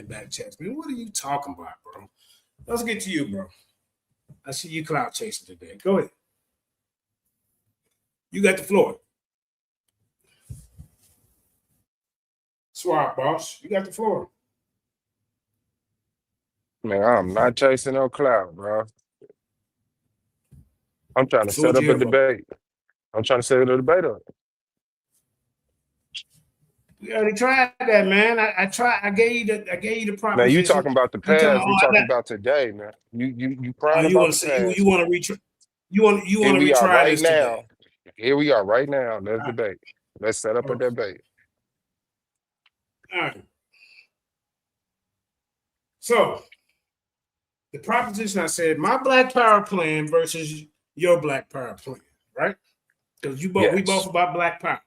back chats, man. What are you talking about, bro? Let's get to you, bro. I see you cloud chasing today. Go ahead. You got the floor. Swap, boss. You got the floor. Man, I'm not chasing no clout, bro. I'm trying to set up a debate. I'm trying to set a debate up. We already tried that, man. I tried. I gave you the proposition. Man, you talking about the past? We talking about today, man. You crying about the past? You want to retry? You want to retry right this now. Today. Here we are right now. Let's debate. Let's set up a debate. All right. So the proposition I said, my Black Power plan versus your Black Power plan, right? Because we both about Black Power.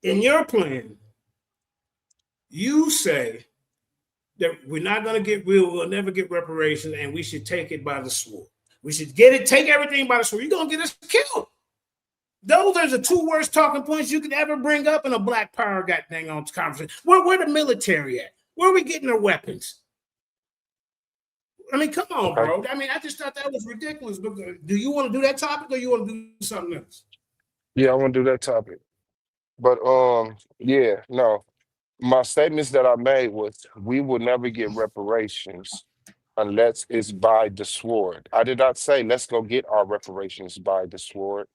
In your plan, you say that we're not going to we'll never get reparations, and we should take it by the sword. We should take everything by the sword. You're going to get us killed. Those are the two worst talking points you could ever bring up in a Black Power goddamn on conversation. Where the military at? Where are we getting their weapons? I mean, come on, bro. I mean, I just thought that was ridiculous. But do you want to do that topic, or you want to do something else? Yeah, I want to do that topic. But yeah, no. My statements that I made was we will never get reparations unless it's by the sword. I did not say let's go get our reparations by the sword.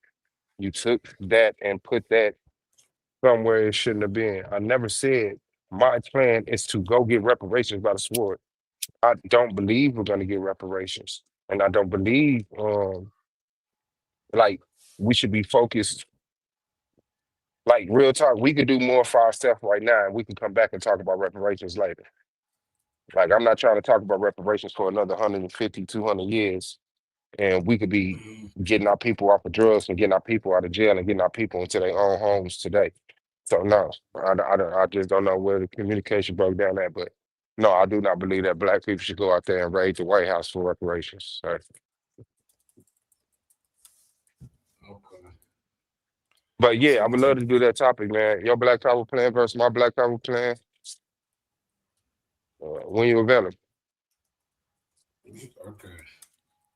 You took that and put that somewhere it shouldn't have been. I never said my plan is to go get reparations by the sword. I don't believe we're going to get reparations, and I don't believe like we should be focused. Like real talk, we could do more for ourselves right now, and we can come back and talk about reparations later. Like I'm not trying to talk about reparations for another 150, 200 years, and we could be getting our people off of drugs and getting our people out of jail and getting our people into their own homes today. So no, I just don't know where the communication broke down at, but no, I do not believe that Black people should go out there and raid the White House for reparations. Sorry. Okay. But yeah, I would love to do that topic, man. Your Black Power plan versus my Black Power plan. When you available. Okay.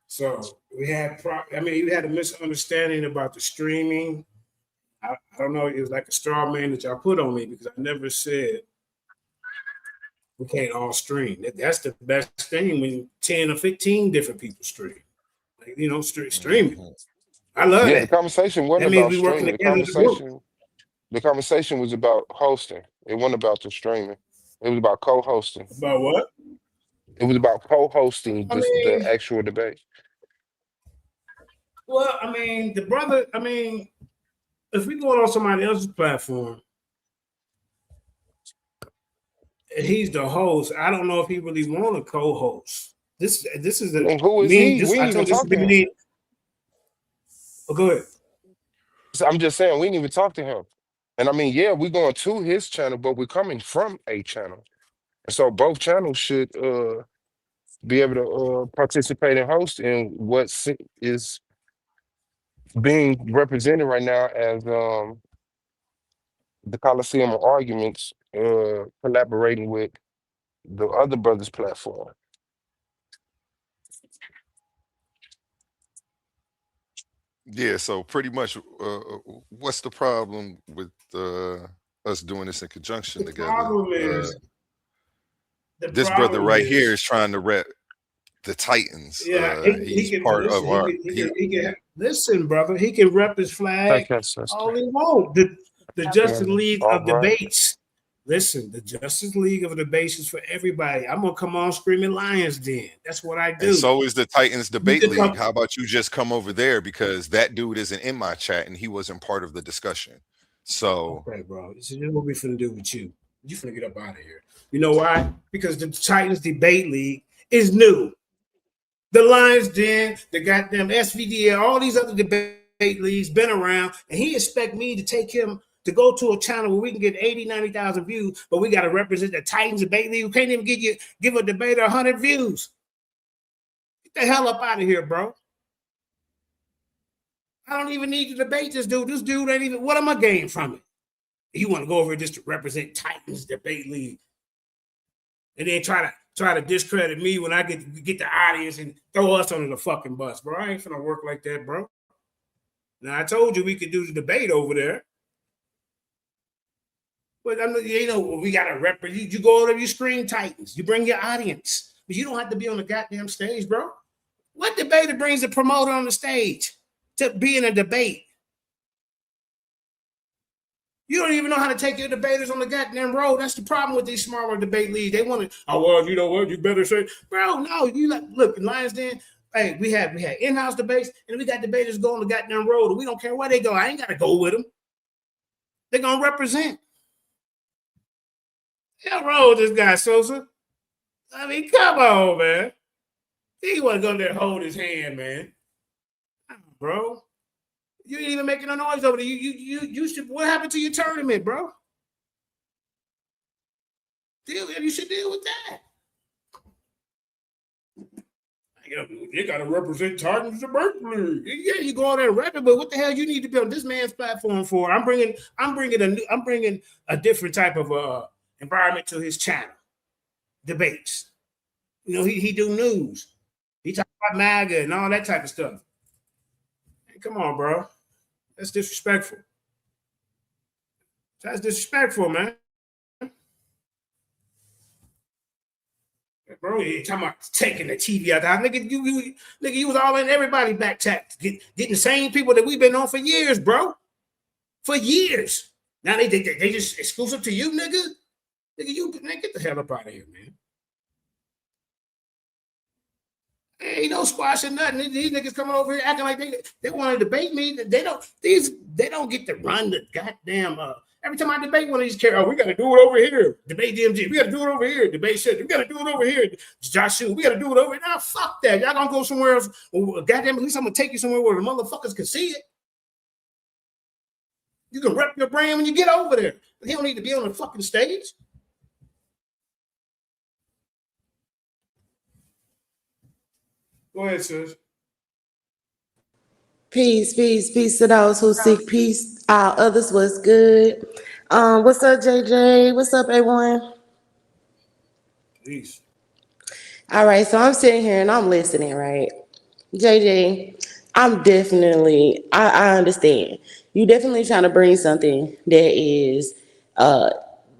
So we had, you had a misunderstanding about the streaming. I don't know. It was like a straw man that y'all put on me because I never said we can't all stream. That's the best thing when 10 or 15 different people stream. Like, streaming. I love that. The conversation wasn't about streaming. The conversation was about hosting. It wasn't about the streaming. It was about co-hosting. About what? It was about co-hosting the actual debate. Well, the brother, if we go on somebody else's platform and he's the host, I don't know if he really want to co-host. This is the who is he? We ain't even talking to him. Oh, go ahead. So I'm just saying we didn't even talk to him. And yeah, we're going to his channel, but we're coming from a channel. And so both channels should be able to participate and host in what is being represented right now as the Coliseum of Arguments collaborating with the other brothers' platform. Yeah, so pretty much, what's the problem with us doing this in conjunction together? Problem is, this brother right here is trying to rep the Titans. Yeah, he's part of our. Listen, brother, he can rep his flag all he wants. The Justice League of Debates. Listen, the Justice League of Debates is for everybody. I'm gonna come on screaming Lions Den. That's what I do. And so is the Titans Debate League. How about you just come over there, because that dude isn't in my chat and he wasn't part of the discussion. So okay, bro, this is what we finna do with you. You finna get up out of here. You know why? Because the Titans Debate League is new. The Lions Den, the goddamn SVDL, all these other debate leagues been around, and he expect me to take him to go to a channel where we can get 80, 90,000 views, but we got to represent the Titans Debate League who can't even give a debater 100 views. Get the hell up out of here, bro. I don't even need to debate this dude. This dude ain't even, what am I gaining from it? You want to go over just to represent Titans Debate League? and then try to discredit me when I get the audience and throw us under the fucking bus, bro. I ain't finna work like that, bro. Now I told you we could do the debate over there. But we gotta represent. You go over, you screen titans, you bring your audience, but you don't have to be on the goddamn stage, bro. What debater brings the promoter on the stage to be in a debate? You don't even know how to take your debaters on the goddamn road. That's the problem with these smaller debate leagues. They want to, oh well, you know what? You better say, bro. No, you look in Lions Den. Hey, we had in-house debates, and we got debaters go on the goddamn road, and we don't care where they go. I ain't gotta go with them. They're gonna represent. Hell wrong with this guy, Sosa. I mean, come on, man. He want to go there and hold his hand, man. Bro, you ain't even making a noise over there. You should. What happened to your tournament, bro? You should deal with that. You got to represent Titans to Berkeley. Yeah, you go on there and rep it, but what the hell you need to be on this man's platform for? I'm bringing a different type of environment to his channel. Debates. You know, he do news. He talk about MAGA and all that type of stuff. Hey, come on, bro. That's disrespectful. That's disrespectful, man. Bro, you talking about taking the TV out there. Nigga, you was all in everybody back chat, getting the same people that we've been on for years, bro. For years. Now they just exclusive to you, nigga. Nigga, get the hell up out of here, man. Ain't no squashing nothing. These niggas coming over here acting like they want to debate me. They don't get to run the goddamn. Every time I debate one of these characters, we got to do it over here. Debate DMG, we got to do it over here. Debate shit, we got to do it over here. Joshua, we got to do it over here. Now, fuck that. Y'all gonna go somewhere else. Well, goddamn, at least I'm gonna take you somewhere where the motherfuckers can see it. You can rep your brand when you get over there. But he don't need to be on the fucking stage. Go ahead, sis. Peace to those who seek peace. All others was good. What's up, JJ? What's up, A1? Peace. All right, so I'm sitting here and I'm listening, right? JJ, I understand. You definitely trying to bring something that is, trying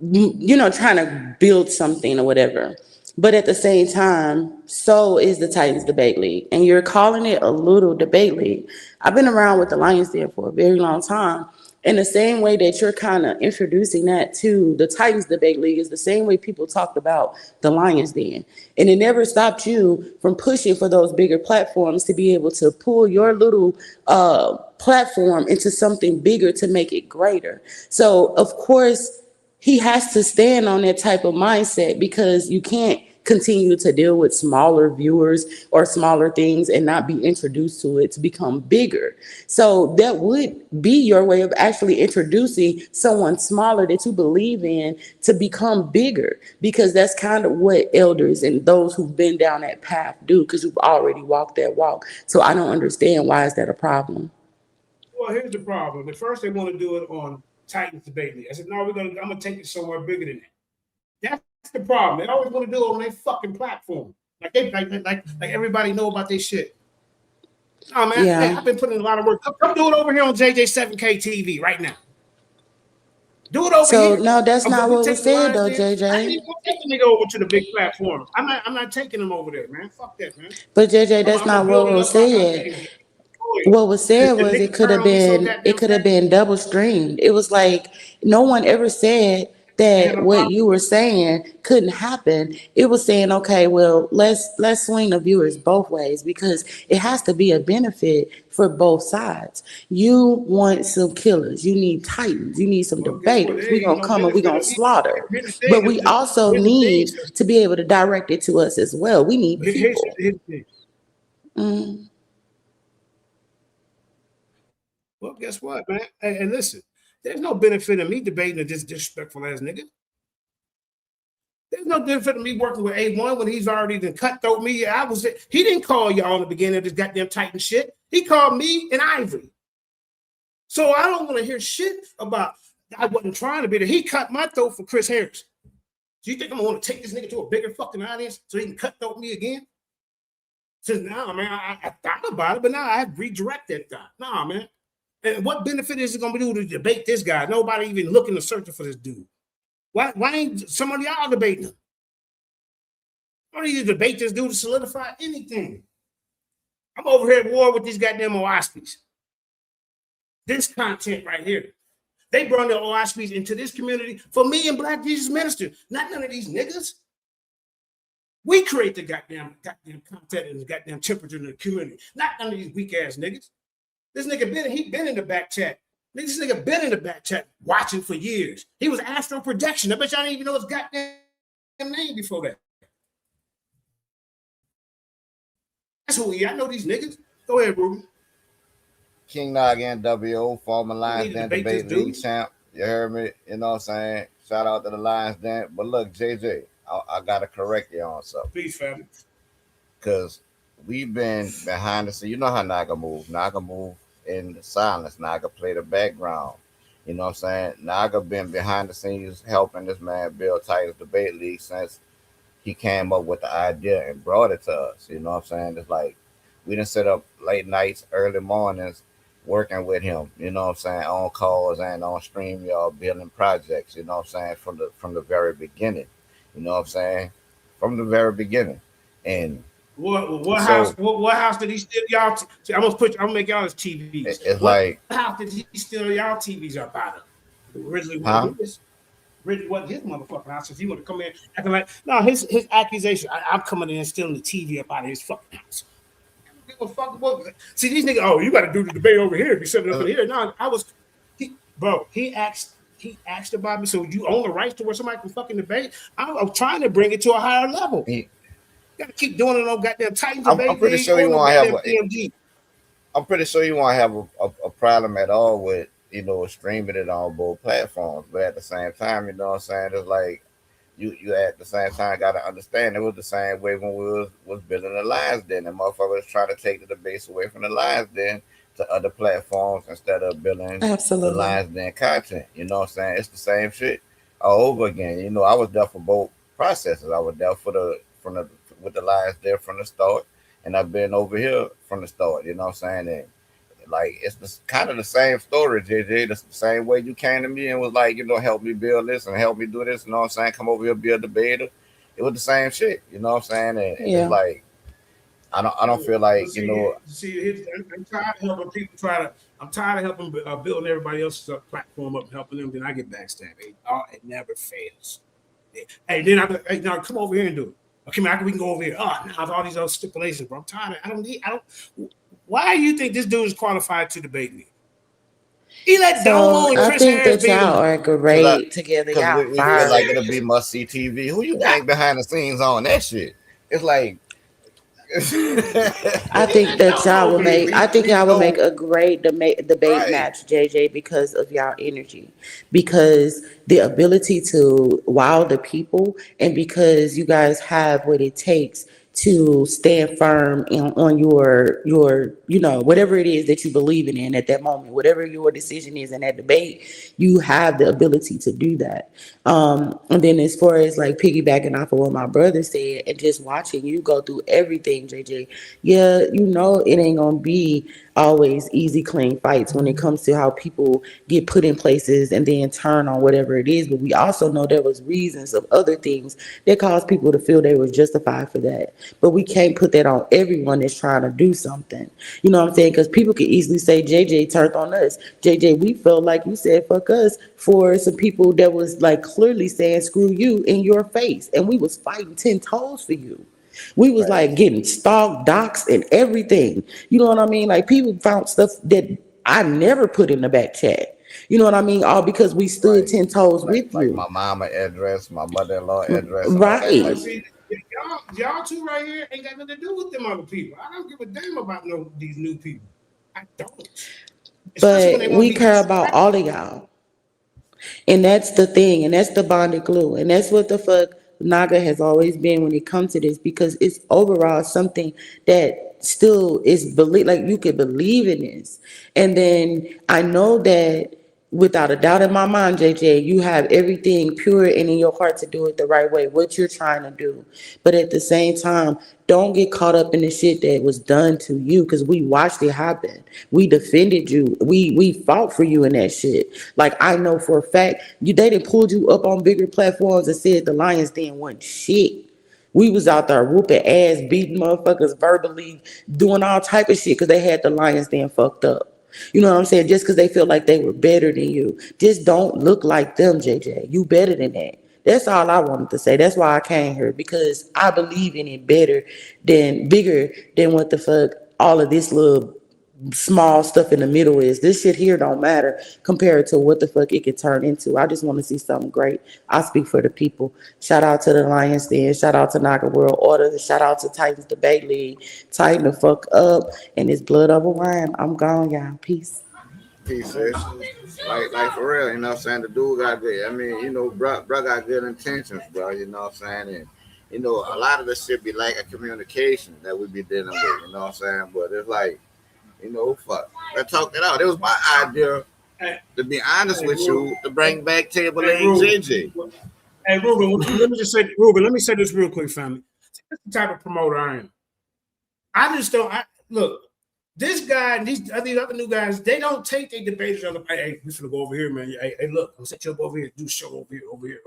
to build something or whatever. But at the same time, so is the Titans Debate League. And you're calling it a little debate league. I've been around with the Lions Den for a very long time. In the same way that you're kind of introducing that to the Titans Debate League is the same way people talked about the Lions Den. And it never stopped you from pushing for those bigger platforms to be able to pull your little platform into something bigger to make it greater. So, of course, he has to stand on that type of mindset because you can't continue to deal with smaller viewers or smaller things and not be introduced to it to become bigger. So that would be your way of actually introducing someone smaller that you believe in to become bigger, because that's kind of what elders and those who've been down that path do, because you've already walked that walk. So I don't understand, why is that a problem? Well, here's the problem. At first they want to do it on Titans Debate League. I said, no, I'm gonna take it somewhere bigger than that. That's the problem. They always want to do it on their fucking platform. Like everybody know about this shit. Oh man, Yeah. hey, I've been putting in a lot of work. Come do it over here on JJ7K TV right now. Do it over here. So no, that's not what was said though, JJ. I ain't gonna take the nigga over to the big platform. I'm not taking him over there, man. Fuck that, man. But JJ, that's not what was said. What was said was it could have been double streamed. It was like no one ever said that what you were saying couldn't happen. It was saying, okay, well, let's swing the viewers both ways, because it has to be a benefit for both sides. You want some killers, you need titans, you need some debaters. We're gonna come and we're gonna slaughter. But we also need to be able to direct it to us as well. We need people. Well, guess what, man? Hey, listen, there's no benefit in me debating a disrespectful ass nigga. There's no benefit in me working with A1 when he's already done cutthroat me. He didn't call y'all in the beginning of this goddamn Titan shit. He called me and Ivory. So I don't want to hear shit about I wasn't trying to be there. He cut my throat for Chris Harris. So you think I'm gonna take this nigga to a bigger fucking audience so he can cutthroat me again? Since now, man, I thought about it, but now I have redirect that thought. Nah, man. And what benefit is it gonna do to debate this guy? Nobody even looking to searching for this dude. Why ain't some of y'all debating him? I don't need to debate this dude to solidify anything. I'm over here at war with these goddamn OSPs. This content right here. They brought the OSPs into this community for me and Black Jesus Minister, not none of these niggas. We create the goddamn content and the goddamn temperature in the community, not none of these weak ass niggas. This nigga been in the back chat. This nigga been in the back chat watching for years. He was Astro Projection. I bet y'all didn't even know his goddamn name before that. That's who he is. I know these niggas. Go ahead, Ruben. King Nog NWO, former Lions Den debate league champ. You heard me? You know what I'm saying? Shout out to the Lions Den. But look, JJ, I gotta correct you on something. Please, family. Because we've been behind the scenes. You know how Naga move. Naga move in the silence. Naga play the background. You know what I'm saying? Naga been behind the scenes helping this man build Titans Debate League since he came up with the idea and brought it to us. You know what I'm saying? It's like we done set up late nights, early mornings, working with him, you know what I'm saying, on calls and on StreamYard, building projects, you know what I'm saying, from the very beginning, you know what I'm saying, from the very beginning. And what house did he steal y'all? I'm gonna make y'all as TVs. It's what house did he steal y'all TVs up out of? Originally, really wasn't his motherfucking house. If he would have come in acting like, no, his accusation, I'm coming in and stealing the TV up out of his fucking house. Give a fuck about. See these niggas. Oh, you got to do the debate over here. If you set it up in here, no, he asked about me. So you own the rights to where somebody can fucking debate. I'm trying to bring it to a higher level. You got to keep doing it on goddamn Titans debate. I'm pretty sure you won't have I'm pretty sure you won't have a problem at all with streaming it on both platforms. But at the same time, you know what I'm saying, it's like. You at the same time got to understand it was the same way when we was building the Lions Den. And motherfuckers trying to take the debates away from the Lions Den to other platforms instead of building the Lions Den content. You know what I'm saying? It's the same shit all over again. You know, I was there for both processes. I was there with the Lions Den from the start, and I've been over here from the start. You know what I'm saying? And like it's kind of the same story, JJ. The same way you came to me and was like, help me build this and help me do this. You know what I'm saying? Come over here, be a debater. It was the same shit. You know what I'm saying? And it's like I don't feel like I'm tired of helping people I'm tired of helping building everybody else's platform up, and helping them. Then I get backstabbed. It never fails. Hey, then now come over here and do it. Okay, man, we can go over here. Oh, now all these other stipulations, bro. I'm tired of. I don't. Why do you think this dude is qualified to debate me? He let Domo and Chris Harris that y'all are great together. Y'all we feel like it'll be must see TV. Who you think behind the scenes on that shit? It's like I think that y'all will make. I think y'all will make a great debate match, JJ, because of y'all energy, because the ability to wow the people, and because you guys have what it takes to stand firm on your whatever it is that you believe in at that moment, whatever your decision is in that debate, you have the ability to do that. And then as far as like piggybacking off of what my brother said and just watching you go through everything, JJ, it ain't gonna be always easy, clean fights when it comes to how people get put in places and then turn on whatever it is. But we also know there was reasons of other things that caused people to feel they were justified for that. But we can't put that on everyone that's trying to do something. You know what I'm saying? Because people can easily say, JJ turned on us. JJ, we felt like you said, fuck us, for some people that was like clearly saying, screw you in your face. And we was fighting 10 toes for you. We was like getting stalked, doxxed, and everything. You know what I mean? Like people found stuff that I never put in the back chat. You know what I mean? All because we stood 10 toes with you. My mama address, my mother-in-law address. Right. See, y'all two right here ain't got nothing to do with them other people. I don't give a damn about these new people. I don't. But we care about all of y'all. And that's the thing. And that's the bonded glue. And that's what the fuck Naga has always been when it comes to this, because it's overall something that still is like you could believe in this. And then I know that without a doubt in my mind, JJ, you have everything pure and in your heart to do it the right way, what you're trying to do. But at the same time, don't get caught up in the shit that was done to you because we watched it happen. We defended you. We fought for you in that shit. Like I know for a fact, they done pulled you up on bigger platforms and said the Lions Den wasn't shit. We was out there whooping ass, beating motherfuckers verbally, doing all type of shit because they had the Lions Den fucked up. You know what I'm saying? Just because they feel like they were better than you. Just don't look like them, JJ. You better than that. That's all I wanted to say. That's why I came here, because I believe in it bigger than what the fuck all of this little small stuff in the middle is. This shit here don't matter compared to what the fuck it could turn into. I just want to see something great. I speak for the people. Shout out to the Lions Den. Shout out to Naga World Order. Shout out to Titans Debate League. Tighten the fuck up. And it's blood over wine. I'm gone, y'all. Peace. Peace, sis. Like for real, you know what I'm saying? The dude got good. I mean, you know, bro got good intentions, bro. You know what I'm saying? And you know, a lot of this shit be like a communication that we be dealing with. You know what I'm saying? But it's like, you know, fuck. Let's talk it out. It was my idea, to be honest with you, to bring back Table A JJ. Hey, Ruben, let me say this real quick, family. That's the type of promoter I am. I just don't. Look, this guy and these other new guys, they don't take their debaters on the. Hey, we finna go over here, man. Hey, look, I'm set you up over here. Do a show over here.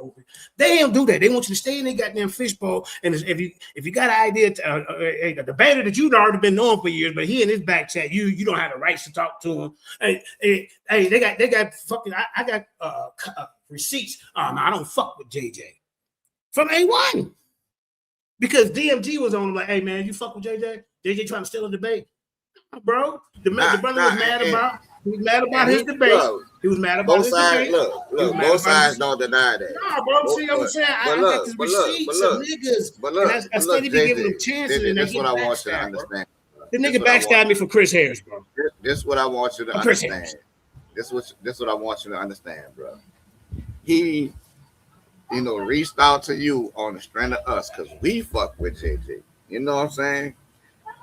They don't do that. They want you to stay in their goddamn fishbowl. And if you got an idea, a debater that you've already been knowing for years, but he in his back chat, you don't have the rights to talk to him. Hey, they got fucking. I got receipts. No, I don't fuck with JJ from A1 because DMG was on him like, hey man, you fuck with JJ? JJ trying to steal a debate. Bro, the brother was mad about his debate. He was mad about his debate. Look, both sides don't deny that. No, bro, see what I'm saying? I got these receipts of niggas. I still be giving them chances. That's what I want you to understand. The nigga backstabbed me for Chris Harris, bro. This is what I want you to understand. This is what I want you to understand, bro. He, you know, reached out to you on the strength of us because we fuck with JJ. You know what I'm saying?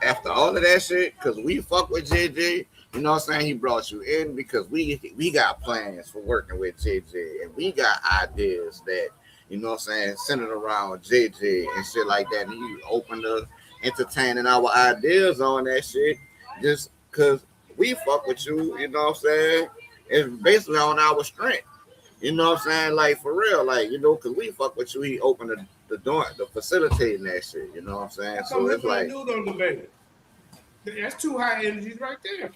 After all of that shit, because we fuck with JJ, you know what I'm saying? He brought you in because we got plans for working with JJ, and we got ideas that, you know what I'm saying, centered around JJ and shit like that. And he opened to entertaining our ideas on that shit just because we fuck with you, you know what I'm saying? It's basically on our strength. You know what I'm saying? Like, for real, like, you know, because we fuck with you, he opened the door, the facilitating that shit. You know what I'm saying? So it's like, that's two high energies right there.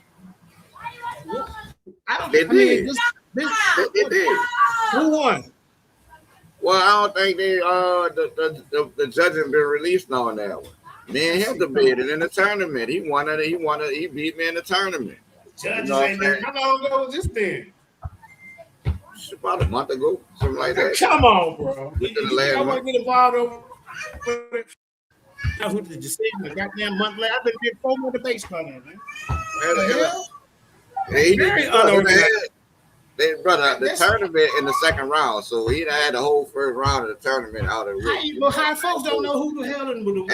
They did. Who won? Well, I don't think they the judging been released on that one. Me and him debated in the tournament. He beat me in the tournament. Judges ain't there. How long ago was this been? About a month ago, something like that. Come on, bro. I want to get involved with it. That's what the decision. A goddamn month later, I've been doing 4 more debates by now, man. Very unorganized. Brother, the tournament in the second round, so he had the whole first round of the tournament out of the way. But high folks don't know who the hell and who.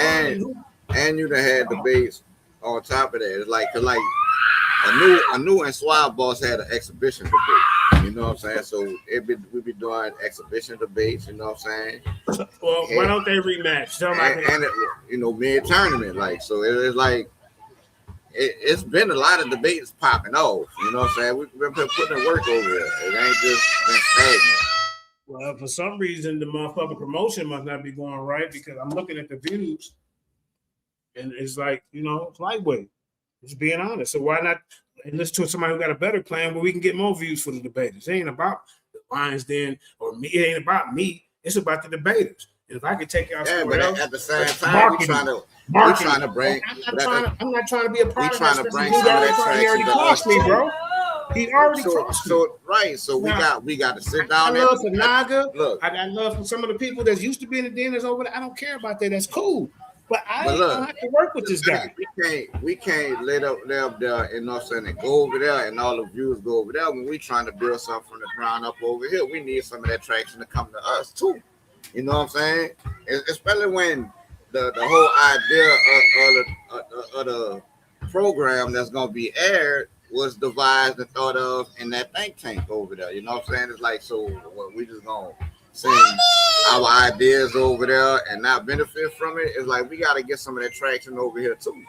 And you done had debates on top of that. It's like a new and Swab boss had an exhibition debate. You know what I'm saying? So we be doing exhibition debates. You know what I'm saying? Well, why don't they rematch? And you know, mid tournament, like, so it's like it's been a lot of debates popping off. You know what I'm saying? We've been putting in work over there. It ain't just been stagnant. Well, for some reason, the motherfucking promotion must not be going right because I'm looking at the views, and it's like, you know, it's lightweight. Just being honest. So why not listen to somebody who got a better plan where we can get more views for the debaters? It ain't about the Lions Den or me. It ain't about me. It's about the debaters. And if I could take y'all somewhere else, at the same time, we're trying to bring. I'm not trying to be a part of that. He already crossed me, bro. He already crossed me. Right. So we got to sit down. I got love for Naga. Look, I got love for some of the people that's used to being in the den that's over there. I don't care about that. That's cool. But don't have to work with this guy. We can't let up there and, you know what I'm saying, and go over there and all the viewers go over there when we trying to build something from the ground up over here. We need some of that traction to come to us too. You know what I'm saying? Especially when the whole idea of the program that's gonna be aired was devised and thought of in that think tank over there. You know what I'm saying? It's like, so what, we just gonna send our ideas over there and not benefit from it? It's like we gotta get some of that traction over here too.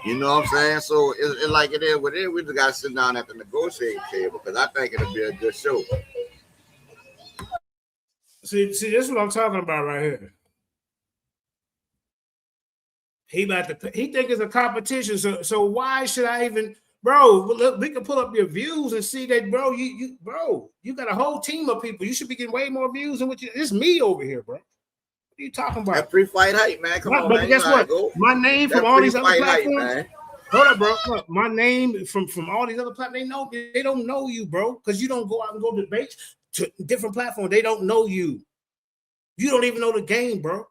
You know what I'm saying? So it's like it is what it is. We just gotta sit down at the negotiating table because I think it'll be a good show. See, this is what I'm talking about right here. He think it's a competition. So why should I even, bro? Look, we can pull up your views and see that, bro. You got a whole team of people. You should be getting way more views than what you. It's me over here, bro. What are you talking about? That pre-fight hype, man. Come on, but man. guess what? My name from all these other platforms. Hype, hold up, bro. Look, my name from all these other platforms. They don't know you, bro, because you don't go out and go debate to different platforms. They don't know you. You don't even know the game, bro.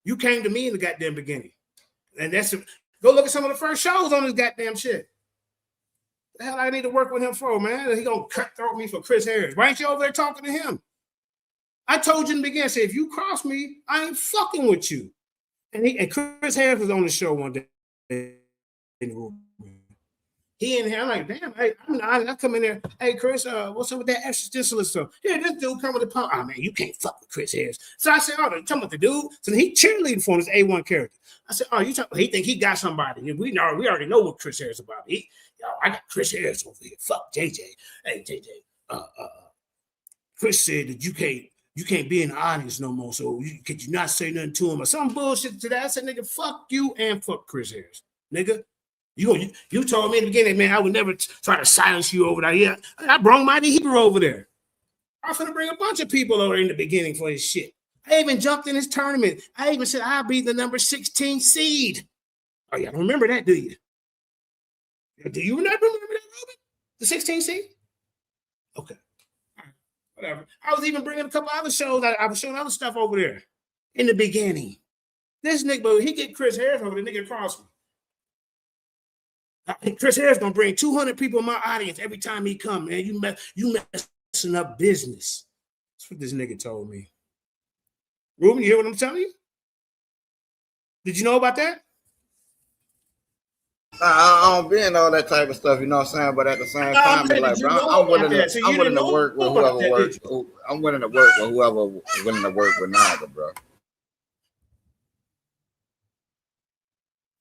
You came to me in the goddamn beginning. And that's go look at some of the first shows on this goddamn shit. The hell I need to work with him for, man? He gonna cutthroat me for Chris Harris. Why ain't you over there talking to him? I told you in the beginning, I said, if you cross me, I ain't fucking with you. And Chris Harris was on the show one day in the room. He in here, I'm like, damn, hey, I come in there, hey, Chris, what's up with that existentialist stuff? Yeah, this dude come with the pump. Oh, man, you can't fuck with Chris Harris. So I said, oh, you talking about the dude? So he cheerleading for his A1 character. I said, oh, he think he got somebody. We already know what Chris Harris about. I got Chris Harris over here. Fuck JJ. Hey, JJ, Chris said that you can't be in the audience no more, so could you not say nothing to him or some bullshit to that? I said, nigga, fuck you and fuck Chris Harris. Nigga. You told me in the beginning, man, I would never try to silence you over there. Yeah, I brought Mighty Hebrew over there. I was going to bring a bunch of people over in the beginning for his shit. I even jumped in his tournament. I even said I'll be the number 16 seed. Oh, yeah, don't remember that, do you? Do you not remember that, Ruben? The 16 seed? Okay. Whatever. I was even bringing a couple other shows. I was showing other stuff over there in the beginning. This nigga, he get Chris Harris over the nigga across me. Chris Harris gonna bring 200 people in my audience every time he come, man. You messing up business. That's what this nigga told me. Ruben, you hear what I'm telling you? Did you know about that? I don't be in all that type of stuff, you know what I'm saying? But at the same time, it's like, bro, I'm willing to work with whoever works. I'm willing to work with whoever willing to work with neither, bro.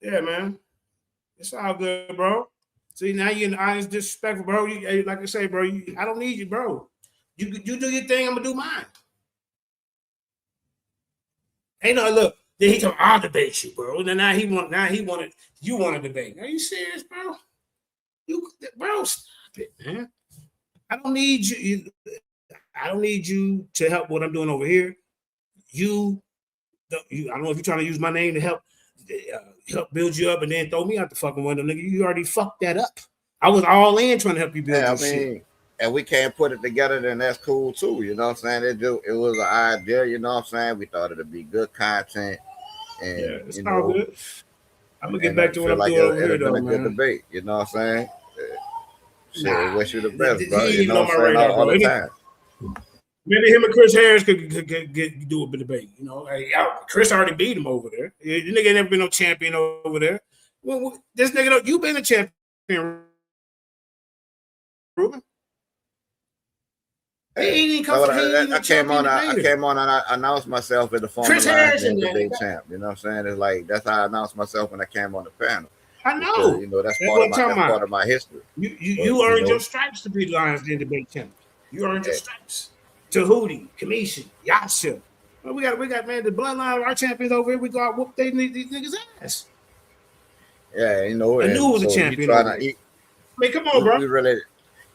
Yeah, man. It's all good, bro. See, now you're in the audience disrespectful, bro. Like I say, bro, I don't need you, bro. You do your thing, I'm gonna do mine. Ain't no look. Then he told I'll debate you, bro. Now he wanted you want to debate. Are you serious, bro? Bro, stop it, man. I don't need you. I don't need you to help what I'm doing over here. I don't know if you're trying to use my name to help build you up and then throw me out the fucking window, nigga. You already fucked that up. I was all in trying to help you build this shit. And we can't put it together, then that's cool too. You know what I'm saying? It was an idea, you know what I'm saying? We thought it'd be good content. And yeah, it's all good. I'm gonna get back to what I'm doing over here, though, man. Good debate, you know what I'm saying? Shit, wish you the best, bro. You know what I'm saying? All the time. Maybe him and Chris Harris could do a bit of debate. You know, hey, Chris already beat him over there. The nigga ain't never been no champion over there. Well, this nigga, you been a champion, Ruben. I came on and I announced myself as the former Lions debate champ. You know what I'm saying? It's like that's how I announced myself when I came on the panel. I know. Because, you know, that's part of my history. You earned your stripes to be the Lions Den debate champ. You earned your stripes. Tahuti, Kamishi, Yasha. Well, we got man, the bloodline of our champions over here. We go out whoop these niggas' ass. Yeah, you know. I knew it was a champion. I mean, come on, bro.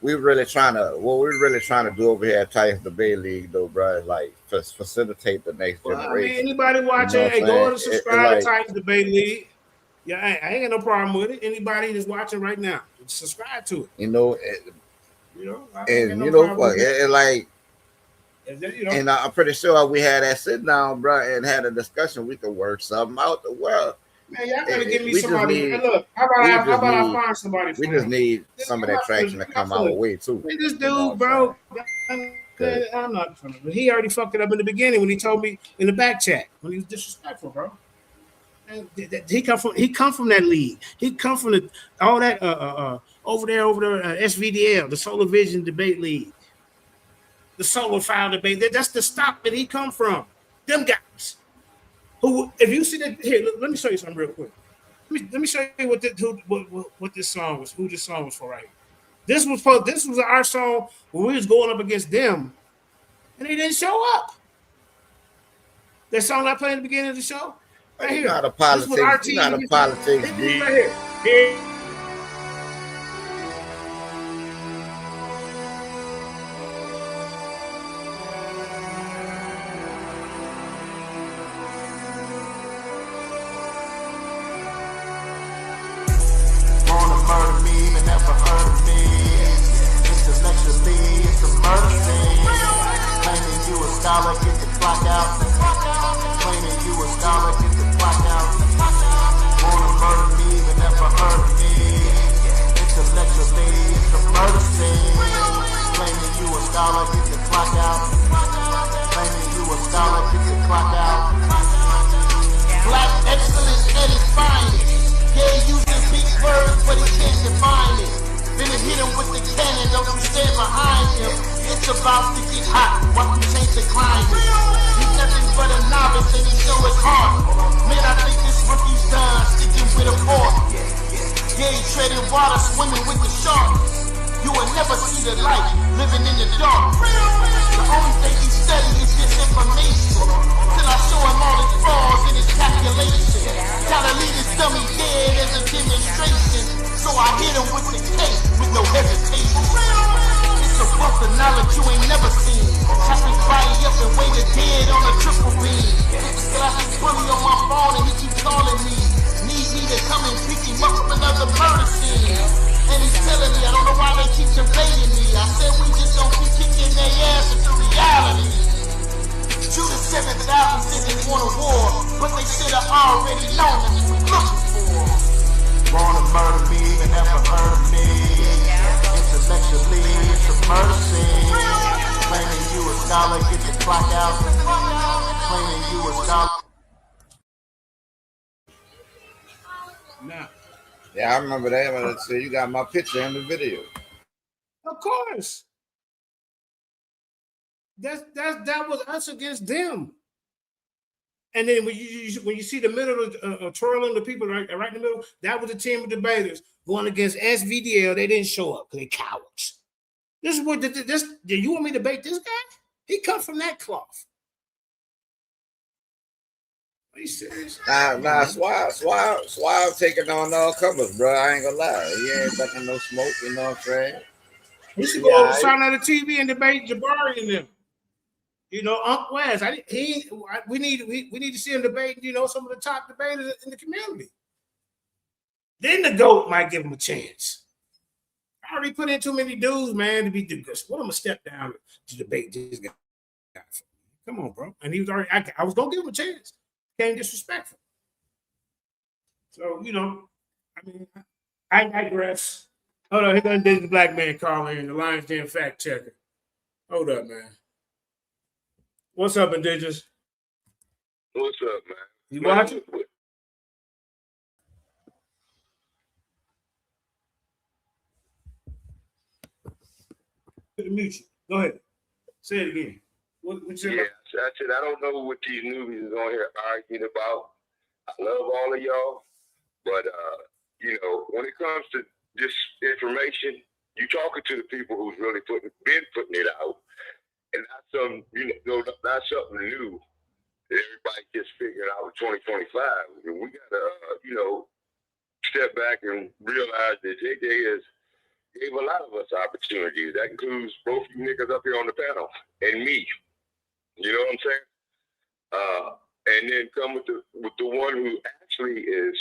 We're really trying to do over here at Titans Debate League, though, bro. Is like facilitate the next generation. I mean, anybody watching, hey, go and subscribe to Titans Debate League. Yeah, I ain't got no problem with it. Anybody that's watching right now, subscribe to it. You know, and you know what? It's like. And I'm pretty sure we had that sit down, bro, and had a discussion. We could work something out. Well, man, y'all gotta give me somebody. Look, how about I find somebody? We just need some of that traction to come our way too. This dude, bro. I'm not trying to. He already fucked it up in the beginning when he told me in the back chat when he was disrespectful, bro. And he come from that league. He come from all that over there SVDL, the Solar Vision Debate League, the Solar File Debate. That's the stock that he come from. Them guys. Who, if you see that here, let me show you something real quick. Let me show you what this song was. Who this song was for right here. This was our song when we was going up against them, and they didn't show up. That song I played at the beginning of the show, right here. Not a politics. This was our team. Not a politics. Right here. Here. Scholar, get the clock out. Claiming you a scholar, get the clock out. Wanna murder me, but never heard me. Intellectually, it's a murder scene. Claiming you a scholar, get the clock out. Claiming you a scholar, get the clock out. Black excellence at its finest. Yeah, using big words, but he can't define it. Then it hit him with the cannon, don't you stand behind him. It's about to get hot, watch him change the climate. He's nothing but a novice and he show his heart. Man, I think this rookie's done, sticking with a fork. Yeah, he treading water, swimming with the sharks. You will never see the light, living in the dark. The only thing he study is this information. Till I show him all his flaws and his calculation. Gotta leave his dummy dead as a demonstration. So I hit him with the cake with no hesitation. It's a wealth of knowledge you ain't never seen. Chop his body up and weigh the dead on a triple beam. It's a classic bully on my phone and he keep calling me. Need me to come and pick him up from another murder scene. And he's telling me I don't know why they keep invading me. I said we just don't keep kicking their ass into reality. Judas 7,000 said they want a war, but they should have already known that's what we're looking for. Wanna murder me, but never heard me. Intellectually, it's a murder scene. Claiming you a scholar, get the clock out. Claiming you a scholar. Nah. Yeah, I remember that when I said you got my picture in the video. Of course. That was us against them. And then when you see the middle of twirling the people right in the middle, that was a team of debaters going against SVDL. They didn't show up because they cowards. This is what this. Do you want me to debate this guy? He come from that cloth. Are you serious? Nah, Swab taking on all comers, bro. I ain't gonna lie. He ain't ducking no smoke, you know what I'm saying? He should go sign on the TV and debate Jabari and them. You know, Unc West. We need to see him debate, you know, some of the top debaters in the community. Then the GOAT might give him a chance. I already put in too many dudes, man, to be good. What I'm gonna step down to debate this guy. Come on, bro. And he was already. I was gonna give him a chance. Came disrespectful. So, you know, I mean, I digress. Hold on, here comes this black man calling, the Lions Den fact checker. Hold up, man. What's up, Indigenous? What's up, man? You watching? Mute you. Go ahead. Say it again. What you say? Yeah, I said I don't know what these movies is on here arguing about. I love all of y'all, but you know, when it comes to this information, you talking to the people who's really been putting it out, and not some, you know, not something new that everybody just figured out in 2025. And we gotta, you know, step back and realize that JJ gave a lot of us opportunities. That includes both you niggas up here on the panel and me. You know what I'm saying? And then come with the one who actually is,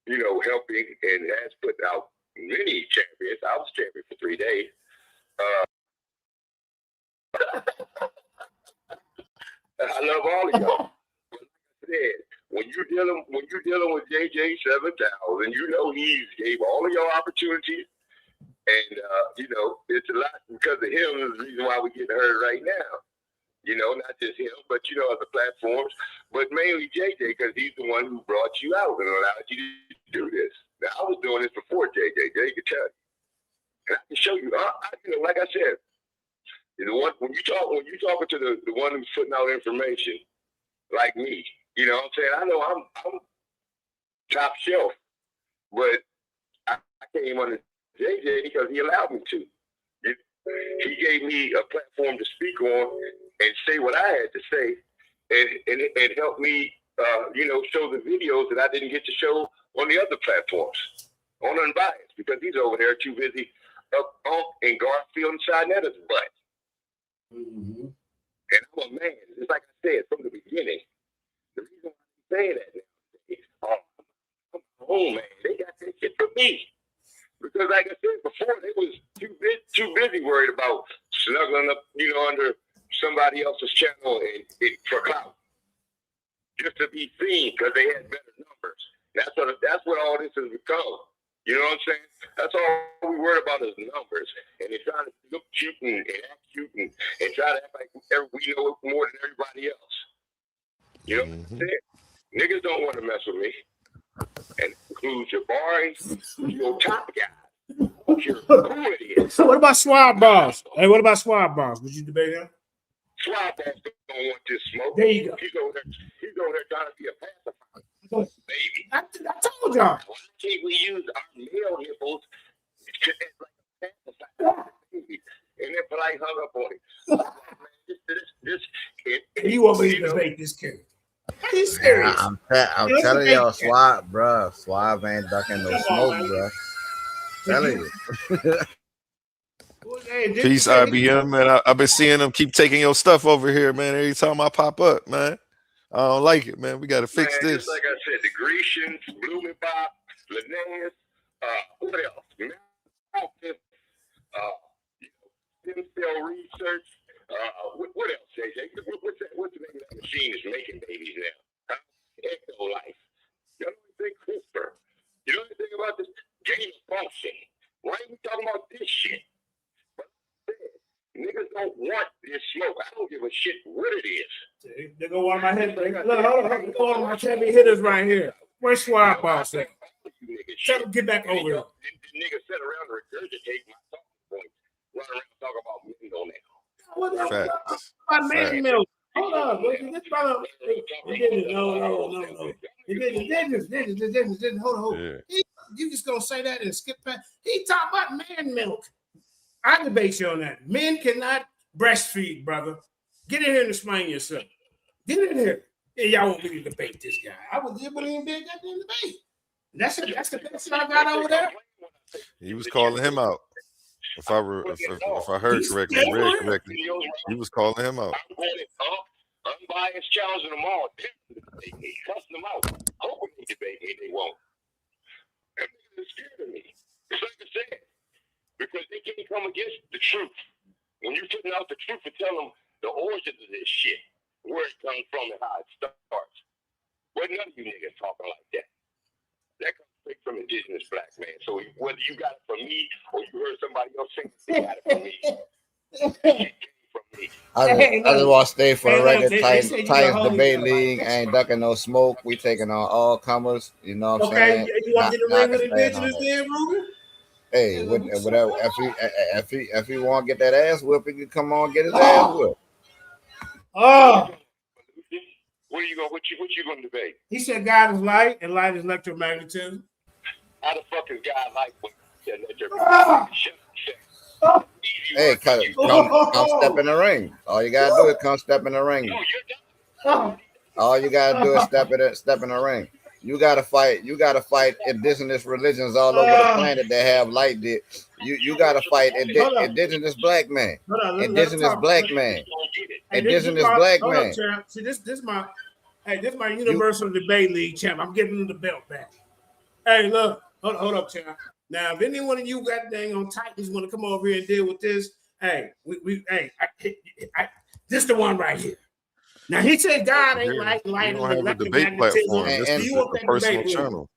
you know, helping and has put out many champions. I was champion for 3 days. I love all of y'all. But like I said, when you're dealing with JJ 7000, you know he gave all of y'all opportunities, and you know it's a lot because of him is the reason why we're getting hurt right now. You know, not just him, but you know, other platforms, but mainly JJ because he's the one who brought you out and allowed you to do this. Now, I was doing this before JJ. JJ could tell you, and I can show you. You know, like I said, you know, when you talking to the one who's putting out information, like me, you know what I'm saying? I know I'm top shelf, but I came under JJ because he allowed me to. He gave me a platform to speak on and say what I had to say, and it helped me, you know, show the videos that I didn't get to show on the other platforms on Unbiased because he's over there too busy up in Garfield and Shinetta's butt. Mm-hmm. And I'm a man, just like I said from the beginning. The reason I'm saying that now is, I'm home, man. They got that shit for me. Because like I said before, they was too busy worried about snuggling up, you know, under somebody else's channel and for clout. Just to be seen because they had better numbers. That's what all this has become. You know what I'm saying? That's all we worry about is numbers. And they're trying to look cute and act cute and try to act like we know more than everybody else. You know what I'm saying? Niggas don't want to mess with me. And include Jabari, your top guy. Who it is. So what about Swab Boss? Hey, what about Swab Boss? Would you debate him? Swab Boss don't want this smoke. There you go. He's over there trying to be a pacifier. Baby. I told y'all. Why can't we use our male nipples to like a pacifier? And then Polite hung up on him. You want me to debate this kid? Are you serious? I'm telling y'all, Swab ain't ducking no smoke, bro. Telling you. Peace, IBM, man. I've been seeing them keep taking your stuff over here, man. Every time I pop up, man. I don't like it, man. We got to fix this. Just like I said, the Grecians, Blumenbach, Linnaeus, what else? Stem cell research. What else, JJ? What's the name of that machine that's making babies now? Echo Life. You know anything, CRISPR? You know anything about this gain of function? Why ain't we talking about this shit? Niggas don't want this smoke. I don't give a shit what it is. See, there go one of my head. Look, hold on. Go on my heavy hitters right here. Where's Swab Boss at? Tell him get back over here. The niggas sit around and regurgitate my talking points. Run around and talk about Mindo now. What Facts. about man milk? Hold on. This brother. No. Indigenous. Hold on. Yeah. You just gonna say that and skip past? He talking about man milk. I debate you on that. Men cannot breastfeed, brother. Get in here and explain yourself. Get in here. Yeah, y'all want me to debate this guy. I would give him that goddamn debate. That's the best I got over there. He was calling him out. If I heard correctly, read correctly, he was calling him out. Unbiased, challenging them all. Cussing them out. Hoping they debate me, they won't. And they're scared of me. It's like I said, because they can't come against the truth. When you're putting out the truth and tell them the origins of this shit, where it comes from and how it starts. But none of you niggas talking like that. That comes straight from indigenous black man. So whether you got it from me or you heard somebody else saying they got it from me, it came from me. I just want to stay for the record. Titans Debate League ain't ducking no smoke. We taking on all comers. You know what I'm saying? Okay, you want to get the ring with indigenous then, Ruben? Hey, whatever. If he want to get that ass whip, he can come on and get his ass whipped. Oh. What you gonna debate? He said God is light and light is electromagnetism. How the fuck is God light when he said Hey, come step in the ring. All you gotta do is come step in the ring. All you gotta do is step in the ring. You gotta fight indigenous religions all over the planet that have light. You gotta fight indigenous black man. Indigenous black man. Indigenous black man. See, this is my universal debate league champ. I'm giving him the belt back. Hey, look, hold up, champ. Now, if any one of you got dang on Titans want to come over here and deal with this, hey, this the one right here. Now he said God ain't light and have a debate platform. This is a personal channel.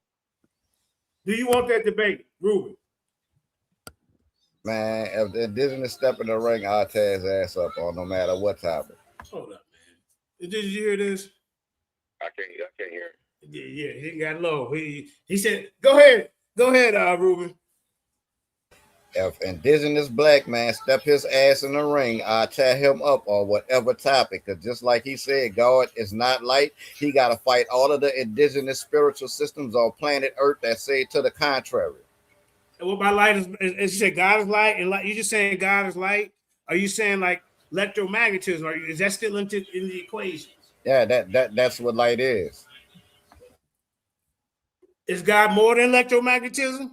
Do you want that debate, Ruben? Man, if the indigenous step in the ring, I'll tear his ass up on no matter what topic. Hold up, man. Did you hear this? I can't hear it. Yeah, he got low. He said, "Go ahead, Ruben." If indigenous black man step his ass in the ring, I tear him up on whatever topic. Because just like he said, God is not light. He got to fight all of the indigenous spiritual systems on planet Earth that say to the contrary. And what about light is you said God is light, and like you just saying God is light? Are you saying like electromagnetism? Is that still in the equation? Yeah, that's what light is. Is God more than electromagnetism?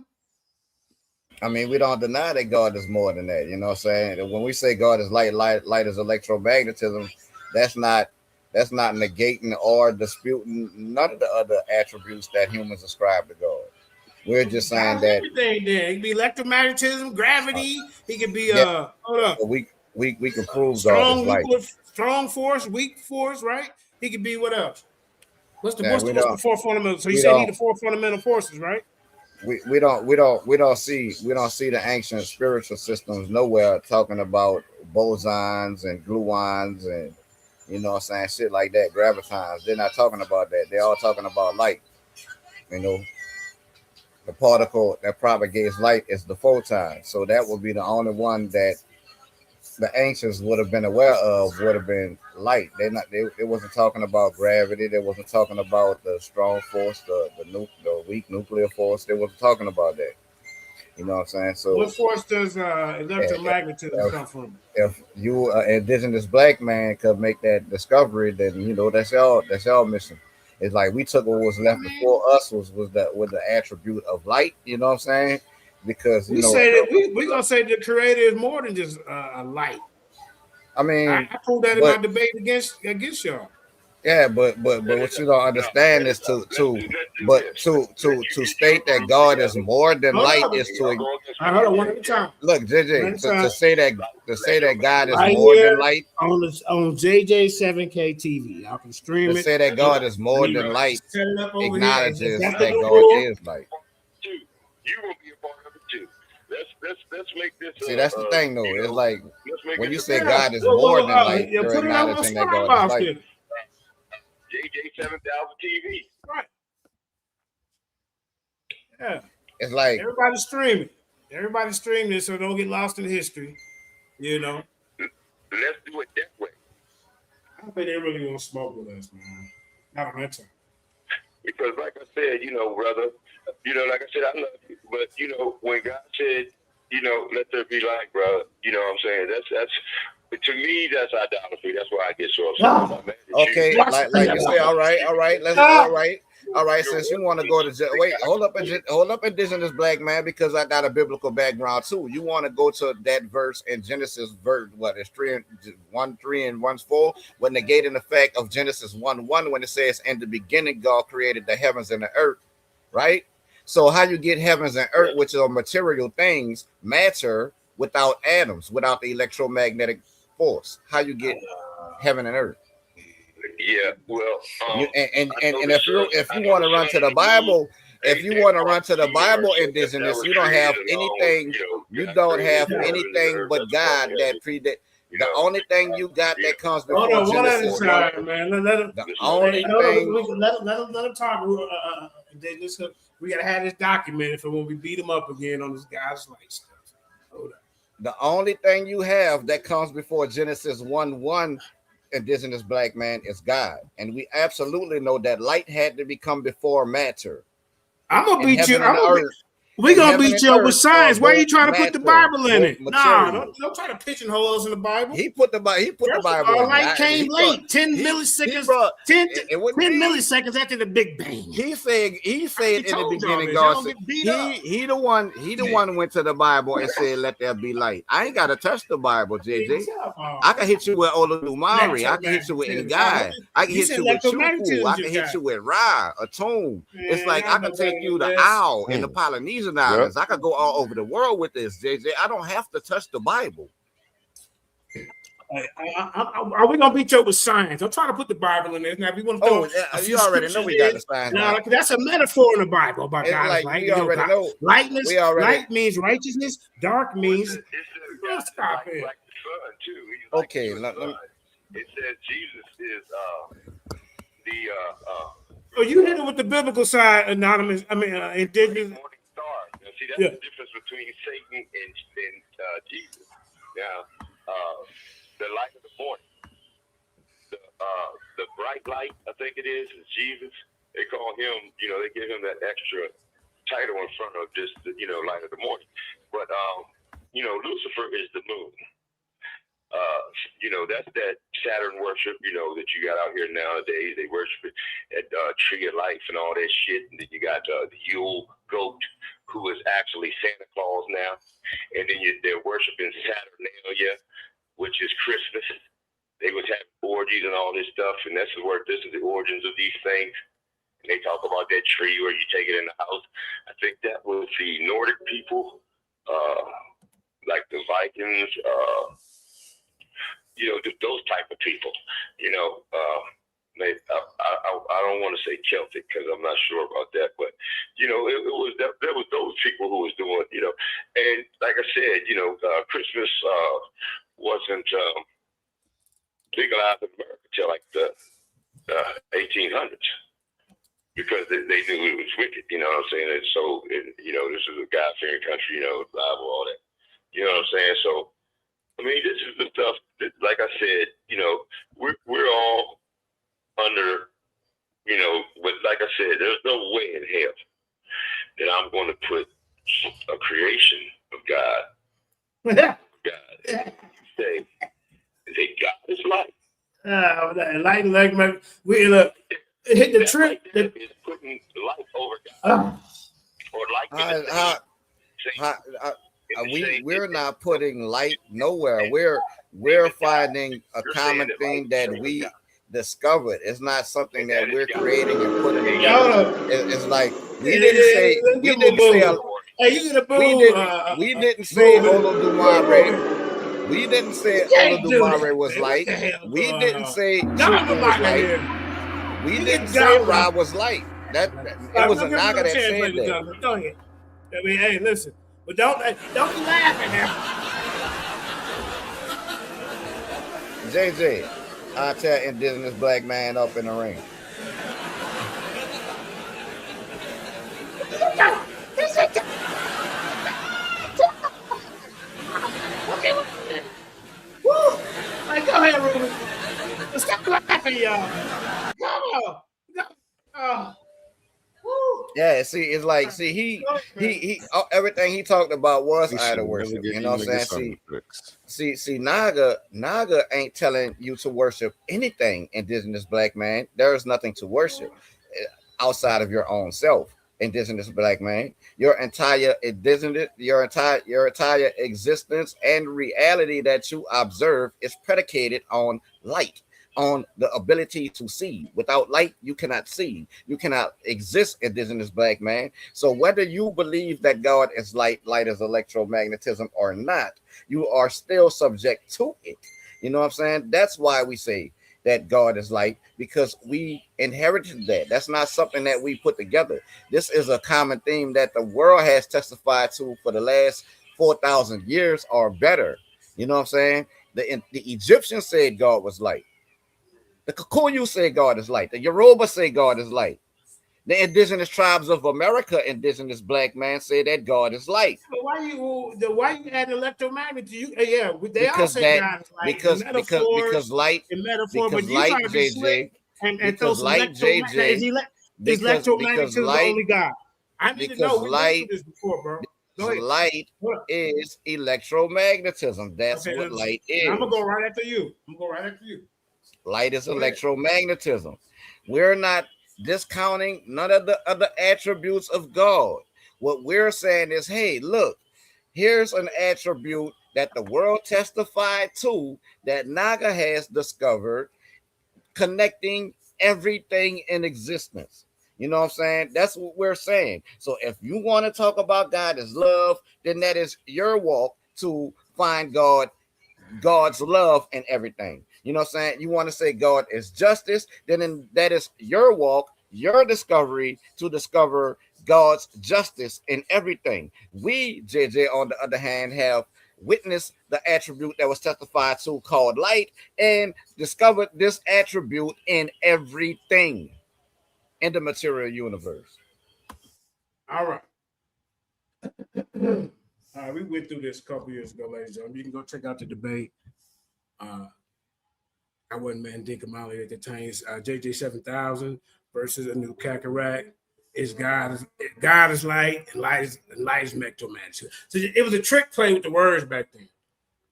I mean, we don't deny that God is more than that. You know what I'm saying? When we say God is light is electromagnetism, that's not negating or disputing none of the other attributes that humans ascribe to God. We're just saying that everything there. It could be electromagnetism, gravity. He could be hold up. We can prove God is light. Strong force, weak force, right? He could be what else? What's the four fundamental? So you said he the four fundamental forces, right? We don't see the ancient spiritual systems nowhere talking about bosons and gluons and you know what I'm saying, shit like that, gravitons. They're not talking about that. They're all talking about light. You know, the particle that propagates light is the photon. So that would be the only one that the ancients would have been aware of, would have been light. They wasn't talking about gravity. They wasn't talking about the strong force, the weak nuclear force. They wasn't talking about that. You know what I'm saying? So what force does electromagnetism come from? If you an indigenous black man could make that discovery, then you know that's y'all mission. It's like we took what was left before us was the attribute of light. You know what I'm saying? Because we say that we're gonna say the creator is more than just a light. I mean, I proved that in my debate against y'all. Yeah, but what you don't understand is to state that God is more than light is to hold on one at a time. Look, JJ, to say that God is right more than light on JJ 7K TV. I can stream it. To say that God is more than light acknowledges that God is light. You will be a part of it too. Let's make this. See, that's the thing, though. It's like when you say God is more than light, you're acknowledging that God is light. JJ 7000 TV. Right. Yeah. It's like everybody's streaming. Everybody's streaming this, so don't get lost in history. You know. Let's do it that way. I don't think they really want to smoke with us, man. Not on that time. Because, like I said, you know, brother, you know, like I said, I love you, but you know, when God said, you know, let there be light, brother, you know what I'm saying? That's to me, that's idolatry. That's why I get so upset. Okay, like you say, all right. Since you want to go to hold up, indigenous black man, because I got a biblical background too. You want to go to that verse in Genesis, verse what is 3 and 4, when negating the fact of Genesis 1:1, when it says, "In the beginning, God created the heavens and the earth," right? So how you get heavens and earth, which are material things, matter, without atoms, without the electromagnetic force? How you get heaven and earth? Yeah, well, and if you want to run to the Bible, indigenous, you don't have anything. You don't have anything but God that predate. The only thing you got that comes before Genesis. Let him talk. We gotta have this documented for when we beat him up again on this guy's light stuff. Hold up. The only thing you have that comes before Genesis 1:1, indigenous black man, is God. And we absolutely know that light had to become before matter. I'm gonna beat you. We're gonna beat you up with science. Why are you trying to put the Bible in it? No, don't try to pigeonhole us in the Bible. He put the Bible. Light came late, 10 milliseconds. 10 milliseconds after the Big Bang. He said in the beginning, God said, he the one went to the Bible and said, "Let there be light." I ain't gotta touch the Bible, JJ. I can hit you with Olodumare. I can hit you with Ngai. I can hit you with Chuku. I can hit you with Ra, Atum. It's like I can take you to Owl in the Polynesian Islands. I could go all over the world with this, JJ. I don't have to touch the Bible. Are we gonna beat you up with science? I'm trying to put the Bible in there. Now, if you want to you already know we got the science. Now, that's a metaphor in the Bible about God. Like, we already know. Lightness. Light means righteousness. Dark means. Stop it. Okay, it says Jesus is the Oh, you hit it with the biblical side, anonymous. I mean, indigenous. morning star. Now, see, that's Yeah. the difference between Satan and Jesus. Now, the light of the morning, the bright light, I think it is Jesus. They call him, they give him that extra title in front of just the, light of the morning. But Lucifer is the moon. That's that Saturn worship, that you got out here nowadays. They worship it at Tree of Life and all that shit. And then you got the Yule goat, who is actually Santa Claus now. And then they're worshiping Saturnalia, which is Christmas. They was having orgies and all this stuff, and this is the origins of these things. And they talk about that tree where you take it in the house. I think that was the Nordic people, like the Vikings, those type of people. I don't want to say Celtic because I'm not sure about that, but there was those people who was doing, and like I said, Christmas wasn't legalized in America till like the 1800s. Because they knew it was wicked, you know what I'm saying? And so, this is a God-fearing country, Bible, all that. You know what I'm saying? So, I mean, this is the stuff that, like I said, we're all under, but like I said, there's no way in hell that I'm going to put a creation of God, say God is light. We look. Hit the trick. Is putting life over God. Or we're not putting light nowhere. We're finding a common thing that we discovered. It's not something that we're creating and putting together. It's like we didn't say Olodumare. We didn't say Olodumare was light. We didn't say Chukwu was light. We didn't say Ra was light. It was a Naga that said that. Go ahead. I mean, hey, listen, but don't be laughing now. JJ, I'll tell indigenous black man up in the ring. Woo! Like, go ahead, Ruben. Stop laughing, y'all. Come on. Yeah, see, it's like, he everything he talked about was idol worship. You know what I'm saying? See, Naga ain't telling you to worship anything, indigenous black man. There is nothing to worship outside of your own self, indigenous black man. Your entire existence and reality that you observe is predicated on light, on the ability to see. Without light, you cannot see. You cannot exist, indigenous black man. So whether you believe that God is light is electromagnetism or not, you are still subject to it. You know what I'm saying? That's why we say that God is light, because we inherited that. That's not something that we put together. This is a common theme that the world has testified to for the last 4,000 years or better. You know what I'm saying? The Egyptians said God was light. The Kikuyu say God is light. The Yoruba say God is light. The indigenous tribes of America, indigenous black man, say that God is light. But why you add electromagnetism? They all say God is light. Because light, in metaphor, because but you light, trying to be slick and throw some light, JJ, is electromagnetism the only God? I need to know. We've been through this before, bro. Light is electromagnetism. That's what light is. I'm gonna go right after you. Light is electromagnetism. We're not discounting none of the other attributes of God. What we're saying is, hey, look, here's an attribute that the world testified to, that Naga has discovered, connecting everything in existence. You know what I'm saying? That's what we're saying. So if you want to talk about God as love, then that is your walk to find God's love in everything. You know what I'm saying? You want to say God is justice, then that is your walk, your discovery to discover God's justice in everything. We, JJ, on the other hand, have witnessed the attribute that was testified to called light and discovered this attribute in everything in the material universe. All right. All right, we went through this a couple years ago, ladies and gentlemen. You can go check out the debate. I wasn't Mandinka Molly at the time. It's JJ 7000 versus a new Kakarot. Is God is light, and light is electromagnetism. So it was a trick play with the words back then.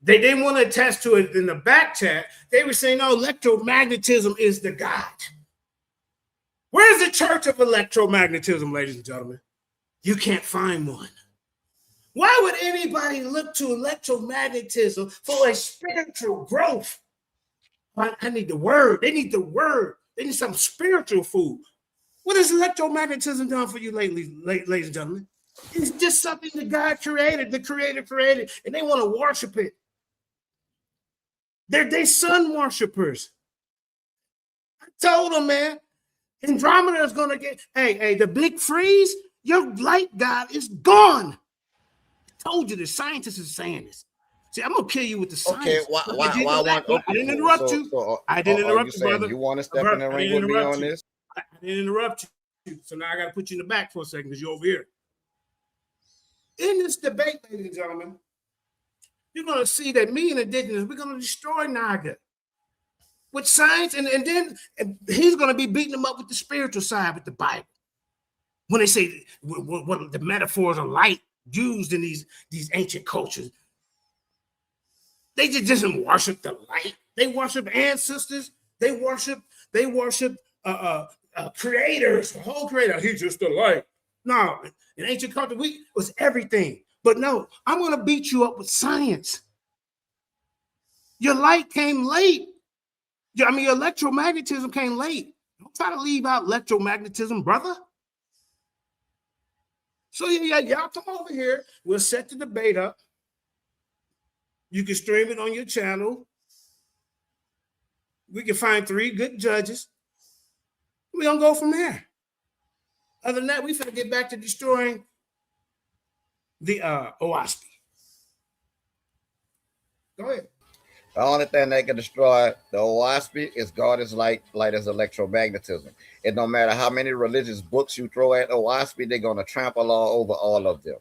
They didn't want to attach to it in the back chat. They were saying, no, electromagnetism is the God. Where's the church of electromagnetism, ladies and gentlemen? You can't find one. Why would anybody look to electromagnetism for a spiritual growth? I need the word. They need the word. They need some spiritual food. What has electromagnetism done for you lately, ladies and gentlemen? It's just something that God created, the Creator created, and they want to worship it. They're sun worshipers. I told them, man, Andromeda is going to get, hey, the big freeze, your light God is gone. I told you the scientists are saying this. See, I'm going to kill you with the science. Okay, I didn't interrupt you. I didn't interrupt you, brother. You want to step in the ring with me on this? I didn't interrupt you. So now I got to put you in the back for a second because you're over here. In this debate, ladies and gentlemen, you're going to see that me and Indigenous, we're going to destroy Naga with science, and then he's going to be beating them up with the spiritual side with the Bible. When they say what the metaphors of light used in these ancient cultures, they just worship the light. They worship ancestors. They worship creators, the whole creator. He's just the light. No, in ancient culture, we was everything. But no, I'm going to beat you up with science. Your light came late. I mean, your electromagnetism came late. Don't try to leave out electromagnetism, brother. So yeah, y'all come over here. We'll set the debate up. You can stream it on your channel. We can find 3 good judges. We're going to go from there. Other than that, we finna get back to destroying the OWASP. Go ahead. The only thing that can destroy the OWASP is God is light, light is electromagnetism. And no matter how many religious books you throw at OWASP, they're going to trample all over all of them.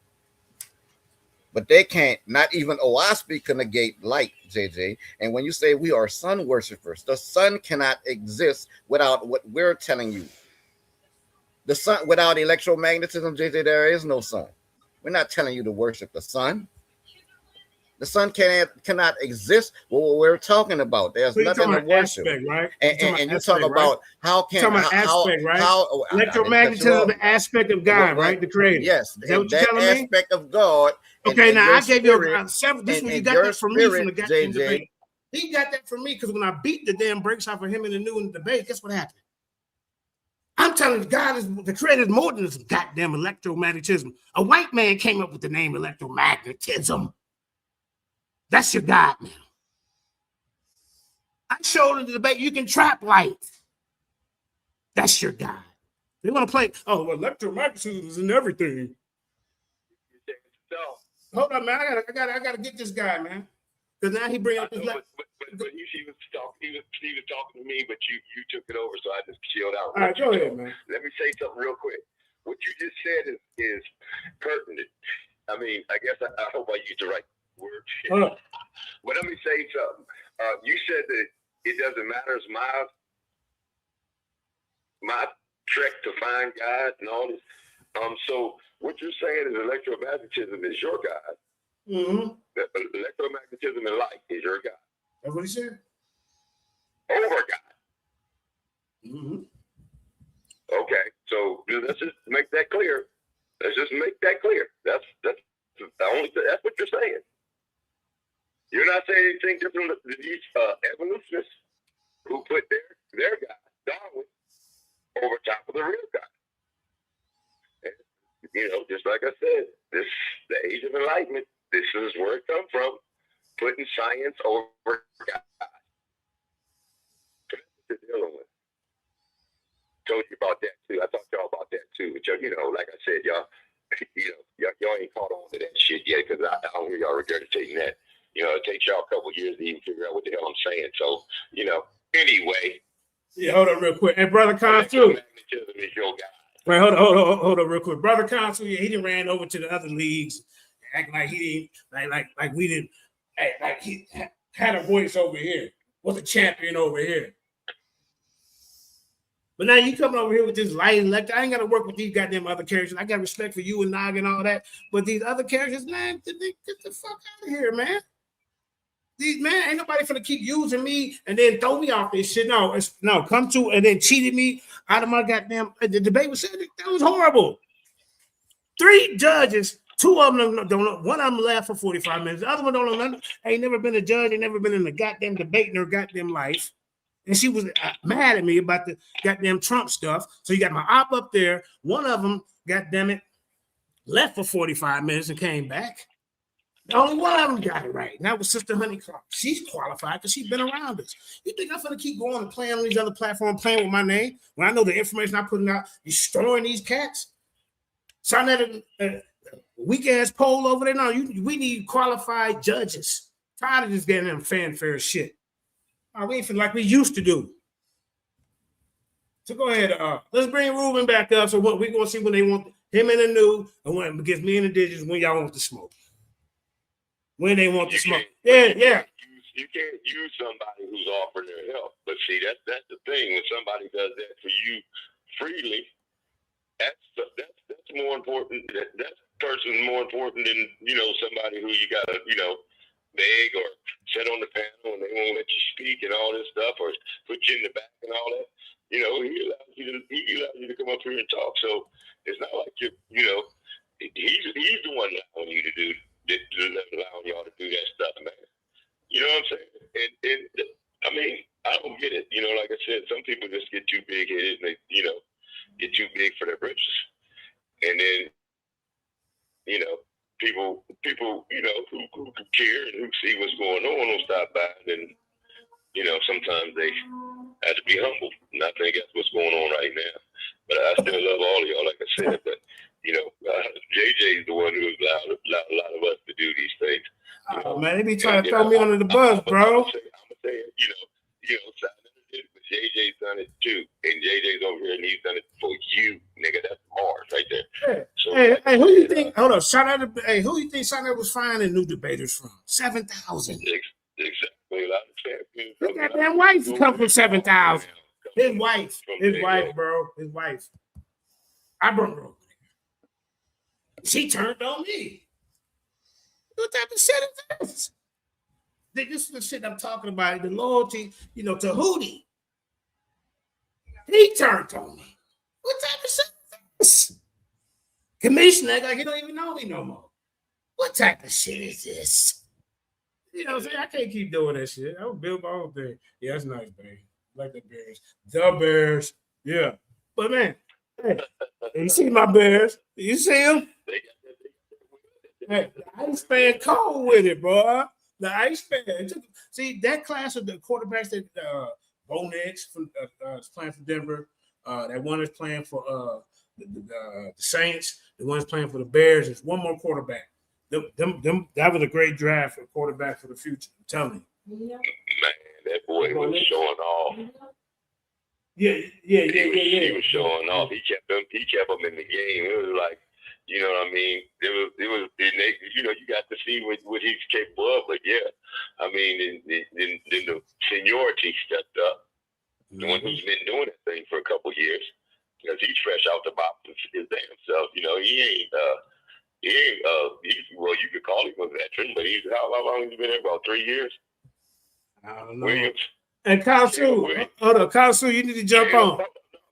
But they can't, not even OWASP can negate light, JJ. And when you say we are sun worshipers, the sun cannot exist without what we're telling you. The sun, without electromagnetism, JJ, there is no sun. We're not telling you to worship the sun. The sun cannot exist with what we're talking about. There's nothing to worship. Aspect, right? And you talk about how can electromagnetism is the aspect of God, right? The creator. Yes, is that what you're telling me? Aspect of God. Okay, now I gave you several. This one you got that from me from the guy in the JJ. debate. He got that from me because when I beat the damn brakes off of him in the new debate, guess what happened? I'm telling you, God is the creator is more than this goddamn electromagnetism. A white man came up with the name electromagnetism. That's your God now. I showed in the debate you can trap light. That's your God. They want to play, well, electromagnetism is in everything. Hold on, man. I gotta get this guy, man. Because now he bring up his but he was talking to me, but you took it over, so I just chilled out. All right, go ahead, man. Let me say something real quick. What you just said is pertinent. I mean, I guess I hope I used the right word. But let me say something. You said that it doesn't matter. It's my trek to find God and all this. So what you're saying is electromagnetism is your God. Mm-hmm. Electromagnetism and light is your God. That's what he said. Over God. Mm-hmm. Okay, so let's just make that clear. Let's just make that clear. That's the only. That's what you're saying. You're not saying anything different than these evolutionists who put their God, Darwin, over top of the real God. And, just like I said, the age of enlightenment. This is where it comes from. Putting science over God. That's what you're dealing with. Told you about that too. I talked to y'all about that too. But like I said, y'all ain't caught on to that shit yet because I don't hear y'all regurgitating that. You know, it takes y'all a couple of years to even figure out what the hell I'm saying. So, you know, anyway. Yeah, hold on real quick. Hey, Brother Consul. Magnetism is your guy. Wait, hold on real quick. Brother Consul, yeah, he done ran over to the other leagues, acting like he didn't, like we didn't, like he had a voice over here, was a champion over here. But now you coming over here with this light lecture. I ain't got to work with these goddamn other characters. I got respect for you and Nog and all that. But these other characters, man, get the fuck out of here, man. These man, ain't nobody finna keep using me and then throw me off this shit. No, come to and then cheated me out of my goddamn. The debate was said that was horrible. 3 judges, 2 of them don't know. One of them left for 45 minutes. The other one don't know nothing. Ain't never been a judge. Ain't never been in a goddamn debate in her goddamn life. And she was mad at me about the goddamn Trump stuff. So you got my op up there. One of them, goddamn it, left for 45 minutes and came back. Only one of them got it right. And that was Sister Honey Clark. She's qualified because she's been around us. You think I'm going to keep going and playing on these other platforms, playing with my name, when I know the information I'm putting out, destroying these cats? Sign that weak-ass poll over there. No, we need qualified judges. Tired of just getting them fanfare shit. We ain't feel like we used to do. So go ahead. Let's bring Ruben back up. So what we're going to see when they want him in the new and when against me and the digits when y'all want to smoke. When they want to smoke. Yeah. You can't use somebody who's offering their help. But see, that's the thing. When somebody does that for you freely, that's more important. That person is more important than, somebody who you got to, beg or sit on the panel and they won't let you speak and all this stuff or put you in the back and all that. He allows you to come up here and talk. So it's not like he's the one allowing you to do, allowing y'all to do that stuff, man. You know what I'm saying? And I mean, I don't get it. Like I said, some people just get too big headed and they, get too big for their britches. And then, people, who care and who see what's going on will stop by and, sometimes they have to be humble. And I think that's what's going on right now. But I still love all of y'all, like I said. But, JJ is the one who's allowed a lot of us to do these things. Man, they be trying to throw me under the bus, bro. I'm going to say, JJ's done it too. And JJ's over here and he's done it for you, nigga. That's Mars right there. Hey, who you think? Hold on. Who you think Shout Out was finding new debaters from? 7,000. Exactly. A lot of champions. His goddamn wife come from 7,000. His wife, bro. His wife. I brought her over there. She turned on me. What type of shit is this? This is the shit I'm talking about. The loyalty, to Hootie. He turned on me. What type of shit is this? Commissioner, like he don't even know me no more. What type of shit is this? You know what I'm saying? I can't keep doing that shit. I would build my own thing. Yeah, that's nice, baby. Like the Bears. The Bears. Yeah. But man, hey, you see my Bears? You see them? Hey, the Ice fan cold with it, bro. The Ice fan. See, that class of the quarterbacks that Bo Nix is playing for Denver. That one is playing for the Saints. The one is playing for the Bears. There's one more quarterback. That was a great draft for quarterback for the future. I'm telling you. Man, that boy was showing off. Yeah. He was showing off. He kept them in the game. It was like, you know what I mean? It was you got to see what he's capable of. But yeah, I mean, then the seniority stepped up. The one who's been doing that thing for a couple years, because he's fresh out the box his damn self. Well, you could call him a veteran, but how long has he been there? About 3 years. I don't know. Williams. And Kyle Sue, hold on, Kyle Sue, you need to jump on.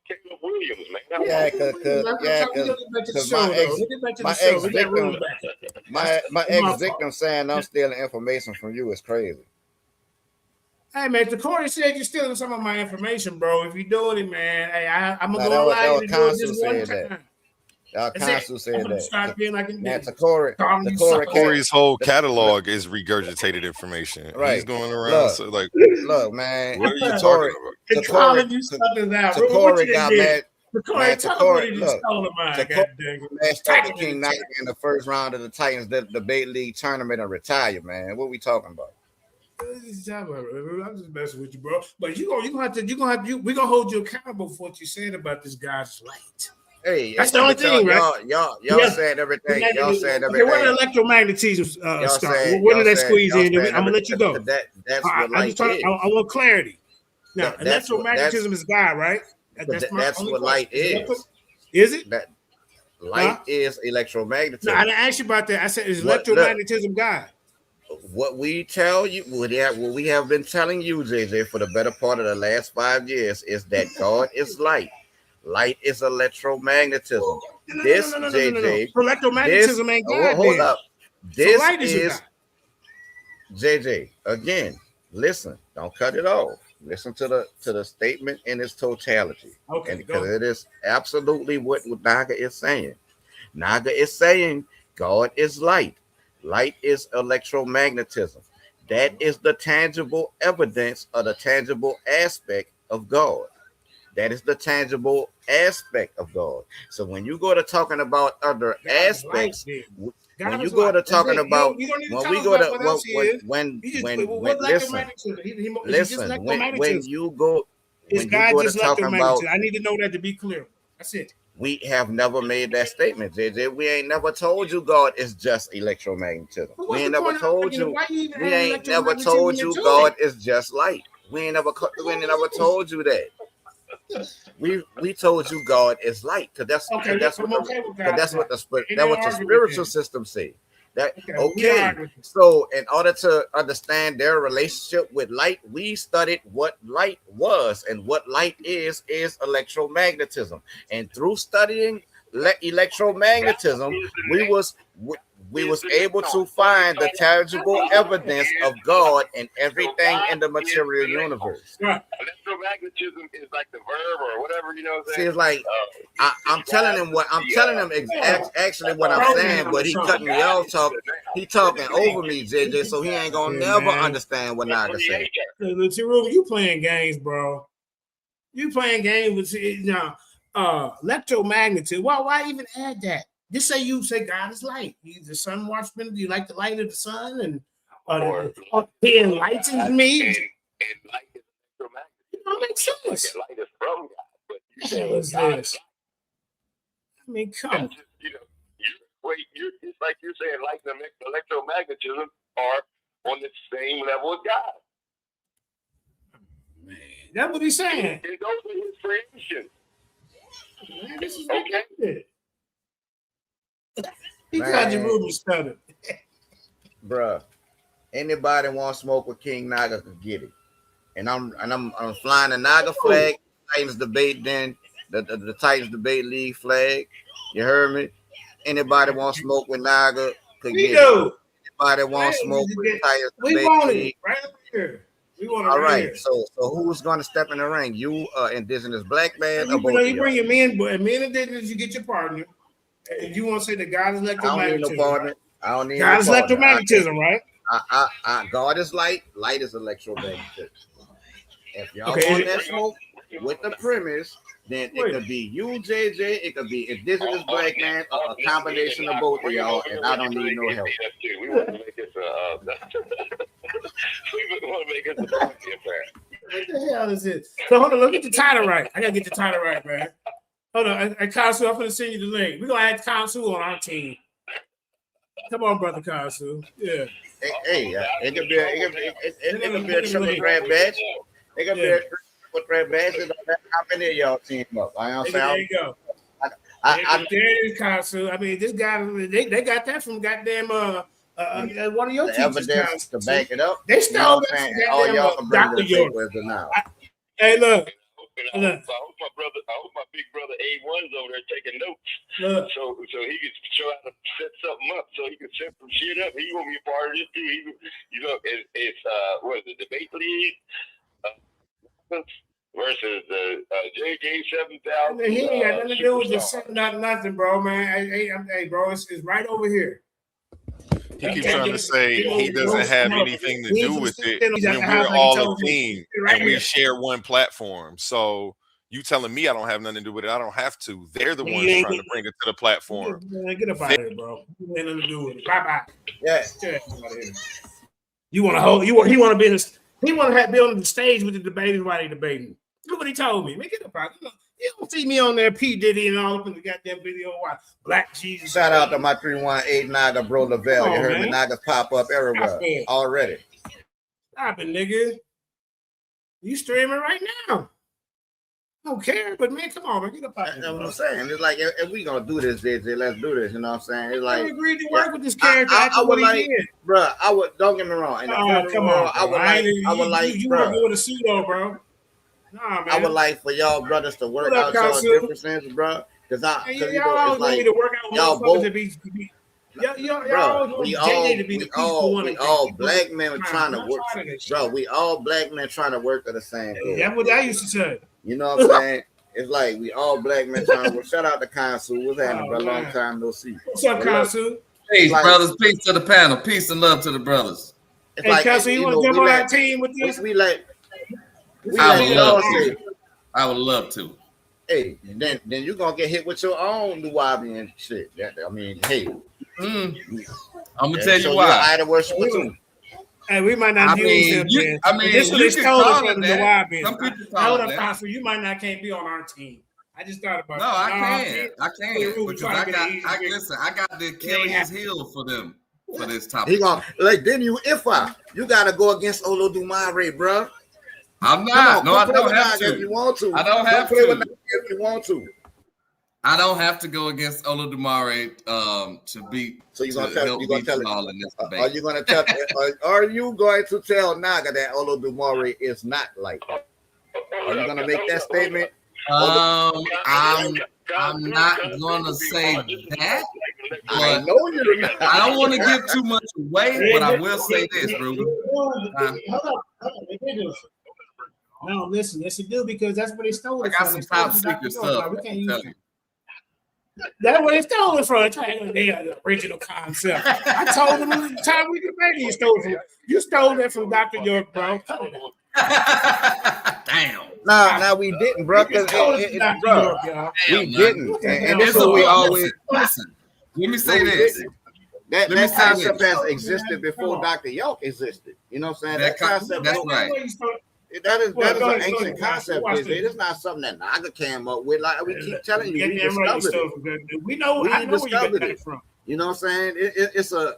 Caleb Williams, man. Yeah, because my ex-victim saying I'm stealing information from you is crazy. Hey, man, the Corey said you're stealing some of my information, bro. If you're doing it, man, hey, I'm going to go live and do it this one time. Y'all consul said that. Corey's whole catalog is regurgitated information. Right. He's going around. Look, man. What are you talking about? Corey got mad. Corey, tell him what he just look, told him, man. God Corey dang it. matched Type up it to in King the Knight chat. in the first round of the Titans debate league tournament and retire, man. What we talking about? I'm just messing with you, bro. But we're gonna hold you accountable for what you said about this guy's light. Hey, That's the only thing, right? Y'all said everything. Y'all said Okay, where everything. did electromagnetism Y'all start? said, Where did y'all that said, squeeze y'all in? said I'm gonna let you go. That's what I light is. I want clarity. Now, That's electromagnetism is God, right? That's what light is. Is it? That light is electromagnetism. No, I didn't ask you about that. I said, is What- electromagnetism God? What we tell you, what we have been telling you, JJ, for the better part of the last 5 years, is that God is light. Light is electromagnetism. JJ, Electromagnetism ain't God. hold up. This light is is God. JJ again. Listen, don't cut it off. Listen to the statement in its totality. Okay, and because it is absolutely what Naga is saying. Naga is saying God is light. Light is electromagnetism. That is the tangible evidence of the tangible aspect of God. That is the tangible aspect of God. So when you go to talking about other aspects, when you go to talking about when we go to when listen, when you go to talking about, I need to know that to be clear. That's it. we have never made that statement, JJ. We ain't never told you God is just electromagnetism. We ain't never told you. We ain't never told you God is just light. We ain't never told you that. We told you God is light because that's what the spiritual system say. That okay. So in order to understand their relationship with light, we studied what light was, and what light is electromagnetism. And through studying electromagnetism, we was able to find the tangible evidence of God in everything in the material universe. Electromagnetism is like the verb or whatever, you know what I'm saying? See, it's like I'm telling him actually what I'm saying, but he cutting me off. He talking over me, JJ, so he ain't gonna never understand what Naga say. You playing games, bro. You playing games with now. Electromagnetism. Why even add that? Just say God is light. He's the sun watchman. Do you like the light of the sun? And he enlightens me. And light is electromagnetism. It don't make sense. Light is from God. But you say What's this? I mean, come on. It's like you're saying light and electromagnetism are on the same level as God. Man, that's what he's saying. And those are his creations. Man, this is okay. He got your movie started. Bruh, anybody want to smoke with King Naga could get it. And I'm flying the Naga flag, Titans debate, then the Titans debate league flag. You heard me? Anybody want to smoke with Naga could get it. Anybody want to smoke with Titans debate league? Right up here. All right. So who's going to step in the ring? You, indigenous black man, or both? You bring your men and indigenous. You get your partner, and you want to say that God is electromagnetism. I don't need God is electromagnetism, right? God is light. Light is electromagnetism. If y'all want that smoke with the premise, then it could be you, JJ. It could be indigenous black man, or a combination of both of y'all, and I don't need no help. We want to make it a What the hell is this? So hold on, look at the title right. I gotta get the title right, man. Hold on, Kasu, I'm gonna send you the link. We're gonna add Kasu on our team. Come on, brother Kasu. Yeah. Hey, it could be a triple threat match. It could be a triple threat match. How many of y'all team up? There you go. There is Kasu. I mean, this guy, they got that from goddamn one of your teachers. Evidence to back it up. They stole that from all y'all can bring Dr. to the York. table now. Hey, look. I hope my big brother A1's over there taking notes. So he can show how to set something up, so he can set some shit up. He gonna be a part of this too. It's what is it, debate league versus the JJ 7000. He ain't got nothing to do with this nothing, bro, man. Hey, bro, it's right over here. He keeps trying to say he doesn't have anything to do with it when we're all a team and we share one platform. So You telling me I don't have nothing to do with it? I don't have to. They're the You ones ain't trying to bring it to the platform. Get up out of here, bro. You ain't nothing to do with it. Bye bye. Yeah. You want to hold? He want to be in the, he want to be on the stage with the debaters while they debating. Look what he told me. Man, get up out. You don't see me on there, P Diddy and all up in the goddamn video. Why Black Jesus? Shout out to my 318 Naga bro Lavelle. You heard man. me, Nagas pop up everywhere already. Stop it, nigga. You streaming right now. I don't care, but man, come on, man, get up out. That's what I'm saying. It's like if we gonna do this, JJ, let's do this. You know what I'm saying? It's like I agreed to work with this character. I would like, bro. I would. Don't get me wrong. Come on, I would like. You want to go with a pseudo, bro? Nah, man. I would like for y'all brothers to work out y'all differences, bro. Because y'all always want me to work out with y'all both. Y'all we all black men trying to work. Bro, we all black men trying to work at the same goal. That's what I used to say. You know what I'm saying? It's like we all black men trying to work. Shout out to Kansu. What's happening, bro? Long time no see. What's up, Kansu? Peace, brothers. Peace to the panel. Peace and love to the brothers. It's like, Kansu, you want to jump on our team with this? I would love to. Hey, then you're gonna get hit with your own Nuwabi and shit. I mean, hey. I'm gonna tell you why. Hey, we might not use him. This is what they stole from the Nuwabi. Hold up, Kansu. You might not can't be on our team. I just thought about it. No, I can. Because I got the Achilles heel for them for this topic. He gonna then you gotta go against Olodumare, bro. I'm not. No, I don't have to. If you want to, I don't have to. If you want to, I don't have to go against Olodumare to beat. So you're gonna tell Are you gonna tell? Are you going to tell Naga that Olodumare is not like? Are you gonna make that statement? I'm not gonna say that. I know you're not. I don't want to give too much away, but I will say this, bro. No, listen, yes, you do, because that's where they stole it from. I got some top secret stuff. We can't use it. That's where they stole it from. They are the original concept. I told them the time we debated, you stole that from Dr. York, bro. Damn. Nah, we didn't, bro. We didn't. And this is what we always listen. Let me say this. That concept has existed before Dr. York existed. You know what I'm saying? That concept. That's right. That is an ancient concept. It's not something that Naga came up with. Like we keep telling you, we discovered it. We know. I know where you got that from. You know what I'm saying? It's a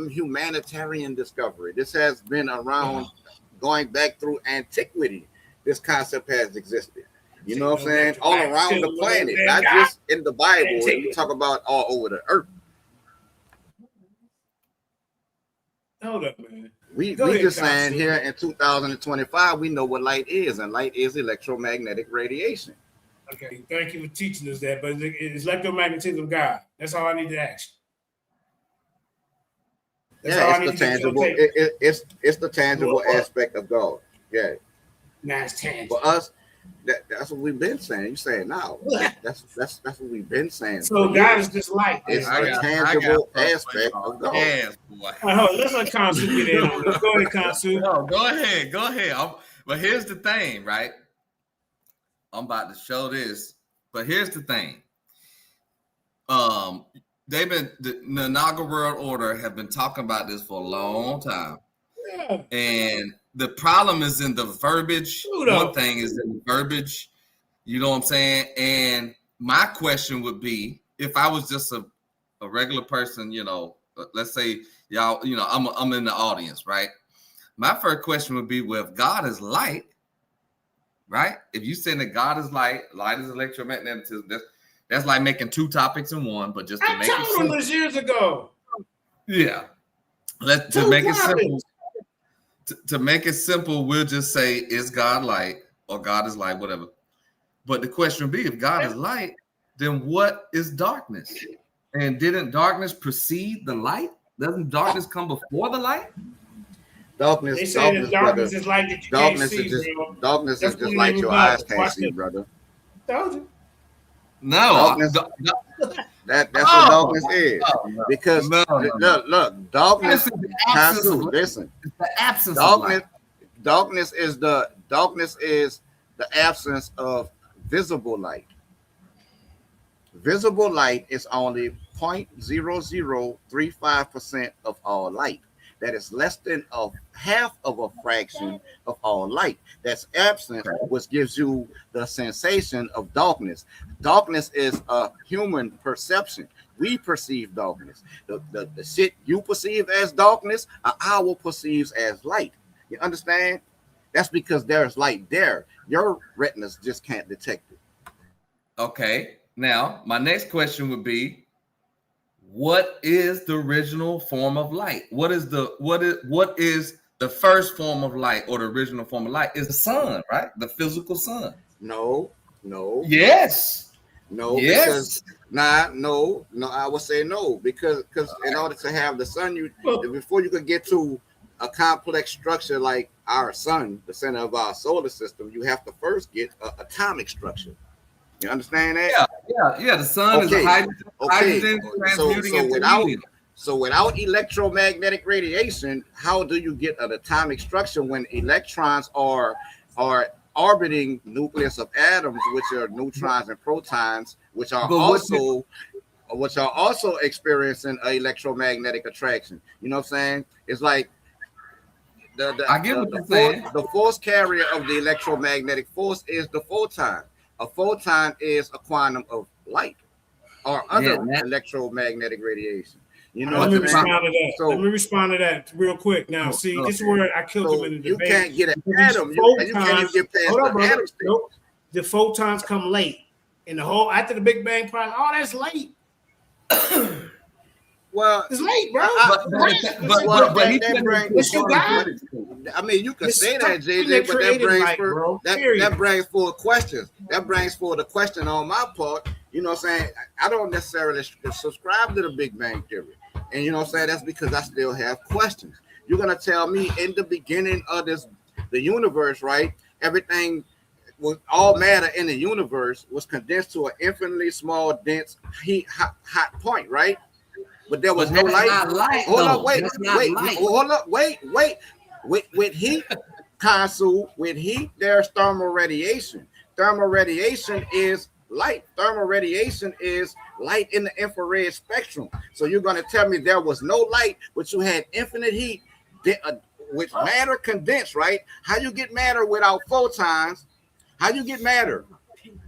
humanitarian discovery. This has been around going back through antiquity. This concept has existed. You know what I'm saying? All around the planet, not just in the Bible. We talk about all over the earth. Hold up, man. We just saying here in 2025, we know what light is, and light is electromagnetic radiation. Okay, thank you for teaching us that, but it's electromagnetism of God. That's all I need to ask. It's the tangible. It's the tangible aspect of God. Yeah. Now it's tangible. For us, that's what we've been saying. You saying now? That's what we've been saying. So God is just light. It's a tangible aspect of God. Yes, boy. Let's let Kansu get in on this. Go ahead, Kansu. No, go ahead. But here's the thing, right? I'm about to show this, but here's the thing. The Naga World Order have been talking about this for a long time, and the problem is in the verbiage. One thing is in the verbiage, you know what I'm saying? And my question would be, if I was just a regular person, you know, let's say y'all, you know, I'm in the audience, right? My first question would be, well, if God is light, right? If you saying that God is light is electromagnetism, that's like making two topics in one, but just to make it simple. This years ago. Yeah. To make it simple. To make it simple, we'll just say, is God light or God is light, whatever. But the question would be, if God is light, then what is darkness? And didn't darkness precede the light? Doesn't darkness come before the light? Darkness is light that you can't see, darkness is just like your eyes can't see, brother. Told you. No, that's what darkness is. Because look, darkness is the absence of light. Listen, it's the absence darkness. Darkness is the absence of visible light. Visible light is only 0.0035% of all light. That is less than a half of a fraction of all light. That's absent, which gives you the sensation of darkness. Darkness is a human perception. We perceive darkness. The shit you perceive as darkness, an owl perceives as light. You understand? That's because there's light there. Your retinas just can't detect it. Okay. Now, my next question would be, what is the original form of light? What is the first form of light, or the original form of light? Is the sun, right? The physical sun. No. Yes. No, yes. Because no, I would say no, because in order to have the sun, before you could get to a complex structure like our sun, the center of our solar system, you have to first get an atomic structure. You understand that? Yeah. The sun is a hydrogen transmuting into helium. So without electromagnetic radiation, how do you get an atomic structure when electrons are orbiting nucleus of atoms, which are neutrons and protons, which are also experiencing an electromagnetic attraction? You know what I'm saying? It's like the force carrier of the electromagnetic force is the photon. A photon is a quantum of light or other electromagnetic radiation. You know, let me respond to that real quick. Now, see, this is where I killed him in the debate. You can't get an atom. You can't even get past the atom state. Nope. The photons come late. In the whole after the Big Bang process, that's late. Well, it's late, bro. I mean, you can say that, JJ, but that brings forth questions. That brings forth a question on my part. You know what I'm saying? I don't necessarily subscribe to the Big Bang Theory. And you know what I'm saying? That's because I still have questions. You're going to tell me in the beginning of the universe, right? Everything was all matter in the universe was condensed to an infinitely small, dense, hot point, right? But there was no light. Hold up, wait. With heat, Kansu, with heat, there's thermal radiation. Thermal radiation is light. Thermal radiation is light in the infrared spectrum. So you're going to tell me there was no light, but you had infinite heat, with matter condensed, right? How you get matter without photons? How you get matter?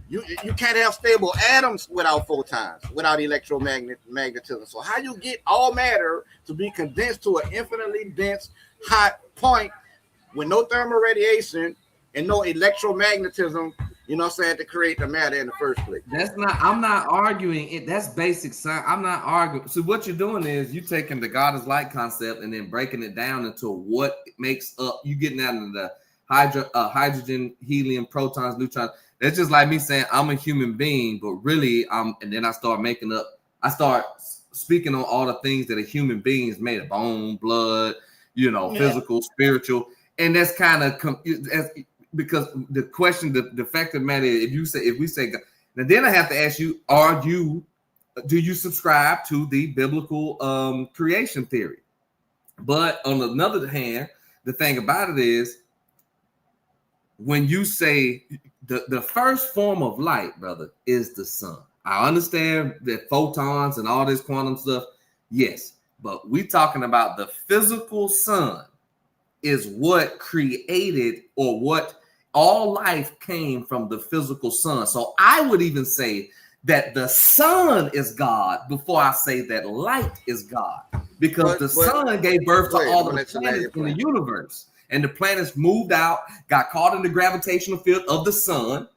You can't have stable atoms without photons, without electromagnetism. So how you get all matter to be condensed to an infinitely dense, hot point with no thermal radiation and no electromagnetism, you know what I'm saying, to create the matter in the first place? I'm not arguing it. That's basic science. I'm not arguing. So what you're doing is you taking the God is light concept and then breaking it down into what makes up, you getting out into the hydrogen, helium, protons, neutrons. That's just like me saying I'm a human being, but really and then I start speaking on all the things that a human being is made of: bone, blood, physical, spiritual. And that's kind of because the question, the fact of the matter is, if we say God, now then I have to ask you, do you subscribe to the biblical creation theory? But on another hand, the thing about it is, when you say the first form of light, brother, is the sun. I understand that photons and all this quantum stuff, yes, but we talking about the physical sun is what created, or what all life came from, the physical sun. So I would even say that the sun is God before I say that light is God, because the sun gave birth to all the planets in the universe. And the planets moved out, got caught in the gravitational field of the sun,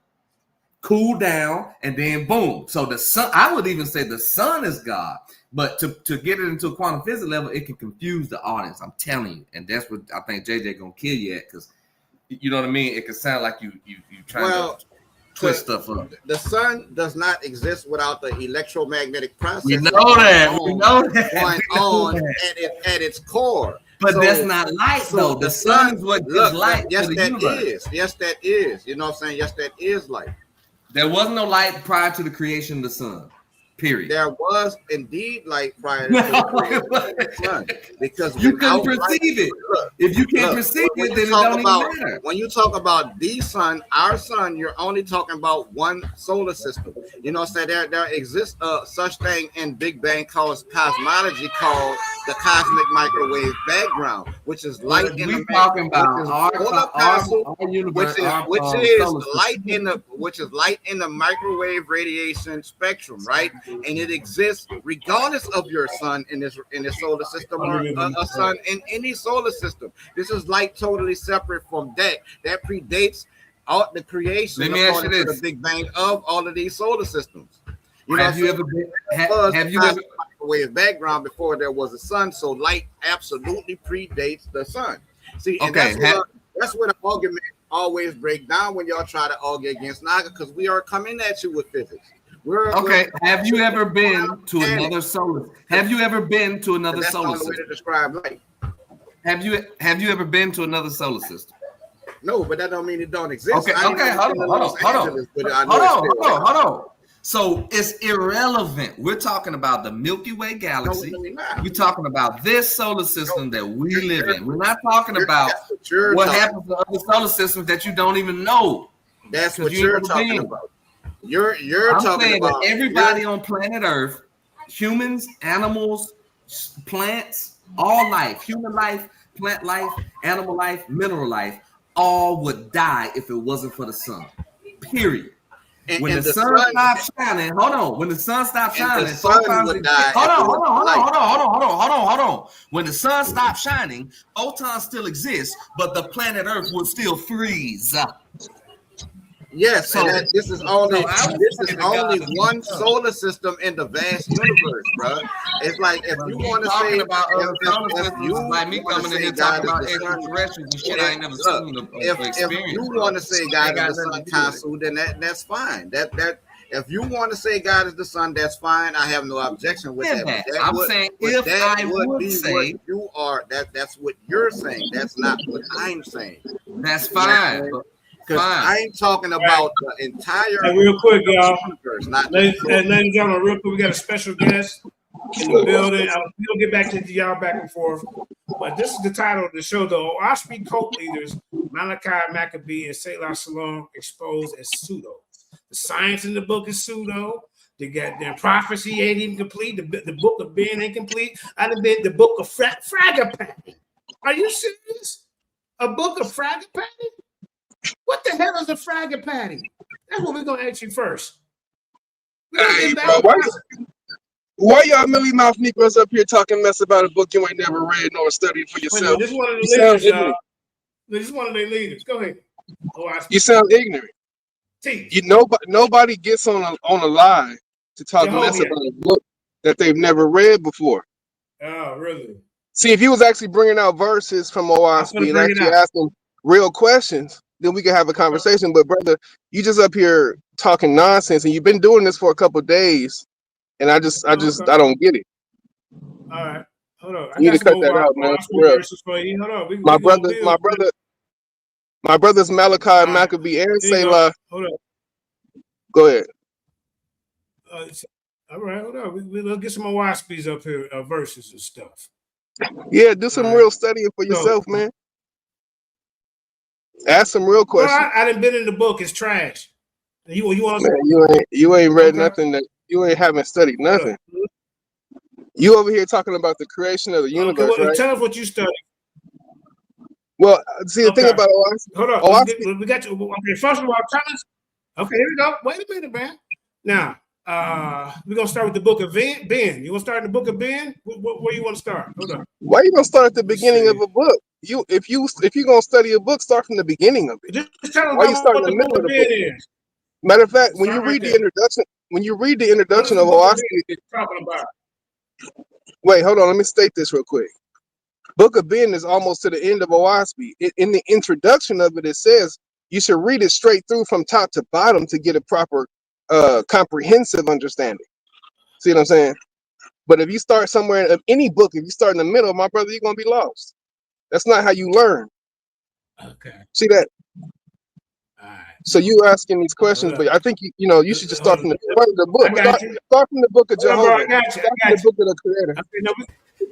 cooled down, and then boom. So the sun, I would even say the sun is God. But to get it into a quantum physics level, it can confuse the audience. I'm telling you. And that's what I think JJ gonna kill you at, because you know what I mean? It can sound like you trying to twist stuff up. The sun does not exist without the electromagnetic process. We know that. Going on at its core. But that's not light, though. The sun is what gives light to the universe. Yes, that is. You know what I'm saying? Yes, that is light. There was no light prior to the creation of the sun. Period. There was indeed light prior to the sun, because you couldn't without light, perceive it. look, If you can't perceive when it, you then it talk don't about even matter. when you talk about the sun, our sun, you're only talking about one solar system. You know, so there exists such thing in Big Bang called cosmology, called the cosmic microwave background, which is light in the talking about our universe, which is light in the microwave radiation spectrum, right? And it exists regardless of your sun in this solar system, or a sun in any solar system. This is light totally separate from that. That predates all the creation, according to the Big Bang, of all of these solar systems. You know, have you ever been? Have you ever microwave background before there was a sun? So light absolutely predates the sun. See, and that's where the argument always break down when y'all try to argue against Naga, because we are coming at you with physics. Have you ever been to another solar? Have you ever been to another solar system? That's the only way to describe light. Have you ever been to another solar system? No, but that don't mean it don't exist. Okay, hold on. So it's irrelevant. We're talking about the Milky Way galaxy. We're talking about this solar system that we live in. We're not talking about what happens to other solar systems that you don't even know. That's what you're talking about. You're talking about everybody on planet Earth, humans, animals, plants, all life, human life, plant life, animal life, mineral life, all would die if it wasn't for the sun. Period. When the sun stops shining, hold on. When the sun stops shining, hold on. When the sun stops shining, photons still exist, but the planet Earth will still freeze. Yes, so this is only one solar system in the vast universe, bro. It's like if you want to say about other solar systems, like me coming in here talking about extraterrestrials and shit I ain't never seen. If you want to say God is the sun, Kansu, then that's fine. That if you want to say God is the sun, that's fine. I have no objection with that. I'm saying if I would say you are that's what you're saying. That's not what I'm saying. That's fine. Because I ain't talking about the entire. Hey, real quick, y'all. Ladies and gentlemen, real quick, we got a special guest in the building. We'll get back to y'all back and forth. But this is the title of the show, though. Oshpi cult leaders, Malachi Maccabee and Selah Salom, exposed as pseudo. The science in the book is pseudo. The goddamn prophecy ain't even complete. The book of Ben ain't complete. I done been the book of Fragapatty. Are you serious? A book of Fragapatty? What the hell is a Fragapatty? That's what we're gonna ask you first. Hey, bro, why y'all Millie Mouth Negroes up here talking mess about a book you ain't never read nor studied for yourself? This is one of the leaders, y'all. This is one of their leaders. Go ahead. You sound ignorant. Nobody gets on a lie to talk mess about a book that they've never read before. Oh, really? See, if he was actually bringing out verses from OSB and actually asking real questions, then we can have a conversation. But brother, you just up here talking nonsense, and you've been doing this for a couple of days, and I don't get it. All right, hold on. You need to cut that out, man. Hold on. My brother's Malachi Maccabee and Selah. Hold on. Go ahead. All right, hold on. We'll get some more Waspies up here, verses and stuff. Yeah, do some real studying for yourself, man. Ask some real questions. Well, I done been in the book. It's trash. You want to? Man, you ain't read nothing that you ain't haven't studied nothing. You over here talking about the creation of the universe, right? Tell us what you studied. Well, see the thing about hold on. We got you. Okay, first of all, tell us. Okay, here we go. Wait a minute, man. Now, we're gonna start with the book of Ben. You want to start in the book of Ben? Where you want to start? Hold on. Why you gonna start at the beginning of a book? If you're gonna study a book, start from the beginning of it. Just tell Why you start in the middle of the book? Is. Matter of fact, when you read the introduction, of OSB, talking about. Wait, hold on. Let me state this real quick. Book of Ben is almost to the end of OSB. In the introduction of it, it says you should read it straight through from top to bottom to get a proper, comprehensive understanding. See what I'm saying? But if you start somewhere in any book, if you start in the middle, my brother, you're gonna be lost. That's not how you learn. Okay. See that? All right. So you asking these questions, but I think you should just start from the book. Start from the book of Jehovah. I got you. Start from the book of the Creator.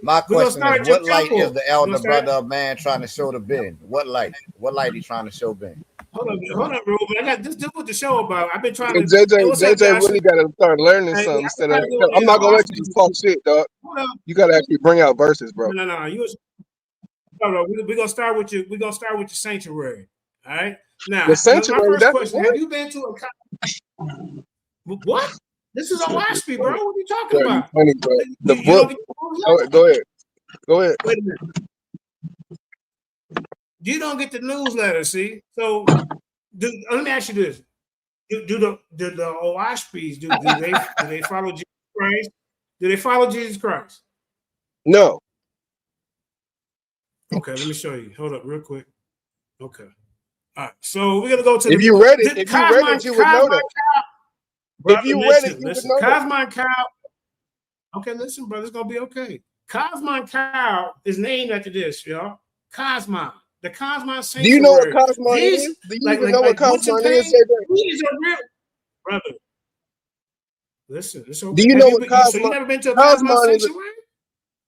My question is, what light is the elder brother of man trying to show to Ben? What light? What light he trying to show Ben? Hold on, Ruben. I got this is what the show about. I've been trying to. JJ really got to start learning something. Instead of, I'm not gonna let you just talk shit, dog. You got to actually bring out verses, bro. No. We're gonna start with you. We're gonna start with your sanctuary. All right. Now, the sanctuary. My first question: have you been to a? What? This is Owaspy, bro. What are you talking about? Funny, bro. The book. Go ahead. Wait a minute. You don't get the newsletter, see? So let me ask you this: Do the Owaspys do they follow Jesus Christ? Do they follow Jesus Christ? No. Okay, let me show you. Hold up, real quick. Okay. All right. So we're gonna go to. If you read it, you would know that. If you read it, you would know that. Cosmon Cow. Okay, listen, brother, it's gonna be okay. Cosmon Cow is named after this, y'all. Cosmon. The Cosmon Sanctuary. Do you know what Cosmon is? Do you even know what Cosmon is, JJ? These are real, brother. Listen, it's okay. Do you know what Cosmon? So you never been to a Cosmon Sanctuary?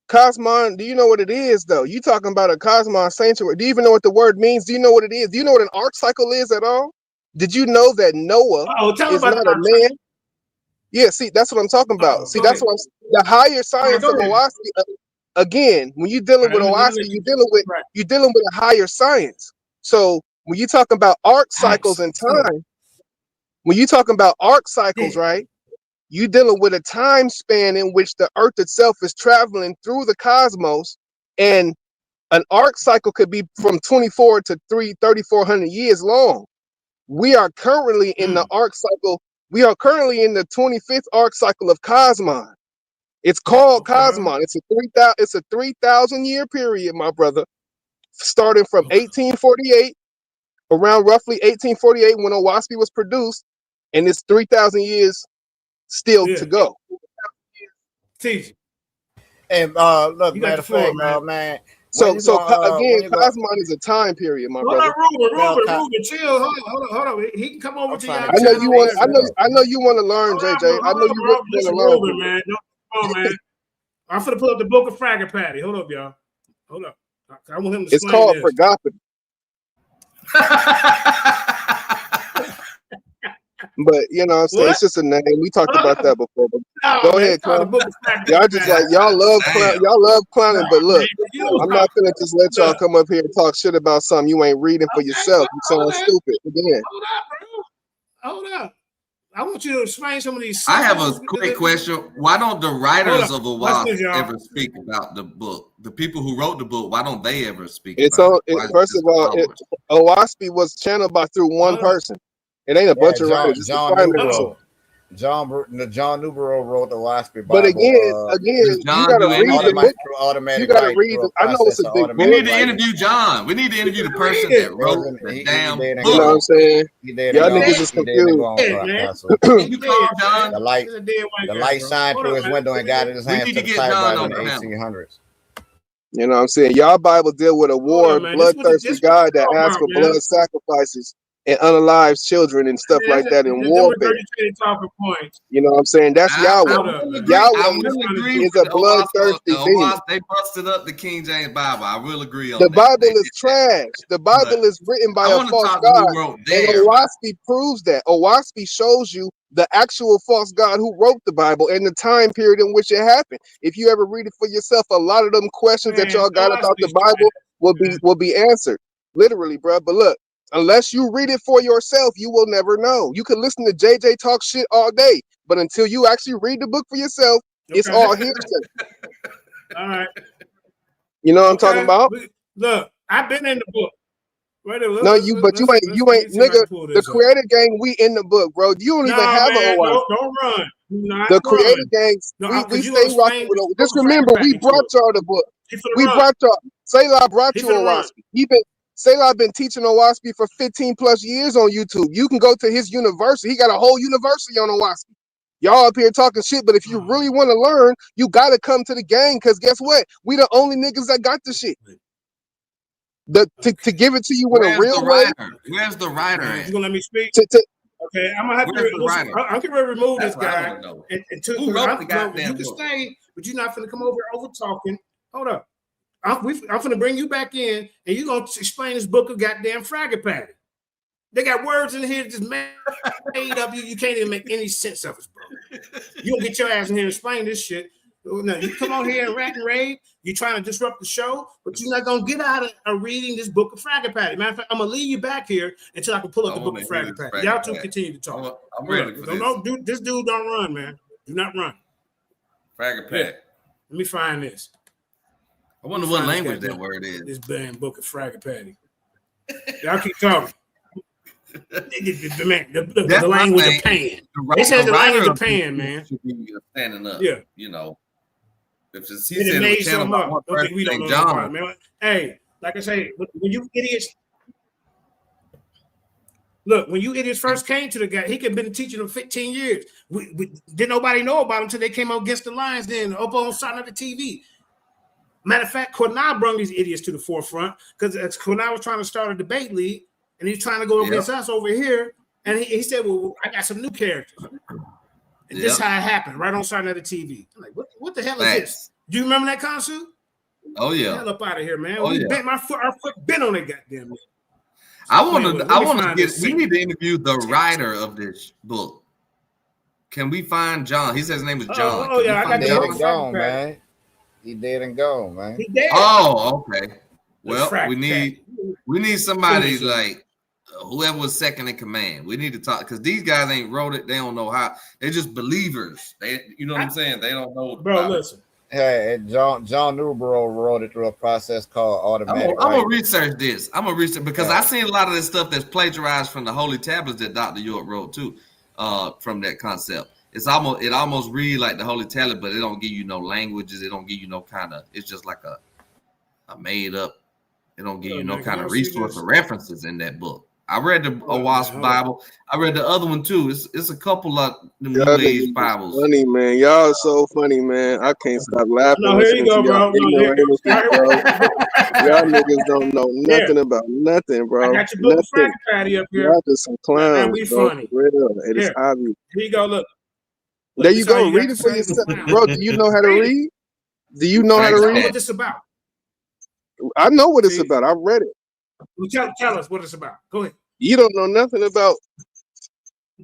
Cosmon, do you know what it is, though? You talking about a Cosmon Sanctuary. Do you even know what the word means? Do you know what it is? Do you know what an arc cycle is at all? Did you know that Noah is not a man? Yeah, see, that's what I'm talking about. See, that's what the higher science of Owaspy. Again, when you're dealing with Owaspy, you're dealing with a higher science. So when you talking about arc cycles and time, when you talking about arc cycles, right? You dealing with a time span in which the Earth itself is traveling through the cosmos, and an arc cycle could be from 24 to 3,400 years long. We are currently in the arc cycle. We are currently in the 25th arc cycle of Cosmon. It's called Cosmon. It's a 3,000 year period, my brother, starting from 1848, around roughly 1848 when Owaspy was produced, and it's 3,000 years still to go. Teach. And look, matter of fact, man. So again, Cosmon is a time period, my brother. Ruben, chill. Hold on. He can come over to y'all. I know you want. I know you want to learn, JJ. I know you really want to learn, Ruben, man. Come on, man. I'm finna pull up the book of Fraggle Patty. Hold up, y'all. Hold up. I want him to. It's called Forgotten. But you know what I'm saying, it's just a name. We talked about that before. But go ahead, clown. Y'all just like y'all love clowning, but look, I'm not gonna just let y'all come up here and talk shit about something you ain't reading for yourself. You sound stupid again. Hold up. I want you to explain some of these. I have a quick question. Why don't the writers of Owaspy ever speak about the book? The people who wrote the book, why don't they ever speak about it? First of all, Owaspy was channeled through one person. It ain't a bunch of writers. John Newbero wrote the Owaspy Bible. But again, you gotta read the book. You gotta read. I know it's a big book. We need to interview John. We need to interview the person that wrote the damn book. You know what I'm saying? Y'all niggas is confused. You call John. The light shined through his window and got in his hands to the typewriter in the 1800s. You know what I'm saying? Y'all Bible deal with a war, bloodthirsty God that asks for blood sacrifices and unalive children and stuff like that in warfare. You know what I'm saying? That's Yahweh. Yahweh is a bloodthirsty being. They busted up the King James Bible. I will agree on that. The Bible is trash. The Bible is written by a false God. And Owaspy proves that. Owaspy shows you the actual false God who wrote the Bible and the time period in which it happened. If you ever read it for yourself, a lot of them questions that y'all got about the Bible will be answered. Literally, bro. But look, unless you read it for yourself, you will never know. You can listen to JJ talk shit all day, but until you actually read the book for yourself, it's all hearsay. All right. You know what I'm talking about? Look, I've been in the book. But you ain't, nigga. The Creator Gang, we in the book, bro. You don't even have an OI. Don't run. The Creator Gang, we stay rocking with it. Just remember, we brought y'all the book. We brought y'all. Selah brought you Owaspy. Selah been teaching Owaspy for 15 plus years on YouTube. You can go to his university. He got a whole university on Owaspy. Y'all up here talking shit, but if you really want to learn, you got to come to the gang, because guess what? We the only niggas that got the shit. To give it to you in a real way. Where's the writer at? You gonna let me speak? Okay, I'm gonna have Where's to. the writer? I'm gonna remove That's this guy. what I wanna know. Who wrote the goddamn you can book? stay, but you're not gonna come over talking. Hold up. I'm gonna bring you back in, and you're gonna explain this book of goddamn Fraggle Patty. They got words in here just made up. You can't even make any sense of it, bro. You gonna get your ass in here and explain this shit. No, you come on here and rant and rave. You're trying to disrupt the show, but you're not gonna get out of reading this book of Fraggle Patty. Matter of fact, I'm gonna leave you back here until I can pull up the book of Fraggle Patty. Y'all two continue to talk. I'm ready for this. This dude don't run, man. Do not run. Fraggle Patty. Yeah. Let me find this. I wonder what language that word is. This damn book of Fraggle Patty. Y'all keep talking. The language of pain. It says the language of pain, man. Should be standing up. Yeah. You know. If he said it was something up. Don't think we don't know John. Man. Hey, like I say, when you idiots, look, when you idiots first came to the guy, he could have been teaching them 15 years. We didn't nobody know about him until they came out against the Lions, then up on side of the TV. Matter of fact, Cornell brought these idiots to the forefront because Cornell was trying to start a debate league, and he's trying to go against us over here. And he said, "Well, I got some new characters." And this is how it happened, right on side of the TV. I'm like, what the hell is this? Do you remember that concert? Oh yeah. Get the hell up out of here, man. Oh, We bent our foot bent on that goddamn man. I want to get. We need to interview the writer of this book. Can we find John? He says his name is John. Oh yeah, I got dead and gone, man. He dead and gone, man. He dead. Oh, okay. Well, we need somebody like whoever was second in command. We need to talk because these guys ain't wrote it. They don't know how. They're just believers. You know what I'm saying? They don't know. Bro, listen. Hey, John Newborough wrote it through a process called automatic. I'm gonna research this. I'm gonna research because I seen a lot of this stuff that's plagiarized from the Holy Tablets that Dr. York wrote too, from that concept. It almost read like the Holy Tablet, but it don't give you no languages. It don't give you no kind of. It's just like a made up. It don't give you no kind of resource or references in that book. I read the Wasp Bible. I read the other one too. It's a couple of the New Age Bibles. Funny, man. Y'all are so funny, man. I can't stop laughing. No, here you go, bro. Y'all niggas don't know nothing about nothing, bro. I got your book of Fraggle Patty up here. Y'all just some clowns, and we bro. funny. It is obvious. Here you go. Look. There you go. Read it for yourself, bro. Do you know how to read? Do you know how to read? What this about? I know what it's about. I read it. Well, tell us what it's about. Go ahead. You don't know nothing about.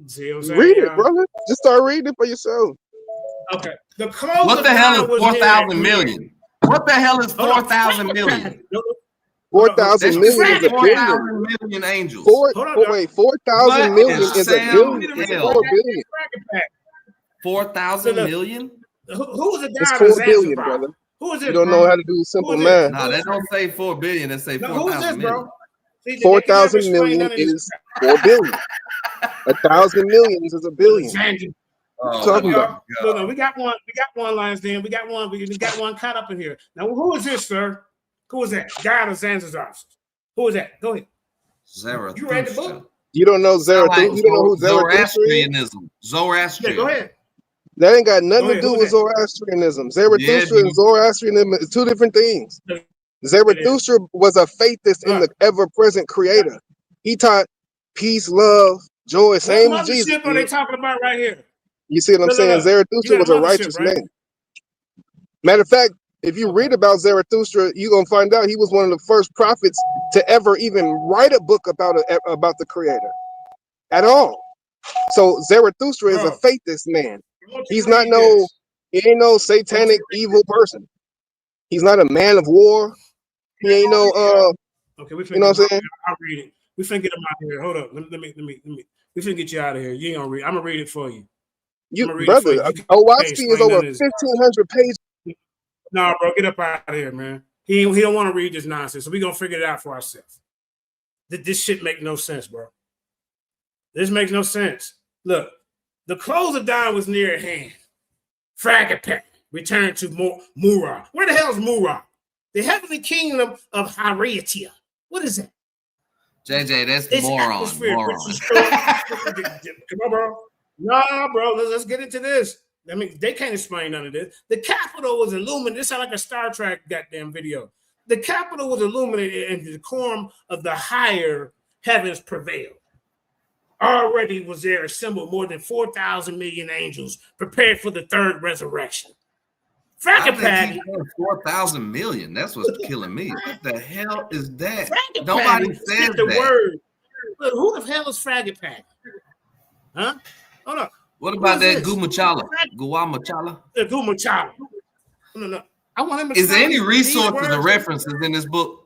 See what I'm saying? Read it, brother. Just start reading it for yourself. Okay. What the hell is 4,000 million? What the hell is 4,000 million? 4,000 million is a 4,000 million angels. 4,000 million is a billion. It's 4 billion. 4,000 million? Who was the guy? It's 4 billion, brother. Who is it? You don't know how to do simple math. No, they don't say 4 billion. They say 4,000 million. 4,000 million is 4 billion. 1,000 millions is a billion. Talking about. No, we got one. We got one, Lions Den. We got one. We got one caught up in here. Now, who is this, sir? Who is that? God of Zanzibar. Who is that? Go ahead. Zarathustra. You read the book? You don't know Zarathustra? You don't know who Zarathustra is? Zoroastrianism. Yeah, go ahead. That ain't got nothing to do with Zoroastrianism. Zarathustra and Zoroastrianism is two different things. Zarathustra was a faithist in the ever-present creator. He taught peace, love, joy, same as Jesus. What are they talking about right here? You see what I'm saying? Zarathustra was a righteous man. Matter of fact, if you read about Zarathustra, you're going to find out he was one of the first prophets to ever even write a book about the creator at all. So Zarathustra is a faithist man. He's not he ain't no satanic evil person. He's not a man of war. He ain't no okay, we you know what I'm saying? I'll read it. We finna get him out of here. Hold up. Let me. We finna get you out of here. You ain't gonna read. I'm gonna read it for you. Brother, Owaski is over 1,500 pages. No, bro, get up out of here, man. He don't want to read this nonsense, so we gonna figure it out for ourselves. This shit make no sense, bro. This makes no sense. Look, the close of dawn was near at hand. Fraggle Patty returned to Murah. Where the hell is Murah? The heavenly kingdom of Hyratia. What is that? JJ, that's moron. Come on, bro. Nah, bro. Let's get into this. I mean, they can't explain none of this. The capital was illuminated. This sounds like a Star Trek goddamn video. The capital was illuminated, and the decorum of the higher heavens prevailed. Already was there assembled more than 4,000 million angels prepared for the third resurrection. Fragapati. 4,000 million. That's what's killing me. What the hell is that? Fragapati Nobody said the that. word. Look, who the hell is Fragapati? Huh? Hold up. What about that Gumachala? Guamachala? Gumachala. No. I want him to. Is there any resources or references in this book?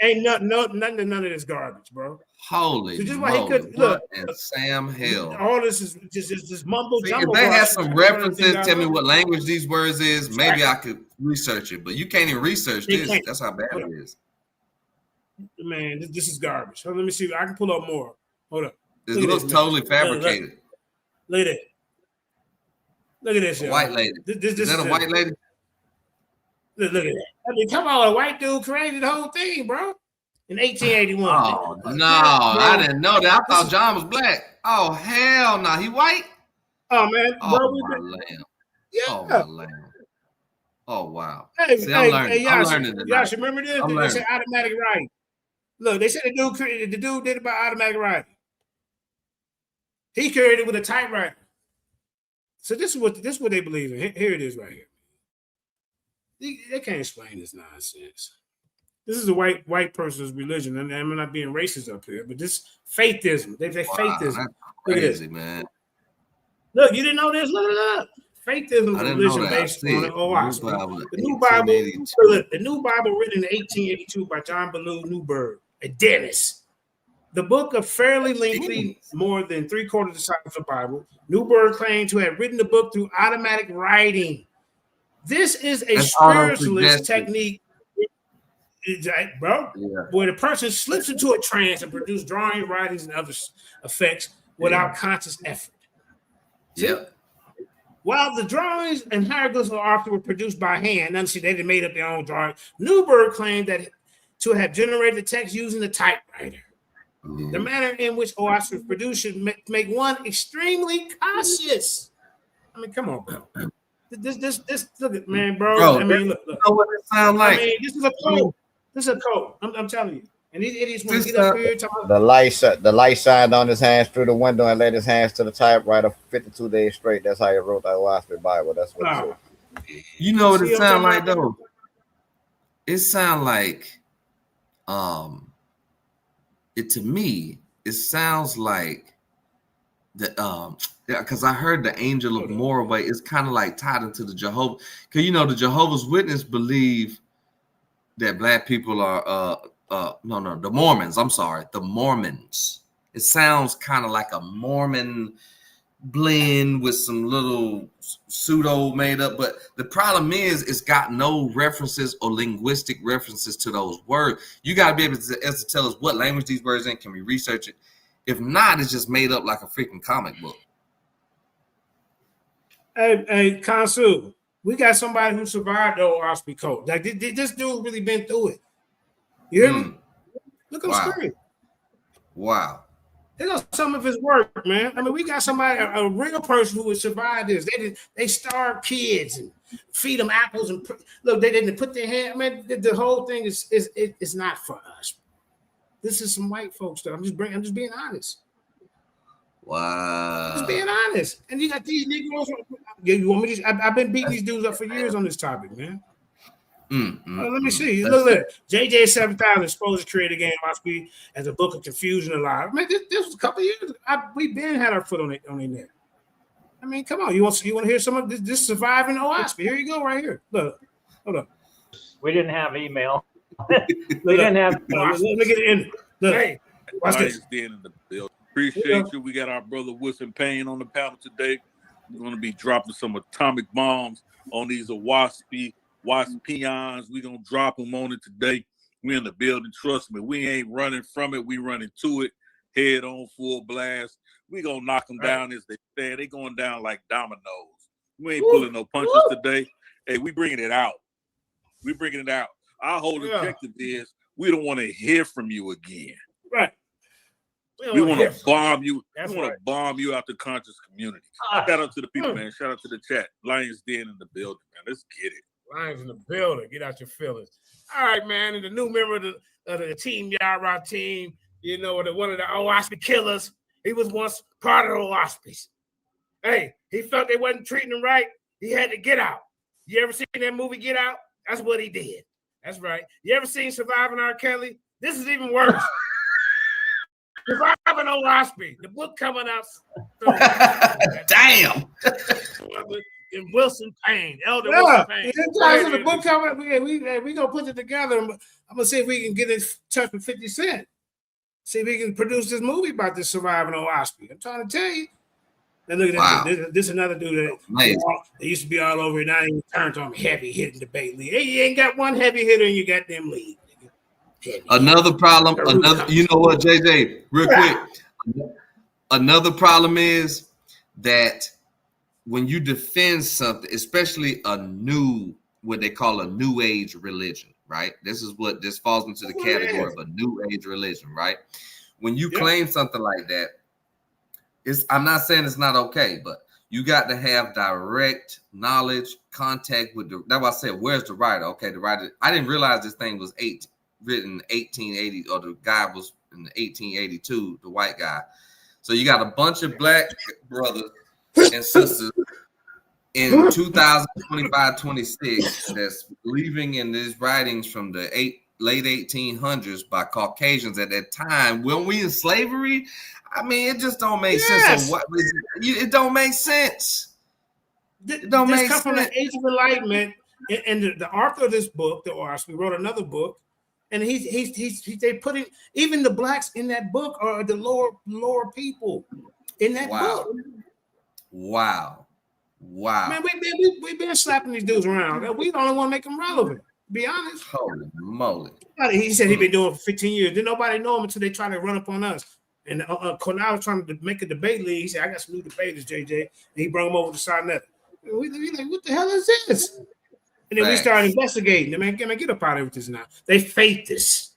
Ain't none of this garbage, bro. Holy so just moly! why he could Look, and Sam Hill. All this is just mumbo jumbo. If they have some references, tell me what language these words is. Maybe I could research it, but you can't even research this. That's how bad it is. Man, this is garbage. So let me see. I can pull up more. Hold up. It looks totally fabricated. Look at it. Look at this. White lady. Is that a white lady? Look at that. I mean, come on, a white dude created the whole thing, bro. In 1881. Oh no, I didn't know that. I thought John was black. Oh hell no, he white. Oh man, oh my lamb. Yeah. Oh my lamb. Oh wow. Hey, see, I'm learning. I'm learning tonight. Y'all should remember this. They said automatic writing. Look, they said the dude did it by automatic writing. He created it with a typewriter. So this is what they believe in. Here it is right here. They can't explain this nonsense. This is a white person's religion, and I'm not being racist up here, but this faithism. They faithism. Look at this, man. Look, you didn't know this? Look it up. Faithism is a religion based on the OAS. The New Bible written in 1882 by John Ballou Newberg, a dentist. The book of fairly lengthy, more than 3/4 disciples of the Bible. Newberg claimed to have written the book through automatic writing. This is a spiritualist technique, bro, where the person slips into a trance and produces drawings, writings, and other effects without conscious effort. Yeah. While the drawings and hieroglyphs of art were produced by hand, they didn't made up their own drawings. Newberg claimed that to have generated the text using the typewriter. The manner in which OAS was produced should make one extremely cautious. I mean, come on, bro. This look at man, bro. I mean, look. You know what it sounds like? I mean, this is a code. This is a code. I'm telling you. And these idiots want to get up here talking about the light shined on his hands through the window and laid his hands to the typewriter for 52 days straight. That's how he wrote that WASP Bible. That's what it said. You know what it sounds like though? It sounds like to me, it sounds like the because I heard the angel of Moraway is kind of like tied into the Jehovah, because the Jehovah's Witness believe that black people are the Mormons. I'm sorry, the Mormons. It sounds kind of like a Mormon blend with some little pseudo made up, but the problem is it's got no references or linguistic references to those words. You got to be able to tell us what language these words in. Can we research it? If not, it's just made up like a freaking comic book. Hey, Kansu, we got somebody who survived the OSP code. Like this dude really been through it. You hear me? Look on screen. Wow. They got some of his work, man. I mean, we got somebody, a real person who would survive this. They starve kids and feed them apples and look. They didn't put their hand. I mean, the whole thing is not for us. This is some white folks stuff. I'm just being honest. Wow. Just being honest. And you got these Negroes. You want me to? I've been beating these dudes up for years on this topic, man. Let me see. Look at JJ 7000 supposed to create a game OSP as a book of confusion and lie. I mean, this was a couple of years. We've been had our foot on their neck. I mean, come on. You want to hear some of this surviving OSP? Here you go, right here. Look, hold up. We didn't have email. We didn't have. Let me get it in. Look, hey, watch this. In the building. Appreciate you. We got our brother Wilson Payne on the panel today. We're going to be dropping some atomic bombs on these waspians. We're going to drop them on it today. We're in the building. Trust me, we ain't running from it. We running to it. Head on, full blast. We're going to knock them down as they stand. They going down like dominoes. We ain't pulling no punches today. Hey, we bringing it out. We bringing it out. Our whole objective is we don't want to hear from you again. Right. We want to bomb you. We want to bomb you out the conscious community. Shout out to the people, man. Shout out to the chat. Lions Den in the building, man. Let's get it. Lions in the building. Get out your feelings. All right, man. And the new member of the Team Yara team, you know, one of the Owaspie killers. He was once part of the Owaspies. Hey, he felt they wasn't treating him right. He had to get out. You ever seen that movie Get Out? That's what he did. That's right. You ever seen Surviving R. Kelly? This is even worse. Surviving Owaspie. The book coming out. Damn. And Wilson Payne, Elder Wilson Payne. The book coming. We gonna put it together. I'm gonna see if we can get in touch with 50 Cent. See if we can produce this movie about this Surviving Owaspie. I'm trying to tell you. And look at this. This another dude that used to be all over it. Now he turned on heavy hitting debate league. Hey, you ain't got one heavy hitter in your goddamn league. Another problem. You know what, JJ? Real quick. Another problem is that when you defend something, especially what they call a new age religion, right? This falls into the category of a new age religion, right? When you claim something like that, I'm not saying it's not okay, but you got to have direct knowledge, contact with that's why I said, where's the writer? Okay, the writer. I didn't realize this thing was written 1880, or the guy was in 1882, the white guy. So you got a bunch of black brothers and sisters in 2025-26 that's believing in these writings from the late 1800s by Caucasians at that time. When we in slavery, I mean, it just don't make sense. So it don't make sense. It don't make sense. From the Age of Enlightenment, and the author of this book, the Owaspie, wrote another book, and they put it. Even the blacks in that book are the lower people in that book. Wow. Man, we've been slapping these dudes around. We don't want to make them relevant. To be honest. Holy moly! He said he'd been doing it for 15 years. Didn't nobody know him until they tried to run up on us. And Cornell was trying to make a debate league. He said, "I got some new debaters, JJ." And he brought them over to Sinetta. We like, what the hell is this? And then we started investigating. Man, get up out of this now. They faked this.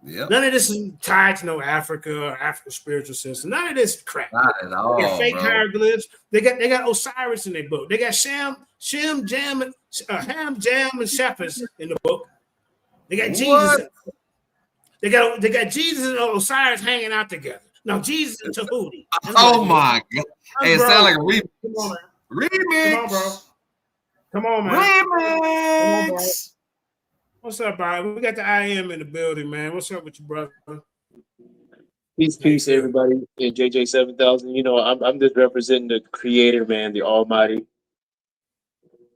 Yep. None of this is tied to no Africa or African spiritual system. None of this crap. Not at all. They got fake hieroglyphs. They got Osiris in their book. They got Ham, Jam, and Shepherds in the book. They got Jesus. They got Jesus and Osiris hanging out together. No, Jesus and Tahuti. Oh my God! Hey, it sounds like a remix. Come on, man. Remix. Come on, bro. Come on, man. Remix. Come on, bro. What's up, Bob? We got the IM in the building, man. What's up with you, brother? Peace, everybody. And JJ 7000. You know, I'm just representing the Creator, man, the Almighty.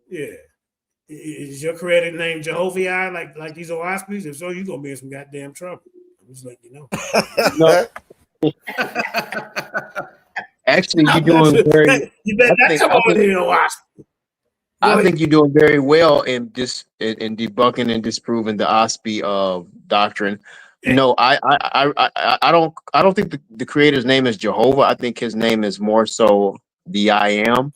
Yeah. Is your creator named Jehovah like these Owaspies? If so, you're gonna be in some goddamn trouble. I'm just letting you know. No. Actually, you're doing very. You better not come over here, Owaspie. I think you're doing very well in debunking and disproving the Ospie doctrine. Yeah. No, I don't think the creator's name is Jehovah. I think his name is more so the I am.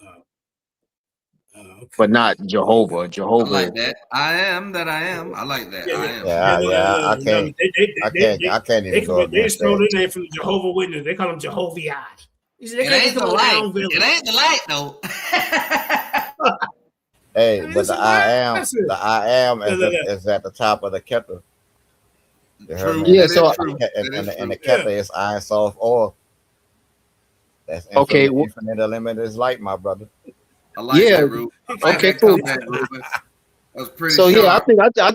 Okay. But not Jehovah. Jehovah. I like that. I am that I am. I like that. Yeah, I am. I can't even go against they stole their name from the Jehovah Witness. They call them Jehovah. It ain't the light. It ain't the light though. Hey, but the I am is at the top of the Keter. True. Yeah, so and the Keter is iron soft oil. That's okay. Infinite limitless light, my brother. I like that, Ruben. Okay, cool. That was pretty. So sharp. yeah, I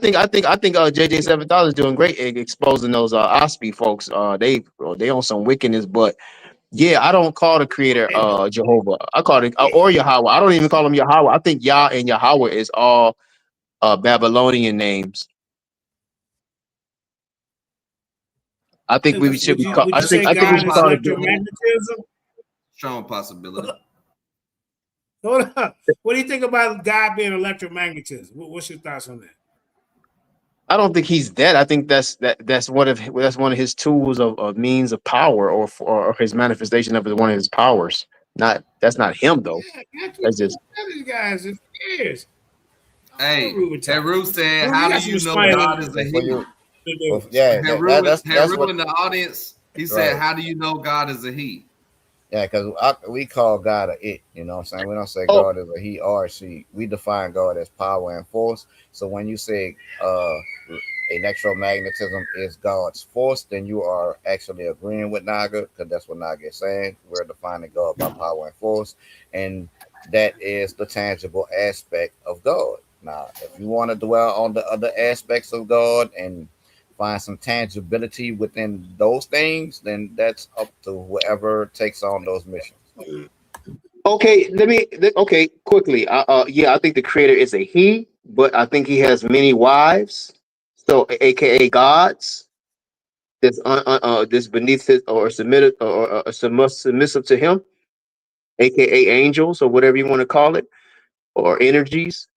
think JJ 7000 is doing great at exposing those Ospie folks. They on some wickedness, but yeah, I don't call the creator Jehovah. I call it or Yahweh. I don't even call him Yahweh. I think Yah and Yahweh is all Babylonian names. I think we should be. I think we should call it electromagnetism. Strong possibility. Hold up. What do you think about God being electromagnetism? What's your thoughts on that? I don't think he's that. I think that's one of his tools of means of power, or his manifestation of one of his powers. That's not him though. Yeah, that's just these guys. It is. Hey, Heru said, "How do you know God is a he?" Yeah, Heru in the audience. He said, "How do you know God is a he?" Yeah, because we call God a it. You know what I'm saying? We don't say Oh, God is a he or a she. We define God as power and force. So when you say electromagnetism is God's force, then you are actually agreeing with Naga, because that's what Naga is saying. We're defining God by power and force, and that is the tangible aspect of God. Now, if you want to dwell on the other aspects of God and find some tangibility within those things, then that's up to whoever takes on those missions. okay. Okay, quickly. Yeah, I think the creator is a he, but I think he has many wives, so AKA gods. This beneath his or submitted or submissive to him, aka angels or whatever you want to call it, or energies.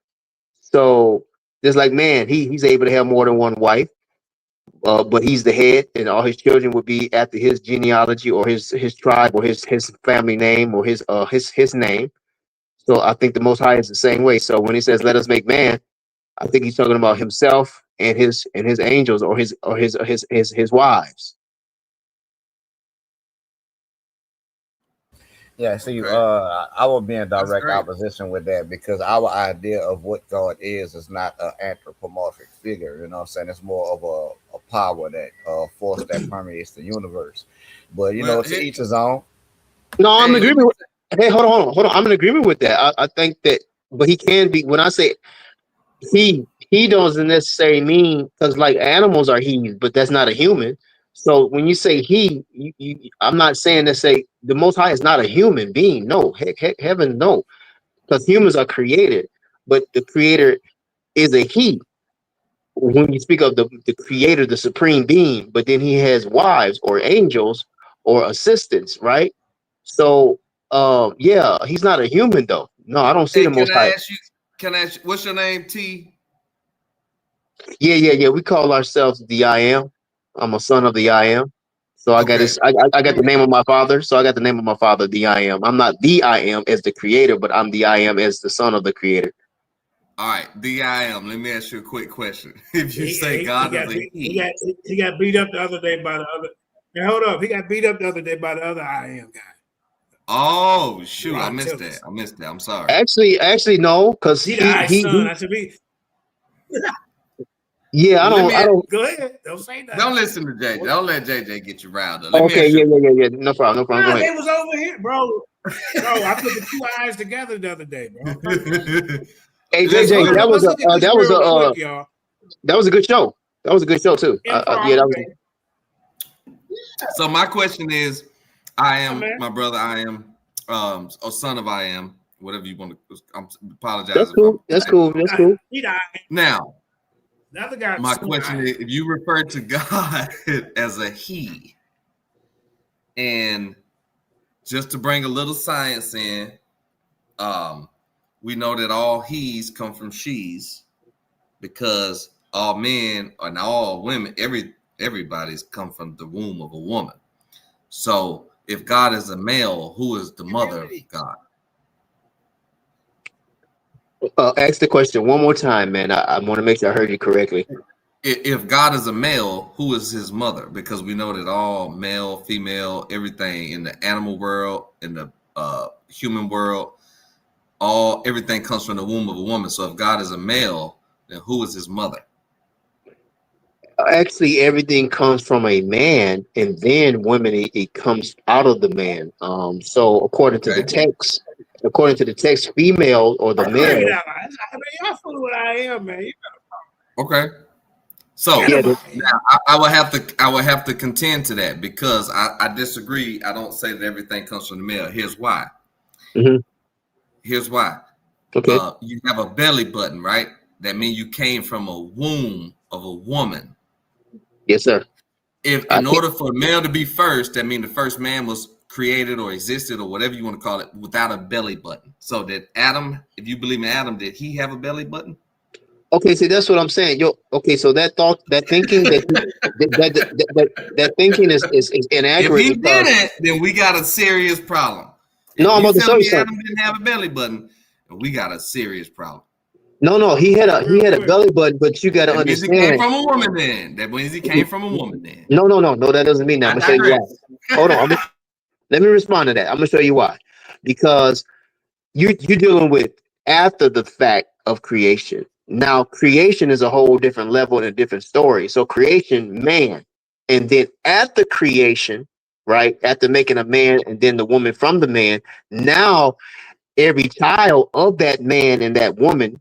So just like man, he's able to have more than one wife, but he's the head, and all his children would be after his genealogy or his tribe or his family name or his name. So I think the Most High is the same way. So when he says "Let us make man," I think he's talking about himself and his angels or his wives. Yeah, see, Okay. I will be in That's direct great. opposition with that, because our idea of what God is not an anthropomorphic figure. You know what I'm saying? It's more of a power, that force that permeates the universe. But Well, to each his own. No, I'm in hey, let me. agreement with. Hey, hold on. I'm in agreement with that. I think that, but he can be. When I say he doesn't necessarily mean, because like animals are he, but that's not a human. So when you say he, I'm not saying to say the Most High is not a human being. No, heck, heaven, no, because humans are created, but the Creator is a he. When you speak of the Creator, the supreme being, but then he has wives or angels or assistants, right? So, yeah, he's not a human though. No, I don't see Hey, the Most High. Can I ask you? What's your name? T. Yeah. We call ourselves the I am. I'm a son of the I am. So I got Okay. this. I got the name of my father. So I got the name of my father, the I am. I'm not the I am as the creator, but I'm the I am as the son of the creator. All right, the I am. Let me ask you a quick question. If you say He God got is a he got beat up the other day by the other. Now, hold up, he got beat up the other day by the other I am guy. oh shoot, I Ron missed Tillers. that. I missed that. I'm sorry. Actually, no, because He the I son. I should be. Yeah, Well, I don't. Go ahead. Don't say that. Don't listen to JJ. Don't let JJ get you riled up. Let me Okay, ask you. yeah. No problem. Go Nah, ahead. they was over here, bro. Bro, I put the two eyes together the other day, bro. Hey Listen, JJ, Hold that on, was let's a look at this real quick, y'all. that was a good show. That was a good show too. Yeah, Improv, that was. baby. So my question is, I Yeah, am man. my brother. I am a son of I am. Whatever you want to. I apologize That's if I'm cool. That's saying it cool. wrong. That's cool. He died. Now, The other guy. my question is, if you refer to God as a he, and just to bring a little science in, we know that all he's come from she's, because all men and all women, everybody's come from the womb of a woman. So if God is a male, who is the mother of God? Ask the question one more time, man. I want to make sure I heard you correctly. If God is a male, who is his mother? Because we know that all male, female, everything in the animal world, in the human world, everything comes from the womb of a woman. So if God is a male, then who is his mother? Actually, everything comes from a man, and then women it comes out of the man. So according to the text, female or the Bring it male. out. I mean, y'all fool what I am, man. Okay. So Yeah. now I will have to contend to that, because I disagree. I don't say that everything comes from the male. Here's why. Mm-hmm. Here's why. Okay. You have a belly button, right? That means you came from a womb of a woman. Yes, sir. If in order for a male to be first, that means the first man was created or existed or whatever you want to call it without a belly button. So did Adam, if you believe in Adam, did he have a belly button? Okay, see that's what I'm saying. Okay, so that thought, that thinking, that thinking is If inaccurate he because didn't, then we got a serious problem. no, If I'm you about to show telling you me something. Adam didn't have a belly button, we got a serious problem. No, he had a belly button, but you got to That means he came understand. from a woman. Then that means he came from a woman. Then No, that doesn't mean that. I I'm gonna show you digress. why. Hold on. Let me respond to that. I'm gonna show you why. Because you're dealing with after the fact of creation. Now, creation is a whole different level and a different story. So creation, man, and then after creation, right? After making a man and then the woman from the man, now every child of that man and that woman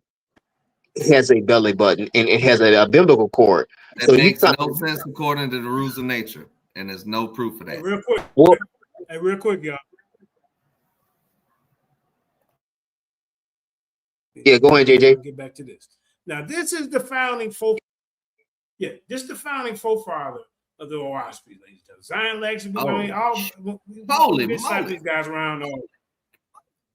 has a belly button and it has a umbilical cord. That So makes no sense according to the rules of nature, and there's no proof of that. Real quick, y'all. Yeah, go ahead, JJ. Get back to this. Now, this is the founding folk. Yeah, this is the founding forefather of the OSP, ladies and gentlemen. Zion Lex, we've been slapping these guys around.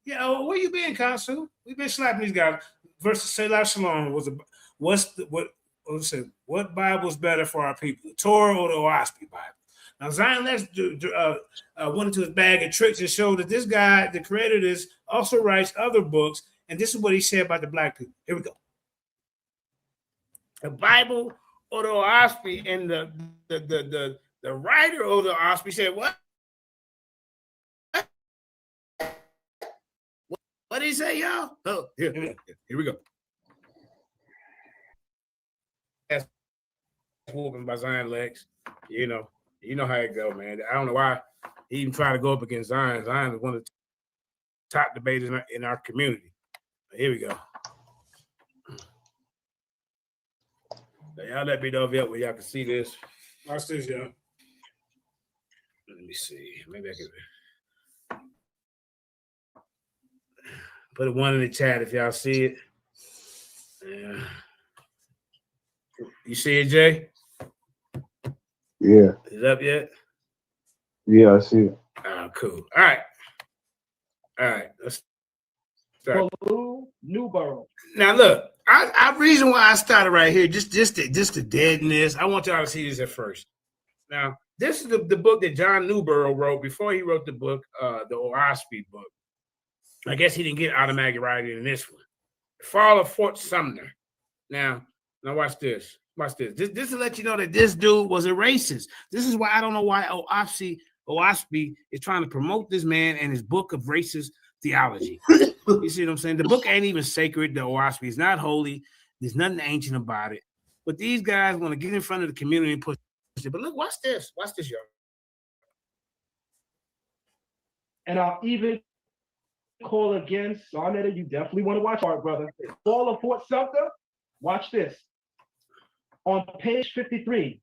Yeah, where you been, Consul? We've been slapping these guys. Versus Selah Shalom was what Bible is better for our people, the Torah or the OSP Bible? Now Zion Lex went into his bag of tricks and showed that this guy, the creator of this, also writes other books, and this is what he said about the black people. Here we go. The Bible or the OSP, and the writer of the OSP said what? What did he say, y'all? Oh, here we go. That's whooping by Zion Lex. You know how it go, man. I don't know why he even tried to go up against Zion. Zion is one of the top debaters in our community. But here we go. Now, y'all let me know if y'all can see this. Watch this, y'all. Let me see. Maybe I can put one in the chat if y'all see it. Yeah. You see it, Jay? Yeah. Is it up yet? Yeah, I see it. Oh, cool. All right. Let's start. Newborough. Now look, I reason why I started right here, just the deadness. I want y'all to see this at first. Now, this is the book that John Newborough wrote before he wrote the book, the OSP book. I guess he didn't get automatic writing in this one. The Fall of Fort Sumner. Now watch this. Watch this. This will let you know that this dude was a racist. This is why I don't know why OSP is trying to promote this man and his book of racist theology. You see what I'm saying? The book ain't even sacred. The OSP is not holy. There's nothing ancient about it. But these guys want to get in front of the community and push it. But look, watch this. Watch this, y'all. And I'll even call again, Sarnetta, you definitely want to watch art, brother. Fall of Fort Sumter. Watch this. On page 53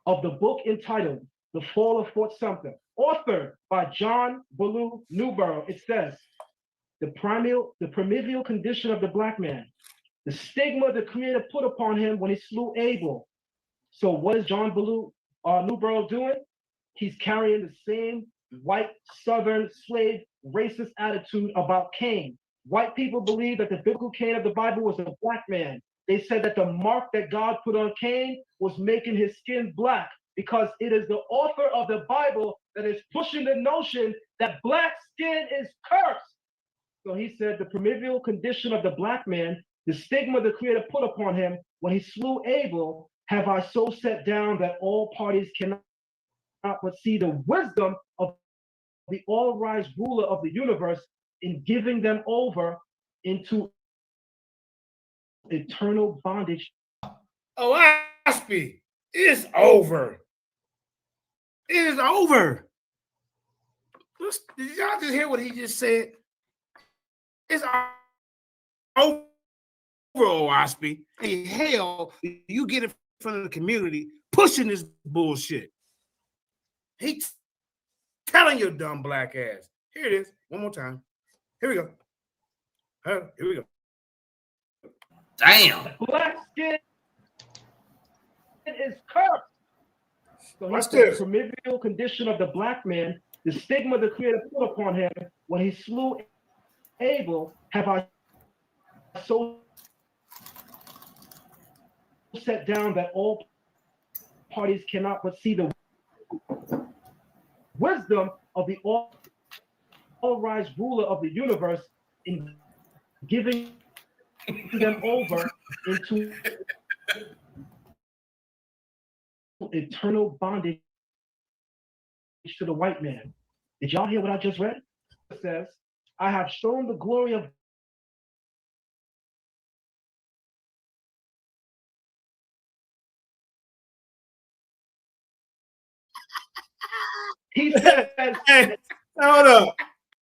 of the book entitled The Fall of Fort Sumter, authored by John Ballou Newborough, it says, the primeval condition of the black man, the stigma the Creator put upon him when he slew Abel. So what is John Ballou Newborough doing? He's carrying the same white Southern slave racist attitude about Cain. White people believe that the biblical Cain of the Bible was a black man. They said that the mark that God put on Cain was making his skin black, because it is the author of the Bible that is pushing the notion that black skin is cursed. So he said the primeval condition of the black man, the stigma the Creator put upon him when he slew Abel, have I so set down that all parties cannot but see the wisdom of the all-wise ruler of the universe in giving them over into eternal bondage. OSP, it's over. It is over. Did y'all just hear what he just said? It's over, OSP. Hey, hell, you get in front of the community pushing this bullshit. He's telling your dumb black ass. Here it is. One more time. Here we go. Here we go. Damn. Black skin is cursed. So What's the this? primeval condition of the black man, the stigma the Creator put upon him when he slew Abel, have I so set down that all parties cannot but see the wisdom of the all-wise ruler of the universe in giving them over into eternal bondage to the white man. Did y'all hear what I just read? It says, I have shown the glory of he says, hey, hold up.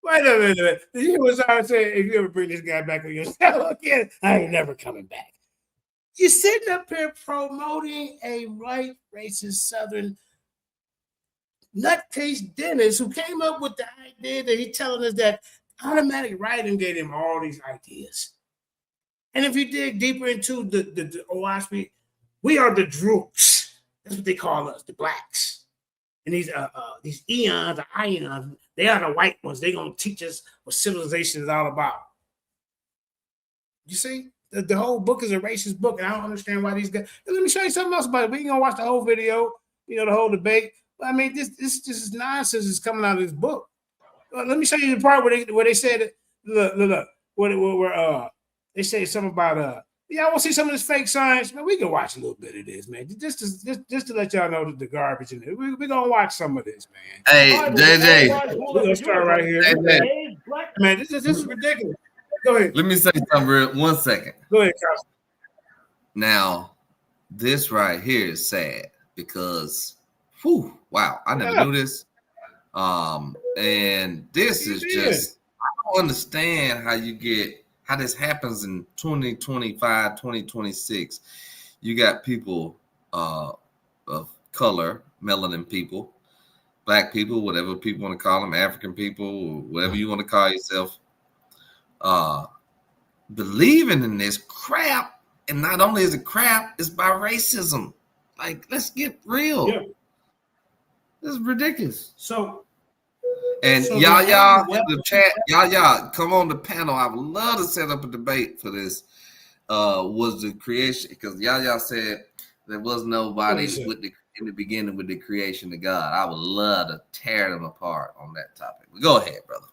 Wait a minute. Did you hear what I said? If you ever bring this guy back on your show again, I ain't never coming back. You're sitting up here promoting a white, racist, Southern nutcase Dennis who came up with the idea that he's telling us that automatic writing gave him all these ideas. And if you dig deeper into the OWASP, we are the droops. That's what they call us, the blacks. And these eons, the ions, they are the white ones. They're going to teach us what civilization is all about. You see? The whole book is a racist book, and I don't understand why these guys. Let me show you something else about it. We ain't going to watch the whole video, the whole debate. But I mean, this is nonsense is coming out of this book. Let me show you the part where they said, look, where they say something about I want to see some of this fake science. Man, we can watch a little bit of this, man. Just to let y'all know the garbage in it. We're gonna watch some of this, man. Hey, JJ. We're gonna start right here. JJ. Man, this is ridiculous. Go ahead. Let me say something real 1 second. Go ahead, Carl. Now, this right here is sad because wow, I never knew this. And this is just I don't understand how this happens in 2025, 2026. You got people of color, melanin people, black people, whatever people want to call them, African people, whatever you want to call yourself, believing in this crap. And not only is it crap, it's by racism. Like, let's get real. Yeah. This is ridiculous. And y'all in the chat, y'all come on the panel. I would love to set up a debate for this. Was the creation, because y'all said there was nobody in the beginning with the creation of God. I would love to tear them apart on that topic. But go ahead, brother.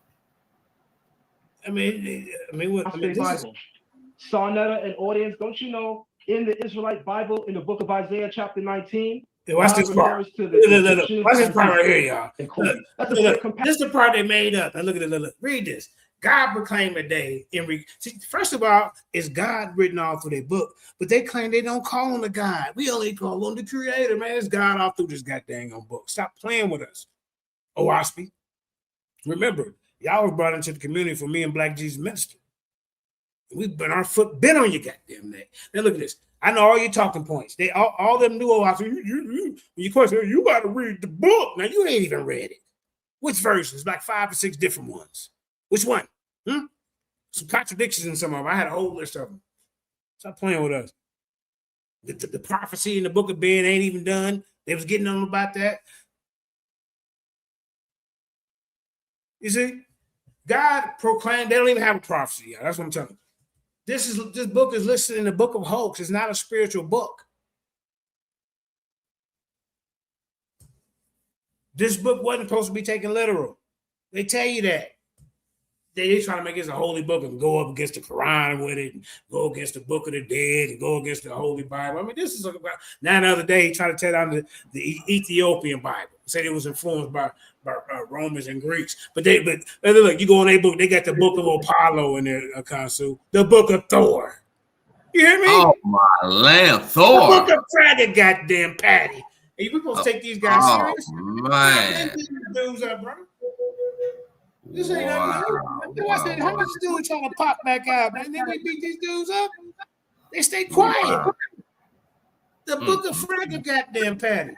Sarnetta and audience, don't you know in the Israelite Bible, in the book of Isaiah, chapter 19, watch this part. Watch this part right here, y'all. This is the part they made up. Now look at it. Look. Read this. God proclaimed a day first of all, is God written all through their book, but they claim they don't call on the God. We only call on the Creator, man. It's God all through this goddamn book. Stop playing with us, OWASP. Remember, y'all was brought into the community for me and Black Jesus Minister. We've been our foot bent on your goddamn neck. Now look at this. I know all your talking points. They all them new OWASP. You question, you got to read the book. Now you ain't even read it. Which versions? Like 5 or 6 different ones. Which one? Some contradictions in some of them. I had a whole list of them. Stop playing with us. The prophecy in the book of Ben ain't even done. They was getting on about that. You see, God proclaimed, they don't even have a prophecy yet. That's what I'm telling you. This book is listed in the book of hoax. It's not a spiritual book. This book wasn't supposed to be taken literal. They tell you that. They try to make it a holy book and go up against the Quran with it, and go against the Book of the Dead, and go against the Holy Bible. I mean, this is about now the other day he tried to tear down the Ethiopian Bible. Said it was influenced by Romans and Greeks. But look, you go on their book, they got the Book of Apollo in there, Kansu, the Book of Thor. You hear me? Oh my lamb, Thor. The Book of Fraggle, goddamn Patty. And we supposed to take these guys serious? Man. Dudes up, bro. This ain't nothing. I said, how much dude trying to pop back out, man? Then they beat these dudes up. They stay quiet. The Book of Fraggle, goddamn Patty.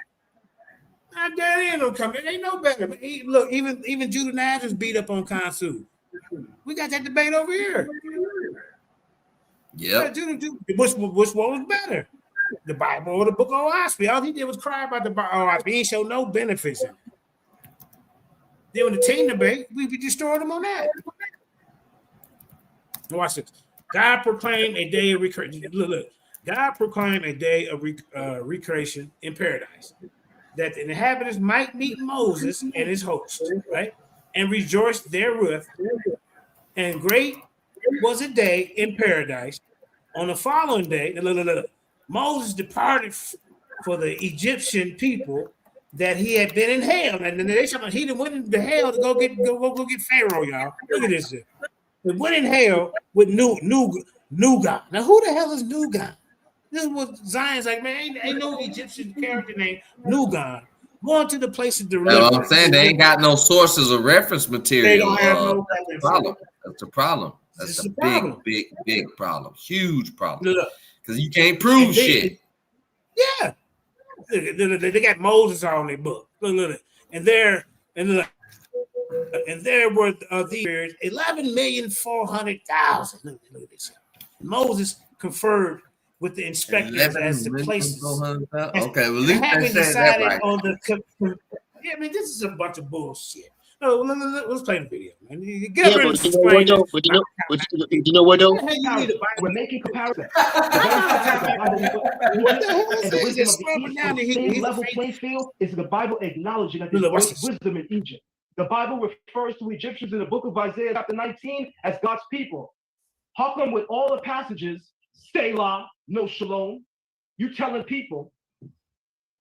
I dare ain't no coming. They know better. But look, even Judah Nash was beat up on Kansu. We got that debate over here. Yeah. Which one was better? The Bible or the Book of OWASP? All he did was cry about the OWASP. He ain't show no benefits in it. Then when the team debate, we destroyed them on that. Watch this. God proclaimed a day of recreation. Look. God proclaimed a day of recreation in paradise, that the inhabitants might meet Moses and his host, right? And rejoice therewith. And great was a day in paradise. On the following day, Moses departed for the Egyptian people that he had been in hell, and then they said he went into hell to go get Pharaoh, y'all. Look at this shit. He went in hell with Nugon. Now, who the hell is Nugon? This is what Zion's like, man. Ain't no Egyptian character named Nugon. Going to the place of deliverance. I'm saying they ain't got no sources of reference material. They don't have no reference. Problem. That's the problem. That's a big problem. Huge problem. Because you can't prove shit. Yeah. They got Moses on their book. Look. And there were these 11,400,000. Look at this. Moses conferred with the inspectors as the places. Okay, well, at least having they said that decided right. on the. Yeah, I mean, this is a bunch of bullshit. No, let's play the video, man. Get up and explain it. You know what though? We're making comparisons. What the hell is this? Just scrubbing down the same level playing field is the Bible acknowledging that there's great wisdom in Egypt. The Bible refers to Egyptians in the book of Isaiah chapter 19 as God's people. How come with all the passages, Selah, no shalom, you telling people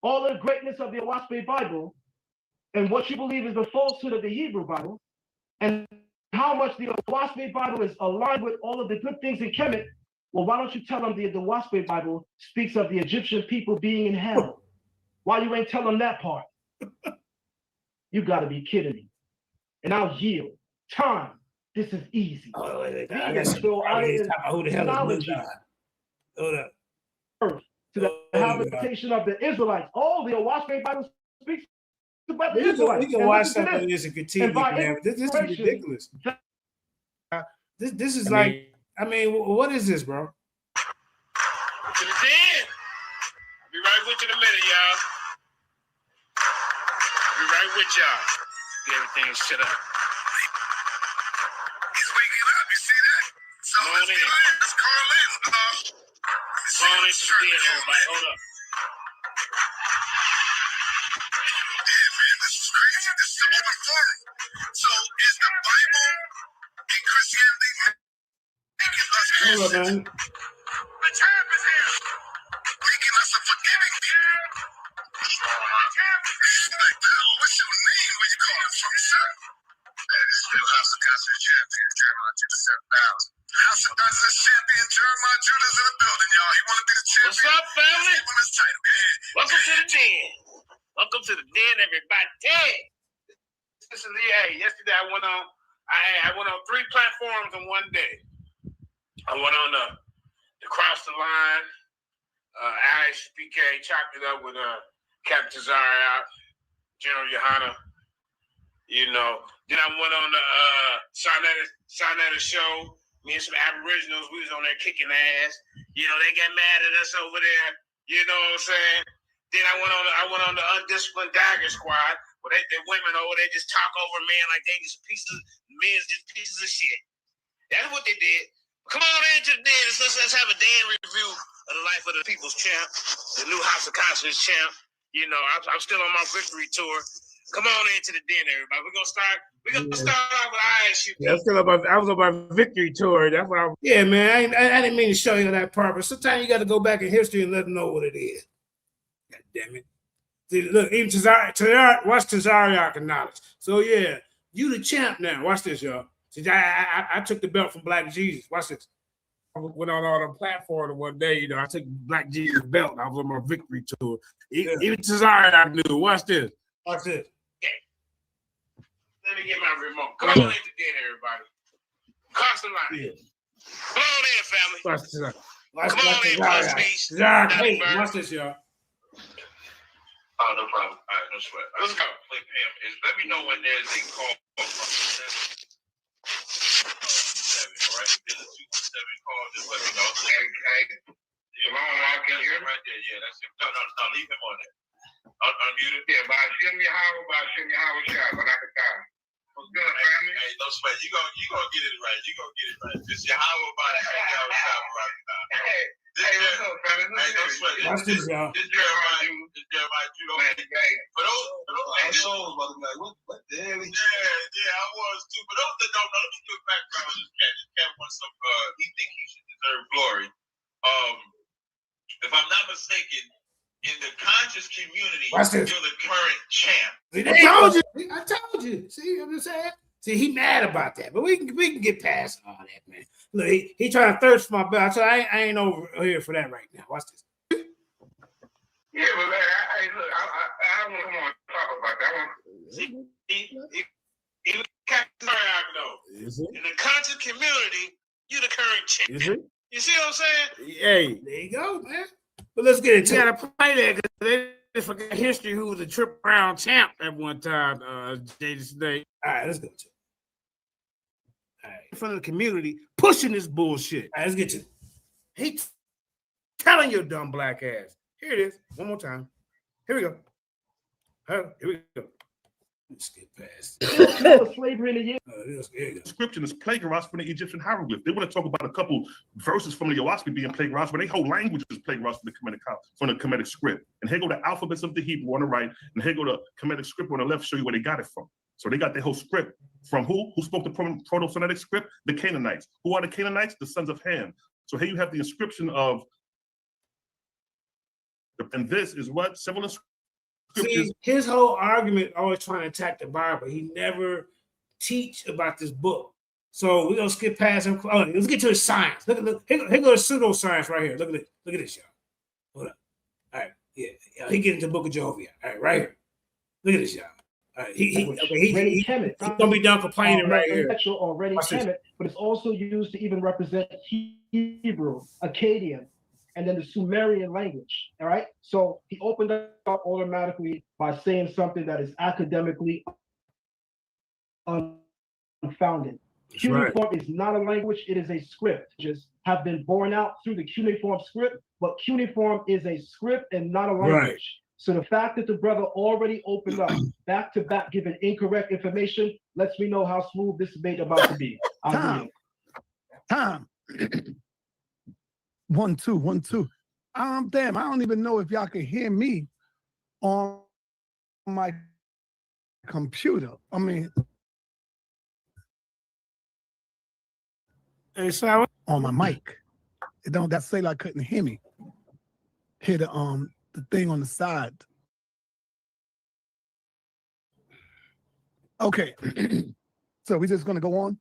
all the greatness of the Awaspe Bible and what you believe is the falsehood of the Hebrew Bible, and how much the Awaspe Bible is aligned with all of the good things in Kemet? Well, why don't you tell them the Awaspe Bible speaks of the Egyptian people being in hell? Why you ain't tell them that part? You got to be kidding me. And I'll yield. Time. This is easy. Oh, wait. Who the hell is God? Hold up. To the habitation of the Israelites. Oh, the Awaspe Bible speaks about the Israelites. We can watch some of this and continue. This is ridiculous. This is like, I mean, what is this, bro? To the den. I'll be right with you in a minute, y'all. I'll be right with y'all. Get everything shut up. He's waking up. You see that? So let's get in. Let's call in. Call in to the den, everybody. Hold up. Yeah, man, this is crazy. This is an open forum. So is the Bible and Christianity making us Christians? The champ is here. Making us a forgiving people. What's your name? Where you calling from, sir? It's still House of Conscience Champion, Jeremiah Judah 7,000. House of Conscience Champion, Jeremiah Judah's in the building, y'all. He want to be the champion. What's up, family? Welcome to the den. Welcome to the den, everybody. This is yesterday I went on 3 platforms in one day. I went on the Cross the Line, ISPK, chopped it up with Captain Zaria, General Yohana, you know. Then I went on the Sarnetta show. Me and some Aboriginals, we was on there kicking ass. You know, they got mad at us over there. You know what I'm saying? Then I went on the Undisciplined Dagger Squad, where the women over there just talk over men like they just men's just pieces of shit. That's what they did. Come on into the den. Let's have a den review of the life of the people's champ, the new House of Conscience champ. You know, I'm still on my victory tour. Come on into the den, everybody. We're gonna start off with ISU. Yeah, I was on my victory tour. That's what yeah, man. I didn't mean to show you that part, but sometimes you got to go back in history and let them know what it is. God damn it. See, look, even watch Tazariak acknowledge. So yeah, you the champ now. Watch this, y'all. See, I took the belt from Black Jesus. Watch this. I went on all the platforms one day, you know. I took Black Jesus belt. I was on my victory tour. Even Tazariak knew. Watch this. Watch this. Let me get my remote. Come on into the den, everybody. Cross the line. Yeah. Come on in, family. Watch this. Come on in, Plus Beast. Hey, watch this, y'all. Oh, no problem. All right, no sweat. Let's go. Let me know when there's a call from 7. All right. There's a 217 call. Just let me know. Hey, I can hear right there. Yeah, that's him. No, leave him on there. Unmuted. Yeah, by Shimmy Howard shot, but I can die. What's good, family? Hey, no sweat. You gonna get it right. This is Howard by Howard shot right now. Hey, what's up, family? Hey, no sweat. Watch this, y'all. This Jeremiah Judah. For those souls, brother, like, what the hell? Yeah, I was too. For those that don't know, let me do a background on this cat. This cat wants some. He think he should deserve glory. If I'm not mistaken, In the conscious community, Watch you're this. the current champ. See, I told you. See what I'm saying? See, he mad about that, but we can get past all that, man. Look, he trying to thirst for my belt. So I ain't over here for that right now. Watch this. Yeah, but man, look, I don't want to talk about that. I want he in the conscious community, you the current champ. You see what I'm saying? Hey, there you go, man. But let's get it. You gotta play that because they just forgot history. Who was a Triple Crown champ at one time? Today. All right, let's go to it. All right, in front of the community, pushing this bullshit. All right, let's get to it. He telling your dumb black ass. Here it is. One more time. Here we go. Here we go. Let's get past. Slavery in the year. Description is plagiarized from the Egyptian hieroglyph. They want to talk about a couple verses from the Owaski being plagiarized, but their whole language is plagiarized from the Kemetic script. And here go the alphabets of the Hebrew on the right, and here go the Kemetic script on the left, show you where they got it from. So they got their whole script from who? Who spoke the Proto-Semitic script? The Canaanites. Who are the Canaanites? The sons of Ham. So here you have the inscription of, and this is what? Several inscriptions. See, his whole argument always trying to attack the Bible. He never teach about this book. So we're gonna skip past him. Oh, let's get to his science. Look, here goes pseudoscience right here. Look at this, y'all. Hold up. All right, yeah. He get into the book of Jehovah. All right, right here. Look at this, y'all. All right, he's gonna be done complaining right here. Already Kemet, but it's also used to even represent Hebrew, Akkadian, and then the Sumerian language. All right. So he opened up automatically by saying something that is academically unfounded. Cuneiform is not a language, it is a script. Just have been born out through the cuneiform script, but cuneiform is a script and not a language. Right. So the fact that the brother already opened up back to back, giving incorrect information, lets me know how smooth this debate about to be. Tom. 1 2 1 2. Damn, I don't even know if y'all can hear me on my computer. I mean, on my mic. It don't that say like couldn't hear me. Hear the thing on the side. Okay. So we're just gonna go on.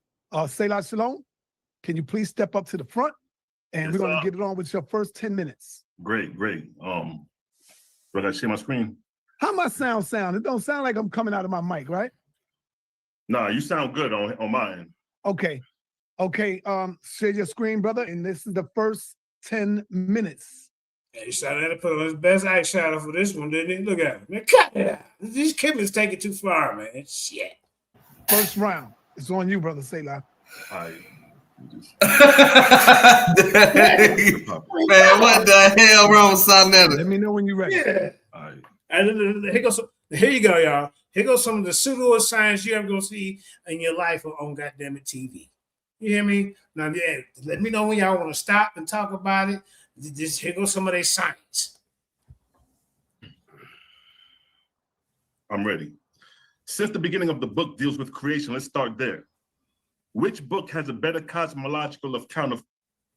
Selah Shalom, can you please step up to the front? And we're going to get it on with your first 10 minutes. Great. Do I got to share my screen? How my sound? It don't sound like I'm coming out of my mic, right? Nah, you sound good on mine. Okay. Share your screen, brother. And this is the first 10 minutes. Yeah, he started to put on his best eye shadow for this one, didn't he? Look at him. Man, cut it out. These Kimmons take it too far, man. Shit. First round. It's on you, brother Selah. All right. Man, what the hell wrong with Sonetta? Let me know when you're ready. Yeah. All right. And here you go, y'all. Here goes some of the pseudoscience you're ever gonna see in your life on goddamn it TV. You hear me? Now, yeah, let me know when y'all want to stop and talk about it. Here goes some of their science. I'm ready. Since the beginning of the book deals with creation, let's start there. Which book has a better cosmological account of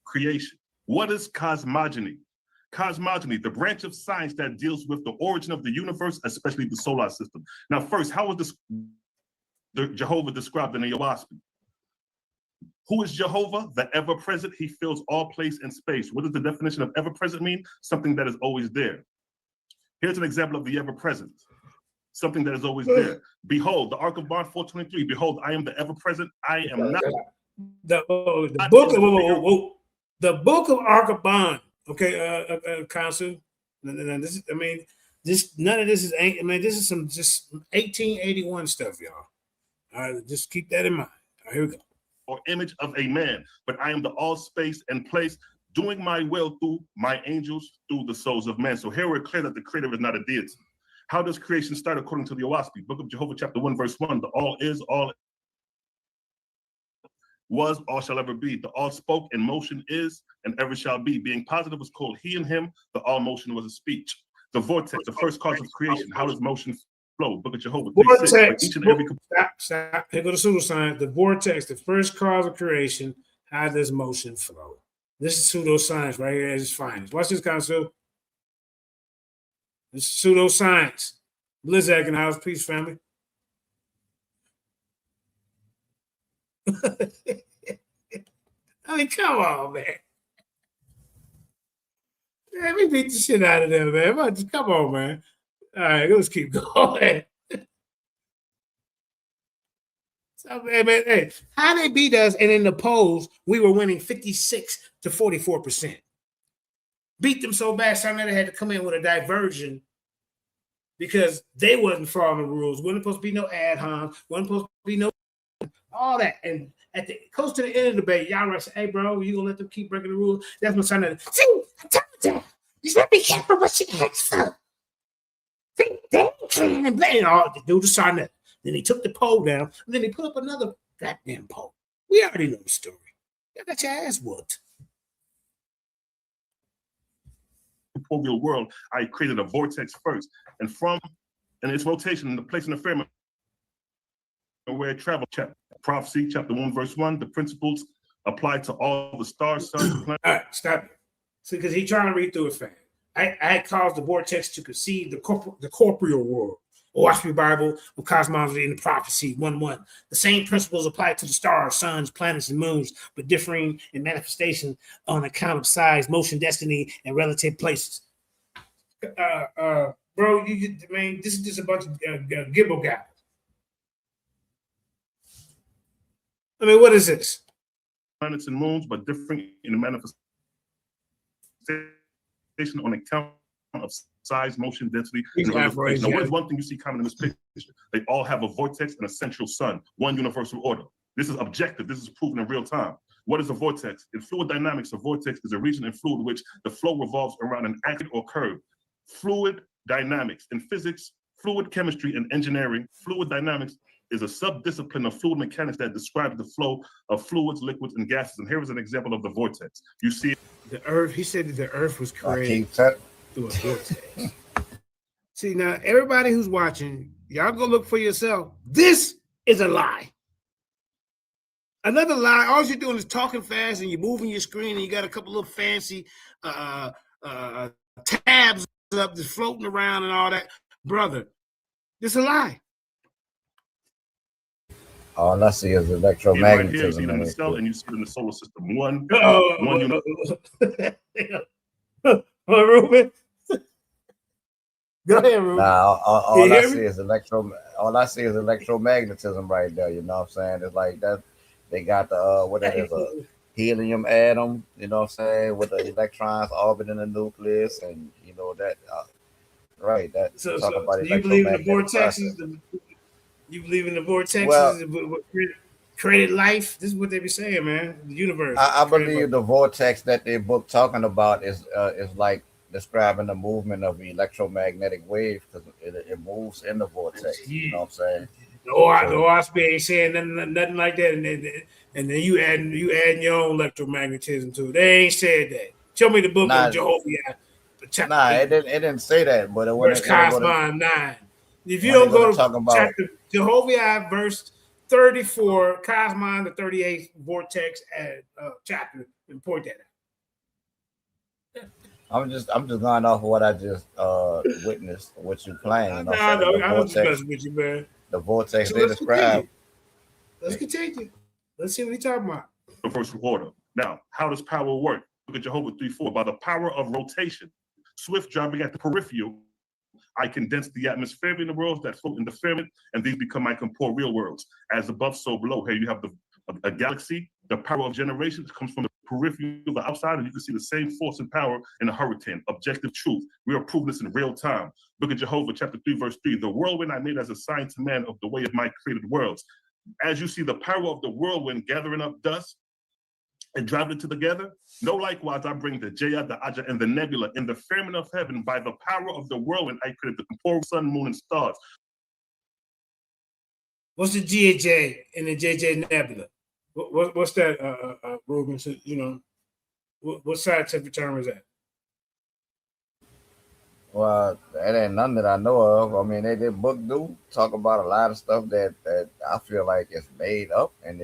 creation? What is cosmogony? Cosmogony, the branch of science that deals with the origin of the universe, especially the solar system. Now, first, how was the Jehovah described in the Owaski? Who is Jehovah? The ever-present. He fills all place and space. What does the definition of ever-present mean? Something that is always there. Here's an example of the ever-present. Something that is always there. Behold, the Ark of Bond 423. Behold, I am the ever-present. I am not. The book of Ark of Bond. Okay, Council. None of this is. I mean, this is some just 1881 stuff, y'all. All right, just keep that in mind. All right, here we go. Or image of a man, but I am the all space and place, doing my will through my angels, through the souls of men. So here we're clear that the creator is not a deity. How does creation start according to the Owaski? Book of Jehovah, chapter 1, verse 1. The all is, all was, all shall ever be. The all spoke and motion is and ever shall be. Being positive was called he and him. The all motion was a speech. The vortex, the first cause of creation. How does motion flow? Book of Jehovah. Vortex. Stop. Here go the pseudoscience. The vortex, the first cause of creation. How does motion flow? This is pseudoscience right here at its finest. Watch this, Council. It's pseudoscience. Blizzak in the house. Peace, family. I mean, come on, man. Let me beat the shit out of them, man. Just come on, man. All right, let's keep going. So, man, hey, how they beat us, and in the polls, we were winning 56 to 44%. Beat them so bad, Sarnetta had to come in with a diversion because they wasn't following the rules. Wasn't supposed to be no ad homs. Wasn't supposed to be no all that. And at the close to the end of the debate, y'all said, "Hey, bro, you gonna let them keep breaking the rules?" That's when Sarnetta. See, I told you, you gotta be careful what she asks for. See, they can and blame all to do the Sarnetta. Then he took the poll down, and then he put up another goddamn poll. We already know the story. Y'all got your ass whooped. Real world, I created a vortex first, and its rotation, the place in the firmament where it traveled. Prophecy, chapter 1, verse 1. The principles apply to all the stars, suns, planets. All right, stop it. See, because he's trying to read through it fast. I had caused the vortex to conceive the corporeal world. Oahspe Bible of cosmology and the prophecy 1:1. The same principles apply to the stars, suns, planets, and moons, but differing in manifestation on account of size, motion, destiny, and relative places. Bro, this is just a bunch of gibble gabble. I mean, what is this? Planets and moons, but differing in the manifestation on account of size, motion, density, and relative. Now, what is one thing you see common in this picture? They all have a vortex and a central sun, one universal order. This is objective. This is proven in real time. What is a vortex? In fluid dynamics, a vortex is a region in fluid which the flow revolves around an axis or curve. Fluid dynamics. In physics, fluid chemistry, and engineering, fluid dynamics is a subdiscipline of fluid mechanics that describes the flow of fluids, liquids, and gases. And here is an example of the vortex. You see the Earth. He said that the Earth was created through a vortex. See, now everybody who's watching, y'all go look for yourself. This is a lie. Another lie. All you're doing is talking fast and you're moving your screen and you got a couple of fancy tabs up just floating around and all that. Brother, this is a lie. All I see is electromagnetism. Right here, you see it in the cell and you see it in the solar system. One Ruben. Go ahead, Ruben. Nah, all I see is electromagnetism right there. You know what I'm saying? It's like that. They got the what it is, a helium atom. You know what I'm saying? With the electrons orbiting the nucleus, and you know that. Right. That. So you believe in the vortexes? You believe in the vortexes? Created life. This is what they be saying, man. The universe. I believe the vortex that they book talking about is like describing the movement of the electromagnetic wave because it moves in the vortex. You know what I'm saying? The Oahspe ain't saying nothing like that, and then you adding your own electromagnetism to it. They ain't said that. Show me the book of Jehovah. It didn't say that, but it was Cosmon 9. If you don't go to chapter Jehovah verse 34, Cosmon the 38th vortex chapter, and point that out. I'm just going off of what I just witnessed, what you playing. You know, I was just messing with you, man. The vortex they describe. Let's continue. Let's see what he's talking about. Universal order. Now, how does power work? Look at Jehovah 3:4. By the power of rotation, swift driving at the peripheral, I condense the atmospheric worlds that float in the firmament, and these become my corporeal worlds. As above, so below. Here you have a galaxy. The power of generations comes from the peripheral, the outside, and you can see the same force and power in a hurricane. Objective truth. We are proving this in real time. Look at Jehovah chapter 3, verse 3. The whirlwind I made as a sign to man of the way of my created worlds. As you see the power of the whirlwind gathering up dust and driving it together, no likewise I bring the Jaya, the Aja, and the nebula in the firmament of heaven. By the power of the whirlwind I created the corporeal sun, moon, and stars. What's the GJ and the JJ nebula? What's that, Ruben? So, you know, what scientific term is that? Well, that ain't none that I know of. I mean, they book do talk about a lot of stuff that I feel like is made up, and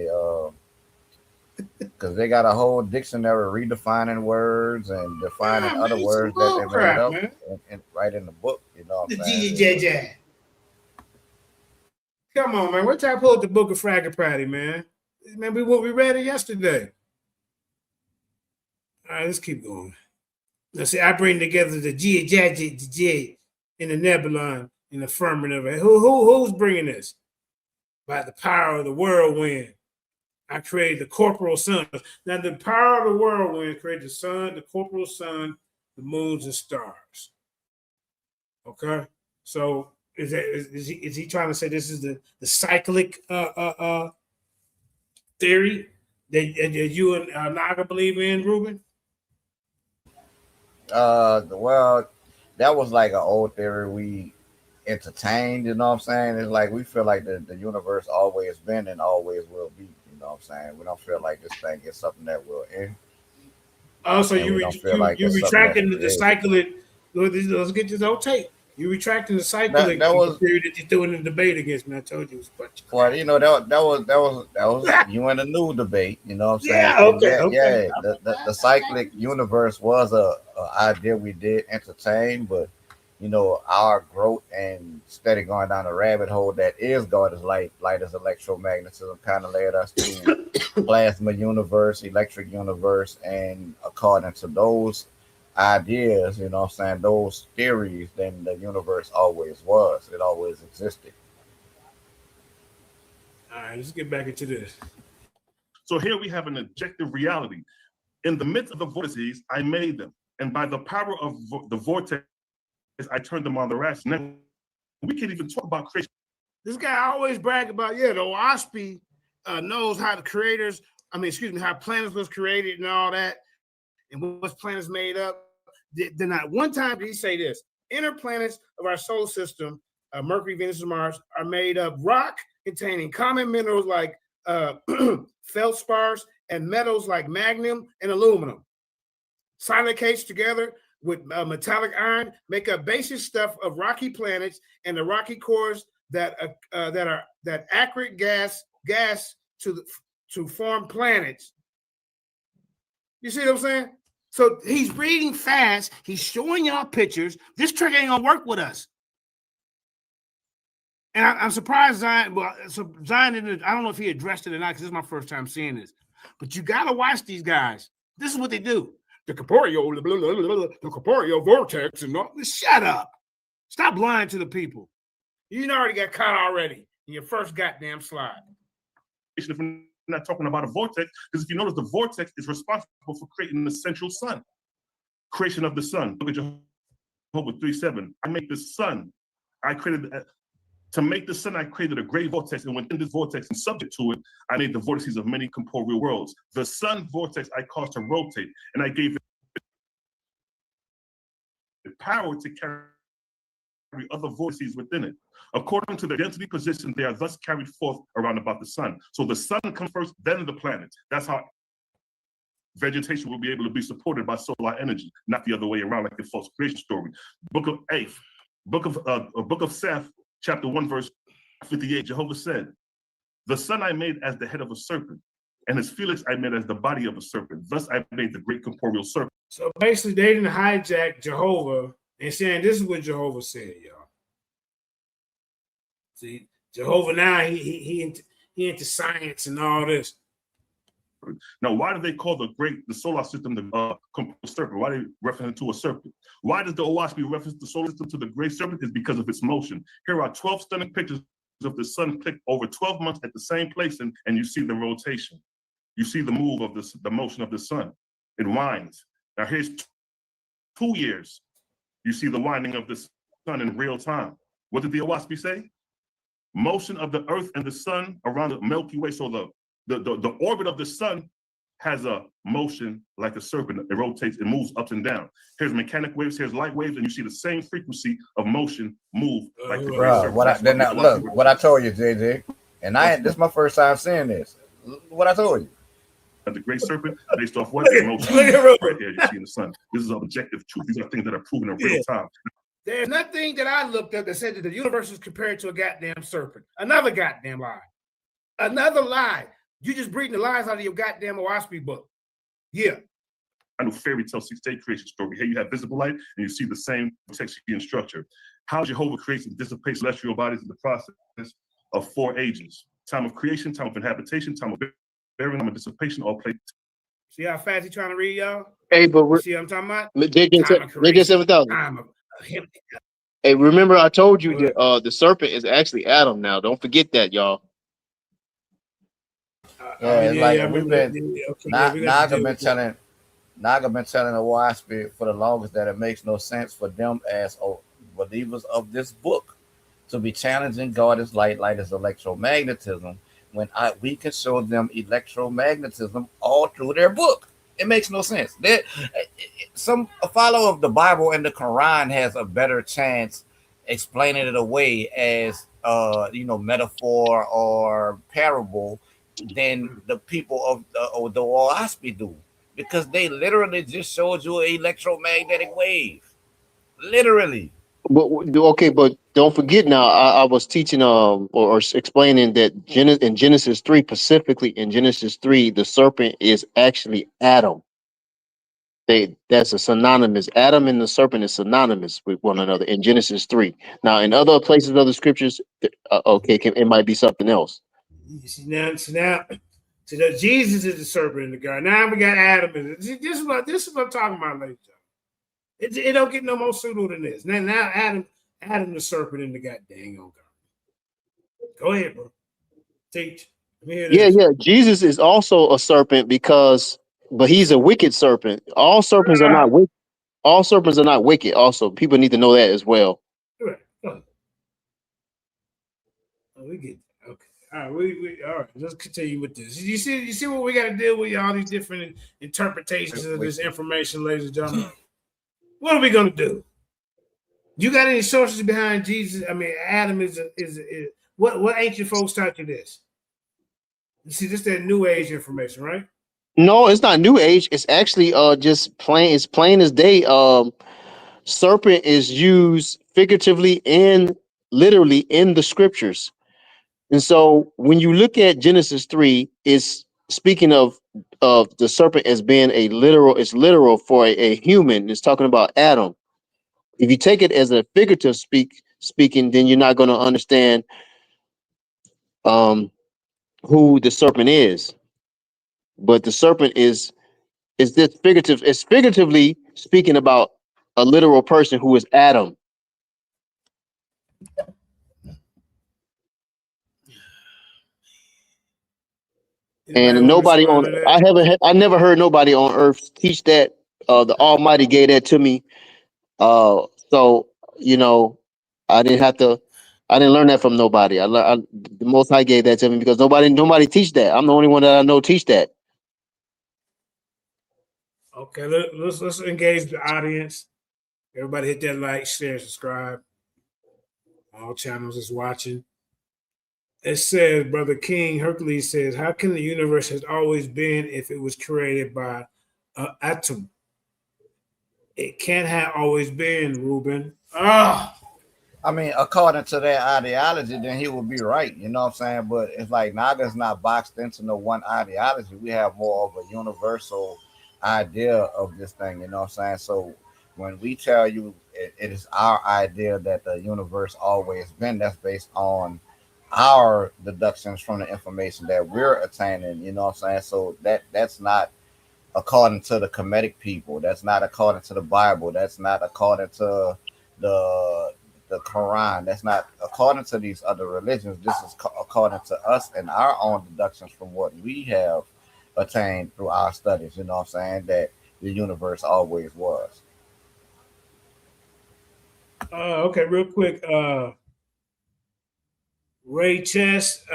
Because they got a whole dictionary redefining words and defining other words that they made up and right in the book. You know what I'm saying? JJ. Come on, man. What time pull up the book of Fraggle Patty, man? Remember what we read it yesterday? All right, let's keep going. Now, see, I bring together the J in the nebulon in the firmament of it. Who's bringing this? By the power of the whirlwind. I created the corporal sun. Now, the power of the whirlwind created the sun, the corporal sun, the moons, and stars. Okay? So is he trying to say this is the cyclic theory that you and Naga believe in, Ruben? Well, that was like an old theory we entertained, you know what I'm saying? It's like we feel like the universe always been and always will be, you know what I'm saying? We don't feel like this thing is something that will end. Oh, so you retracting the cyclic. Let's get this old tape. You retracting the cyclic theory that you threw in the debate against me. I told you it was a bunch of crap. Well, you know, that was you in a new debate, you know what I'm saying? Yeah, okay. The cyclic universe was a idea we did entertain, but you know, our growth and steady going down the rabbit hole that is God is light is electromagnetism kind of led us to plasma universe, electric universe, and according to those ideas, you know what I'm saying, those theories, then the universe always was. It always existed. All right, let's get back into this. So here we have an objective reality. In the midst of the vortices, I made them. And by the power of the vortex, I turned them on the rest. Now, we can't even talk about creation. This guy always brag about, the WASP knows how the creators, how planets was created and all that, and what planets made up. Then not one time did he say this. Inner planets of our solar system, Mercury, Venus, and Mars, are made of rock containing common minerals like feldspars and metals like magnesium and aluminum. Silicates together with metallic iron make up basic stuff of rocky planets and the rocky cores that accurate gas to form planets. You see what I'm saying? So he's reading fast. He's showing y'all pictures. This trick ain't gonna work with us. And I'm surprised Zion. Well, so Zion didn't. I don't know if he addressed it or not because this is my first time seeing this. But you gotta watch these guys. This is what they do. The corporeal vortex and all. Shut up. Stop lying to the people. You already got caught already in your first goddamn slide. If we're not talking about a vortex, because if you notice, the vortex is responsible for creating the central sun. Creation of the sun. Look at Jehovah 3:7. I make the sun. I created to make the sun. I created a great vortex, and within this vortex and subject to it, I made the vortices of many corporeal worlds. The sun vortex I caused to rotate, and I gave it the power to carry other vortices within it. According to the density position, they are thus carried forth around about the sun. So the sun comes first, then the planets. That's how vegetation will be able to be supported by solar energy, not the other way around like the false creation story. Book of Seth, chapter 1, verse 58, Jehovah said, the sun I made as the head of a serpent, and his felix I made as the body of a serpent. Thus I made the great corporeal serpent. So basically, they didn't hijack Jehovah and saying this is what Jehovah said, y'all. See, Jehovah now he into science and all this. Now, why do they call the solar system the serpent? Why do they reference it to a serpent? Why does the OWASP reference the solar system to the great serpent? Is because of its motion. Here are 12 stunning pictures of the sun clicked over 12 months at the same place, and you see the rotation. You see the move of the motion of the sun. It winds. Now here's 2 years. You see the winding of the sun in real time. What did the OWASP say? Motion of the earth and the sun around the Milky Way. So the orbit of the sun has a motion like a serpent. It rotates, it moves up and down. Here's mechanic waves, here's light waves, and you see the same frequency of motion move like the great serpent. What I told you, JJ, and this is my first time seeing this. What I told you. The great serpent, based off what? Motion. Right there, you see in the sun. This is objective truth. These are things that are proven in real time. There's nothing that I looked up that said that the universe is compared to a goddamn serpent. Another goddamn lie. Another lie. You just breathing the lines out of your goddamn Owaspy book. Yeah. I know fairy tale 6-day creation story. Here you have visible light, and you see the same texture and structure. How Jehovah creates and dissipates celestial bodies in the process of 4 ages: time of creation, time of inhabitation, time of burial, time of dissipation, all play. See how fast he's trying to read, y'all? Hey, but You see what I'm talking about? JJ Creation, 7000. time of him. Hey, remember I told you that the serpent is actually Adam now. Don't forget that, y'all. It's like we've been Okay, Naga been telling the Owaspy for the longest that it makes no sense for them as believers of this book to be challenging God is light is electromagnetism when we can show them electromagnetism all through their book. It makes no sense. A follower of the Bible and the Quran has a better chance explaining it away as metaphor or parable than the people of the Owaspy do, because they literally just showed you an electromagnetic wave. Literally. But okay, but don't forget now. I was teaching or explaining that in Genesis 3, specifically in Genesis 3, the serpent is actually Adam. That's a synonymous. Adam and the serpent is synonymous with one another in Genesis 3. Now, in other places of the scriptures, it might be something else. You see now, Jesus is the serpent in the garden. Now we got Adam in it. This is what I'm talking about, ladies. It don't get no more pseudo than this. Now Adam the serpent in the goddamn garden. Go ahead, bro. Teach. Yeah. Jesus is also a serpent but he's a wicked serpent. All serpents are not wicked. All serpents are not wicked. Also, people need to know that as well. Right. Oh, we get that. Okay. All right. We all right. Let's continue with this. You see what we got to deal with, all these different interpretations of this information, ladies and gentlemen. What are we gonna do? You got any sources behind Jesus? I mean, Adam is what ancient folks taught you this? You see, this that new age information, right? No, it's not new age. It's actually just plain. It's plain as day. Serpent is used figuratively and literally in the scriptures. And so when you look at Genesis 3, it's speaking of the serpent as being it's literal for a human. It's talking about Adam. If you take it as a figurative speaking, then you're not going to understand who the serpent is. But the serpent is this figurative. It's figuratively speaking about a literal person who is Adam. And nobody I never heard nobody on earth teach that. The Almighty gave that to me. So I didn't learn that from nobody. The Most High gave that to me because nobody teach that. I'm the only one that I know teach that. Okay, let's engage the audience. Everybody hit that like, share, subscribe. All channels is watching. It says, Brother King Hercules says, how can the universe has always been if it was created by an atom? It can't have always been, Ruben. I mean, according to that ideology, then he would be right. You know what I'm saying? But it's like Naga's not boxed into no one ideology. We have more of a universal idea of this thing. You know what I'm saying? So when we tell you it is our idea that the universe always been, that's based on our deductions from the information that we're attaining. You know what I'm saying? So that's not according to the Kemetic people. That's not according to the Bible. That's not according to the Quran. That's not according to these other religions. This is according to us and our own deductions from what we have attained through our studies. You know what I'm saying? That the universe always was. Okay, real quick. Ray Chess,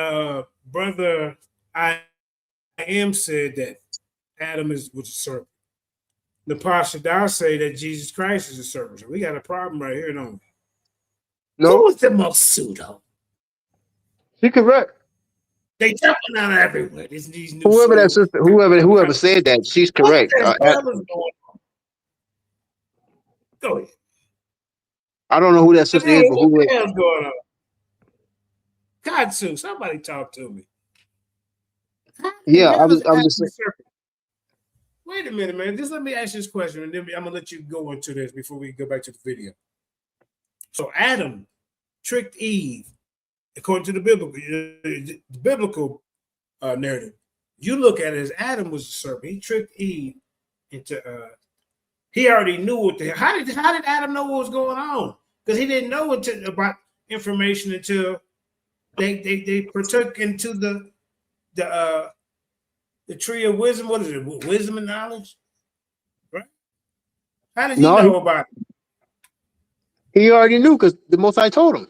brother, I am said that Adam was a serpent. The Pasha say that Jesus Christ is a serpent. So we got a problem right here, don't we? No. Who was the most pseudo? She correct. They jumping out everywhere. These new Whoever that pseudo- sister, whoever said that, she's correct. What the hell is going on? Go ahead. I don't know who that sister is, but What the hell's going on? Katsu, somebody talk to me. Yeah, How is I was Adam just the saying. serpent? Wait a minute, man. Just let me ask you this question, and then I'm gonna let you go into this before we go back to the video. So Adam tricked Eve, according to the biblical narrative. You look at it as Adam was the serpent. He tricked Eve into. He already knew what the. How did Adam know what was going on? Because he didn't know about information until they partook into the tree of wisdom. What is it? Wisdom and knowledge, right? How did he No, know about it? he already knew because the Most High told him.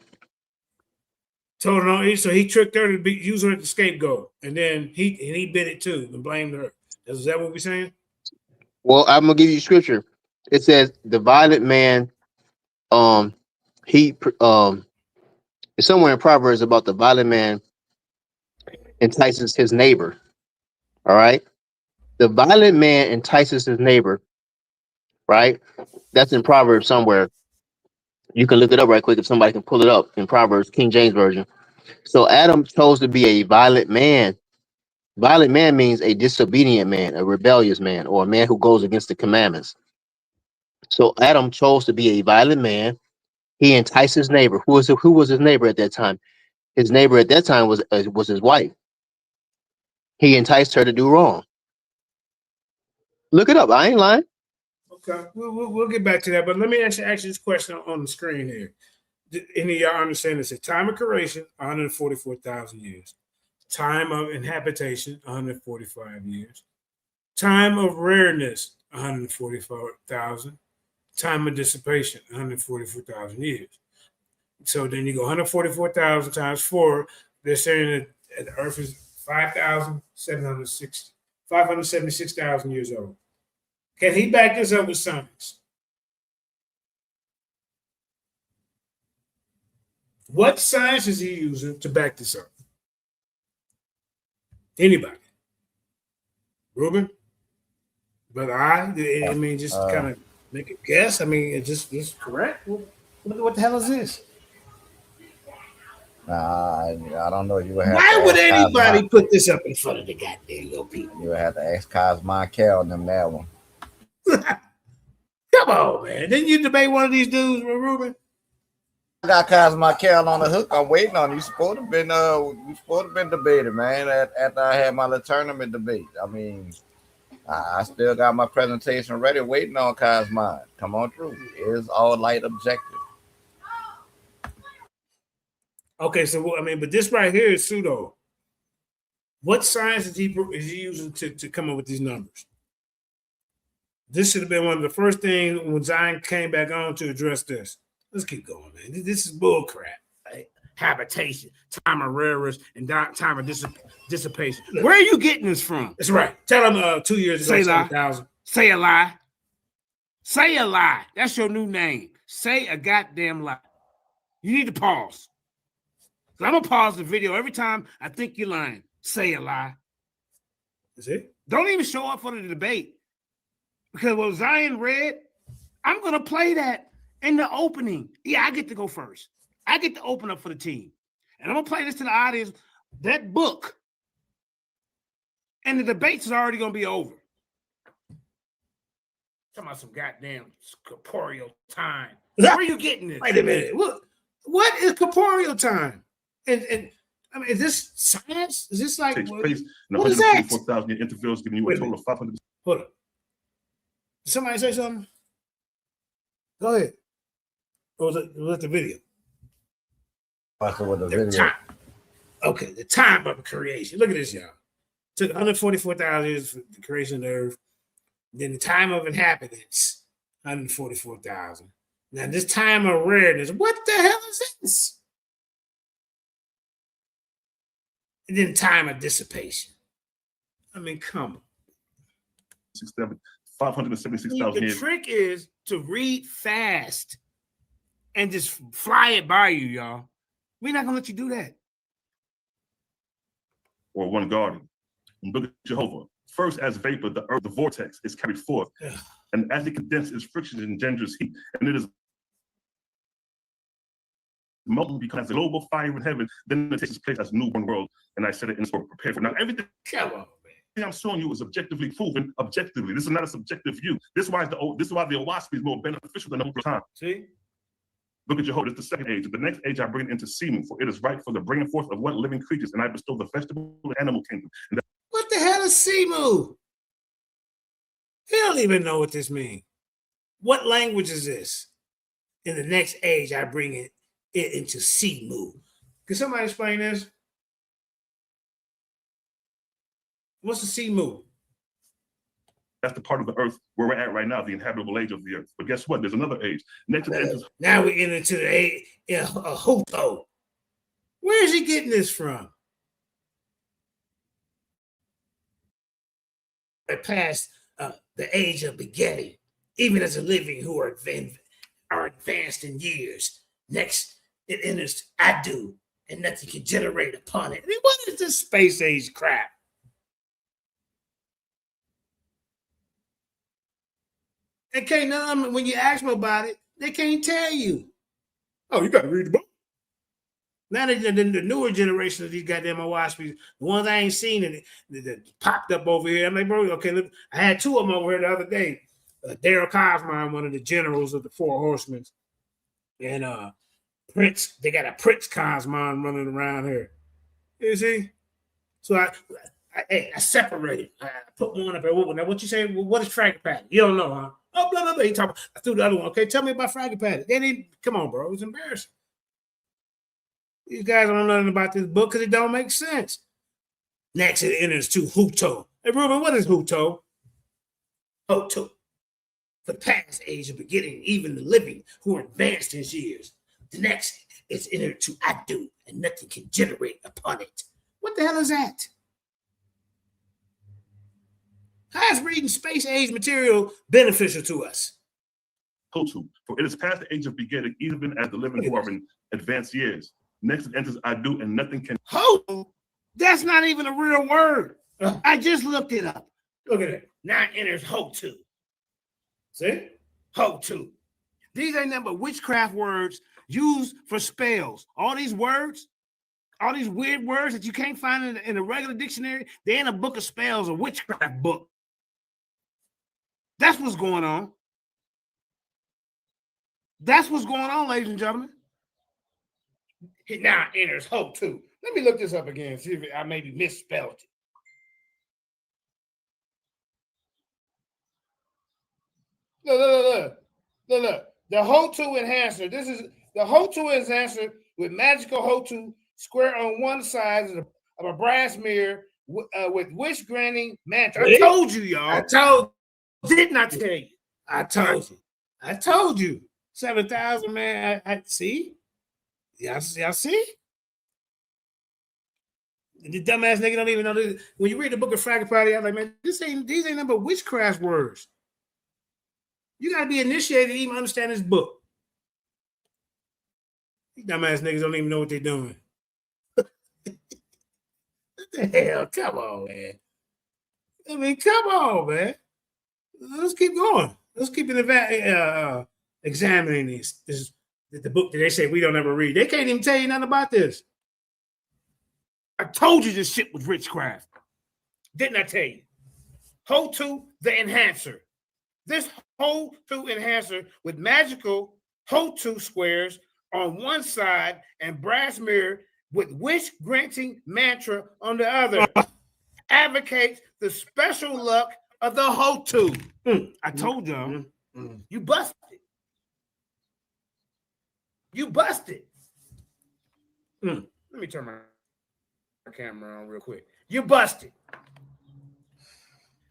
Told her, so he tricked her to use her as the scapegoat, and then he bit it too and blamed her. Is that what we're saying? Well, I'm gonna give you scripture. It says the violent man, he it's somewhere in Proverbs about the violent man entices his neighbor. All right. The violent man entices his neighbor, right? That's in Proverbs somewhere. You can look it up right quick if somebody can pull it up in Proverbs, King James Version. So Adam chose to be a violent man. Violent man means a disobedient man, a rebellious man, or a man who goes against the commandments. So Adam chose to be a violent man. He enticed his neighbor. Who was his neighbor at that time? His neighbor at that time was his wife. He enticed her to do wrong. Look it up. I ain't lying. Okay, we'll get back to that. But let me ask you this question on the screen here. Any of y'all understand this? Time of creation, 144,000 years. Time of inhabitation, 145 years. Time of rareness, 144,000. Time of dissipation, 144,000 years. So then you go 144,000 times 4. They're saying that the Earth is 576,000 years old. Can he back this up with science? What science is he using to back this up? Anybody? Ruben? But I mean, just kind of make a guess. I mean, it's just correct. What the hell is this? Nah, I don't know. You would have Why to would ask anybody Cosmo. put this up in front of the goddamn little people? You would have to ask Cosmo Cal them that one. Come on, man. Didn't you debate one of these dudes, Ruben? I got Cosmo Cal on the hook. I'm waiting on you. You supposed to been debated, man. After I had my little tournament debate. I mean, I still got my presentation ready, waiting on Cosmo. Come on through. It's all light objective. Okay, so I mean, but this right here is pseudo. What science is he using to come up with these numbers? This should have been one of the first things when Zion came back on to address this. Let's keep going, man. This is bull crap. Right? Habitation, time of rarest, and time of dissipation. Where are you getting this from? That's right. Tell them 2 years ago, Say a lie. 7,000. Say a lie. Say a lie. That's your new name. Say a goddamn lie. You need to pause. I'm going to pause the video every time I think you're lying. Say a lie. Is it? Don't even show up for the debate. Because what Zion read, I'm going to play that in the opening. Yeah, I get to go first. I get to open up for the team. And I'm going to play this to the audience. That book and the debates is already going to be over. Talking about some goddamn corporeal time. Where are you getting this? Wait a minute. What is corporeal time? And I mean, is this science? Is this like takes place in what is that? 144,000 year intervals, giving you a total of 500. Hold up. Did somebody say something? Go ahead. What was the video? The video. Time. Okay, the time of creation. Look at this, y'all. Took 144,000 years for the creation of the earth. Then the time of inhabitants, 144,000. Now this time of rareness, what the hell is this? And then time of dissipation. I mean, come on. 576,000 The years. trick is to read fast and just fly it by you, y'all. We're not gonna let you do that. Or one garden. And look at Jehovah. First, as vapor, the earth, the vortex, is carried forth. And as it condenses, its friction engenders heat. And it is multiple becomes a global fire in heaven, then it takes its place as a newborn world. And I said it in this book, prepare for. Now, everything I'm showing you is objectively proven, objectively. This is not a subjective view. This is why the Owaspy is more beneficial than the whole time. See? Look at Jehovah. It's the second age. The next age I bring into semen, for it is right for the bringing forth of what living creatures, and I bestow the vegetable and animal kingdom. What the hell is Simu? He don't even know what this means. What language is this? In the next age, I bring it into Simu. Can somebody explain this? What's the Simu? That's the part of the earth where we're at right now, the inhabitable age of the earth. But guess what? There's another age. Next to the now we enter into the age of Huto. Where is he getting this from? Past the age of begetting, even as a living who are advanced in years. Next, it enters Adu, and nothing can generate upon it. I mean, what is this space age crap? And can't none of them, when you ask them about it, they can't tell you. Oh, you got to read the book. Now the newer generation of these goddamn Owaspies, the ones I ain't seen that popped up over here. I'm like, bro, okay, look, I had two of them over here the other day. Daryl Cosmine, one of the generals of the Four Horsemen, and Prince. They got a Prince Cosmine running around here. You see? So I separated. I put one up there. Now, what you say? Well, what is Fraggle Patty? You don't know, huh? Oh, blah, blah, blah. I threw the other one. Okay, tell me about Fraggle Patty. They didn't. Come on, bro. It was embarrassing. These guys don't know nothing about this book because it don't make sense. Next, it enters to Huto. Hey, Ruben, what is Huto? Huto. The past age of beginning, even the living who are advanced in years. The next is entered to Adu, and nothing can generate upon it. What the hell is that? How is reading space age material beneficial to us? Hutu, for it is past the age of begetting, even as the living who are in advanced years. Next it enters Adu, and nothing can. Hutu? That's not even a real word. I just looked it up. Look at it. Now it enters Hutu. See? Hutu. These ain't nothing but witchcraft words used for spells. All these words, all these weird words that you can't find in a regular dictionary, they're in a book of spells, a witchcraft book. That's what's going on. That's what's going on, ladies and gentlemen. It now enters Hutu. Let me look this up again, see if I maybe misspelled it. Look. The Hutu enhancer. This is the Hutu enhancer with magical Hutu square on one side of a brass mirror with wish granting mantra. I told you, y'all. Didn't I tell you? I told you. 7,000, man. I see. Y'all see? The dumbass nigga don't even know this. When you read the book of Fraggle Patty, I'm like, man, these ain't nothing but witchcraft words. You gotta be initiated to even understand this book. These dumbass niggas don't even know what they're doing. What the hell? Come on, man. I mean, come on, man. Let's keep going. Let's keep examining this the book that they say we don't ever read. They can't even tell you nothing about this. I told you this shit was witchcraft. Didn't I tell you? Hutu the enhancer. This Hutu enhancer with magical Hutu squares on one side and brass mirror with wish granting mantra on the other advocates the special luck of the Hutu. I told y'all. You busted. You busted. Let me turn my camera on real quick. You busted.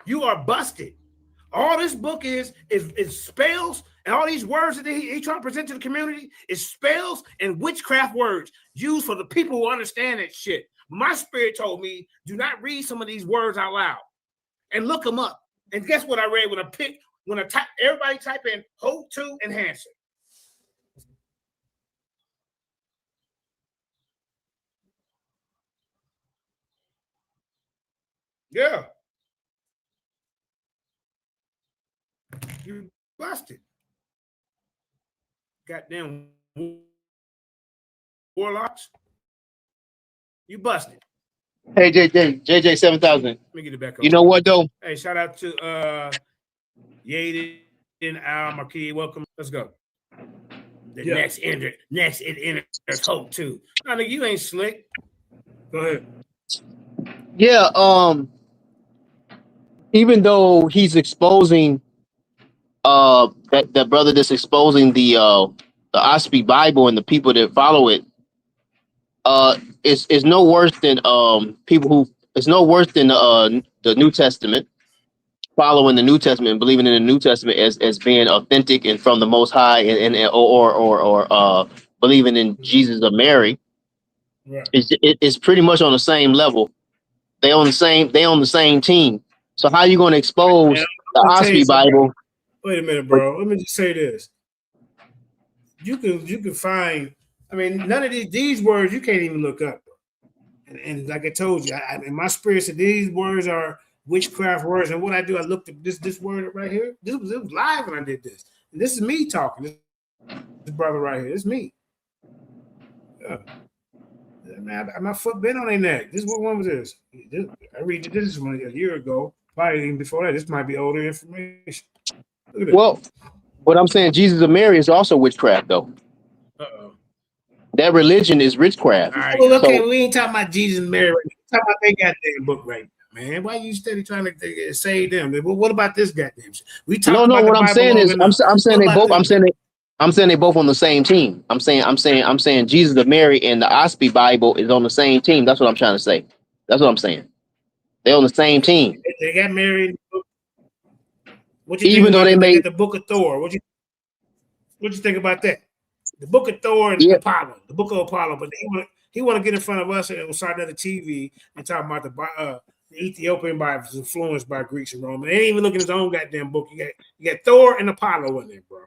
You are busted. All this book is spells, and all these words that he trying to present to the community is spells and witchcraft words used for the people who understand that shit. My spirit told me, do not read some of these words out loud and look them up. And guess what I read when everybody type in Hutu enhancer. Yeah. You busted. Goddamn warlocks. You busted. Hey, JJ 7000. Let me get it back on. You know what though? Hey, shout out to Yaden Al Marquis. Welcome. Let's go. The next it enters hope too. I think you ain't slick. Go ahead. Yeah, even though he's exposing that brother that's exposing the Osprey Bible and the people that follow it, is no worse than people who it's no worse than the New Testament, following the New Testament, believing in the New Testament as being authentic and from the Most High, or believing in Jesus or Mary. Right. It's pretty much on the same level. They on the same team. So how you going to expose the Osprey Bible? Wait a minute, bro. Let me just say this. You can find. I mean, none of these words you can't even look up. And like I told you, in my spirit said these words are witchcraft words. And what I do, I looked at this word right here. It was live when I did this. And this is me talking. This brother right here. It's me. Yeah. Man, my foot been on their neck. What one was this? I read this one a year ago. Probably even before that. This might be older information. Look at this. Well, what I'm saying, Jesus of Mary is also witchcraft, though. Uh-oh. That religion is witchcraft. All right. Well, okay, we ain't talking about Jesus and Mary. We're talking about they goddamn book right now, man. Why you steady trying to save them? What about this goddamn shit? We talking about What the I'm Bible saying is, enough. I'm saying they both. This? I'm saying they both on the same team. I'm saying Jesus of Mary and the Osprey Bible is on the same team. That's what I'm trying to say. That's what I'm saying. They're on the same team. They got married. What you Even think though about they made the Book of Thor? What you think about that? The Book of Thor and Apollo, the Book of Apollo, but he want to get in front of us and start another TV and talk about the Ethiopian Bible was influenced by Greeks and Romans. They ain't even looking at his own goddamn book. You got Thor and Apollo in there, bro.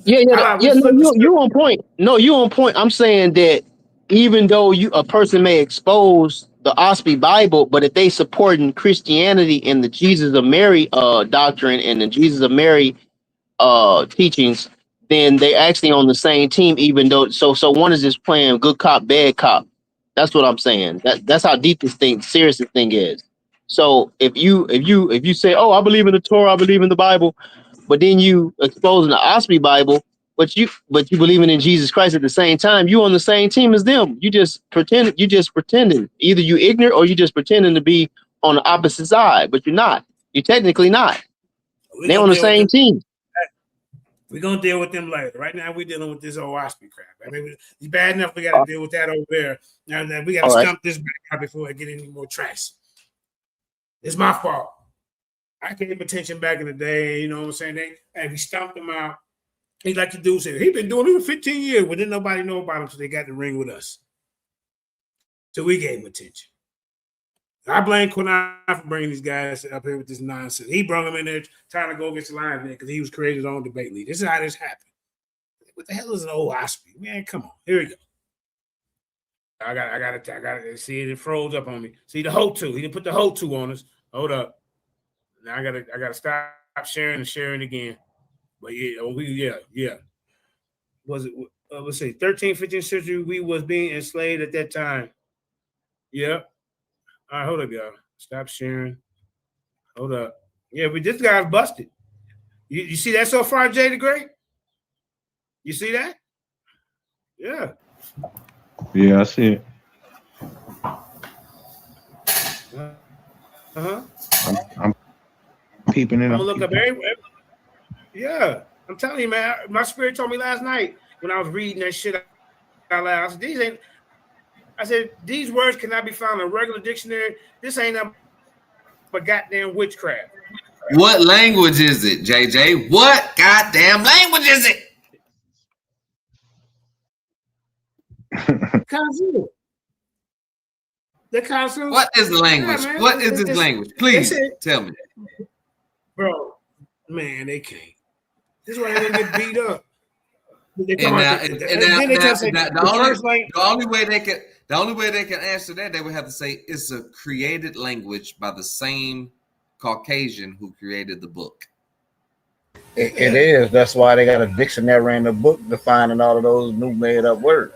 You on point. No, you on point. I'm saying that even though a person may expose the Osprey Bible, but if they supporting Christianity and the Jesus of Mary doctrine and the Jesus of Mary teachings, then they actually on the same team. Even though so one is just playing good cop, bad cop. That's what I'm saying. That's how deep serious this thing is. So if you say, oh, I believe in the Torah, I believe in the Bible, but then you exposing the Osprey Bible, but you believing in Jesus Christ at the same time, you on the same team as them. You just pretending. Either you ignorant or you just pretending to be on the opposite side, but you're not. You're technically not. They're on the same team. We're gonna deal with them later. Right now, we're dealing with this old Osprey crap. I mean, it's bad enough we got to deal with that over there. Now we got to stump this back out before I get any more trash. It's my fault. I gave him attention back in the day. You know what I'm saying? We stumped him out. He like the dude said, he been doing it for 15 years, but didn't nobody know about him, so they got the ring with us. So we gave him attention. I blame Quinai for bringing these guys up here with this nonsense. He brought them in there trying to go against the Lions because he was creating his own debate league. This is how this happened. What the hell is an old Osprey? Man, come on. Here we go. I got to see it. It froze up on me. See the HO2. He didn't put the HO2 on us. Hold up. Now I gotta stop sharing and sharing again. But yeah. Was it? Let's see. 13th, 15th century. We was being enslaved at that time. Yep. All right, hold up, y'all. Stop sharing. Hold up. Yeah, but this guy's busted. You see that so far, Jay the Great? You see that? Yeah. Yeah, I see it. I'm peeping it. I'm gonna look up every. Yeah, I'm telling you, man. My spirit told me last night when I was reading that shit out loud. I said these words cannot be found in a regular dictionary. This ain't nothing but goddamn witchcraft. What language is it, JJ? What goddamn language is it? Kanzu. The Kanzu. What is the language? Yeah, what is this language? Please tell me. Bro, man, they can't. This is why they get beat up. The only way they can answer that, they would have to say it's a created language by the same Caucasian who created the book. It is. That's why they got a dictionary in the book defining all of those new made up words.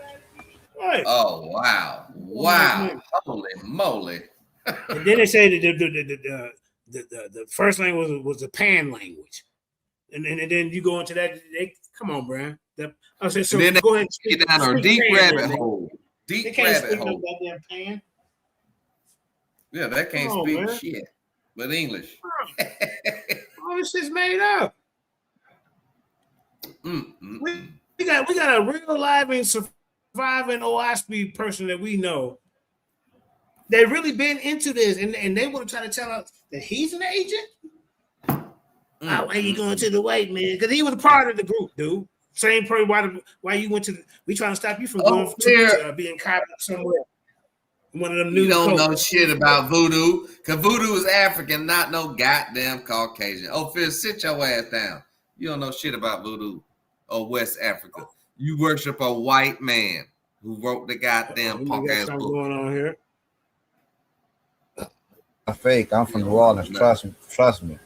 Right. Oh wow! Holy moly! And then they say that the first language was the Pan language, and then you go into that. Come on, Brian. I said so. And then Go ahead and get down a deep rabbit hole. They Deep can't rabbit speak no hole. goddamn Pan. Yeah, that can't Come on, speak man. shit but English. All this shit's made up. We got a real live and surviving OSP person that we know that really been into this, and they want to try to tell us that he's an agent. Why you going to the white man? Because he was a part of the group, dude. Same person. Why you went to? We trying to stop you from going to being caught up somewhere. One of them new. You don't know shit about voodoo, because voodoo is African, not no goddamn Caucasian. Oh, Phil, sit your ass down. You don't know shit about voodoo or West Africa. You worship a white man who wrote the goddamn punk ass book. Going on here. I'm fake. I'm from New Orleans. Trust me.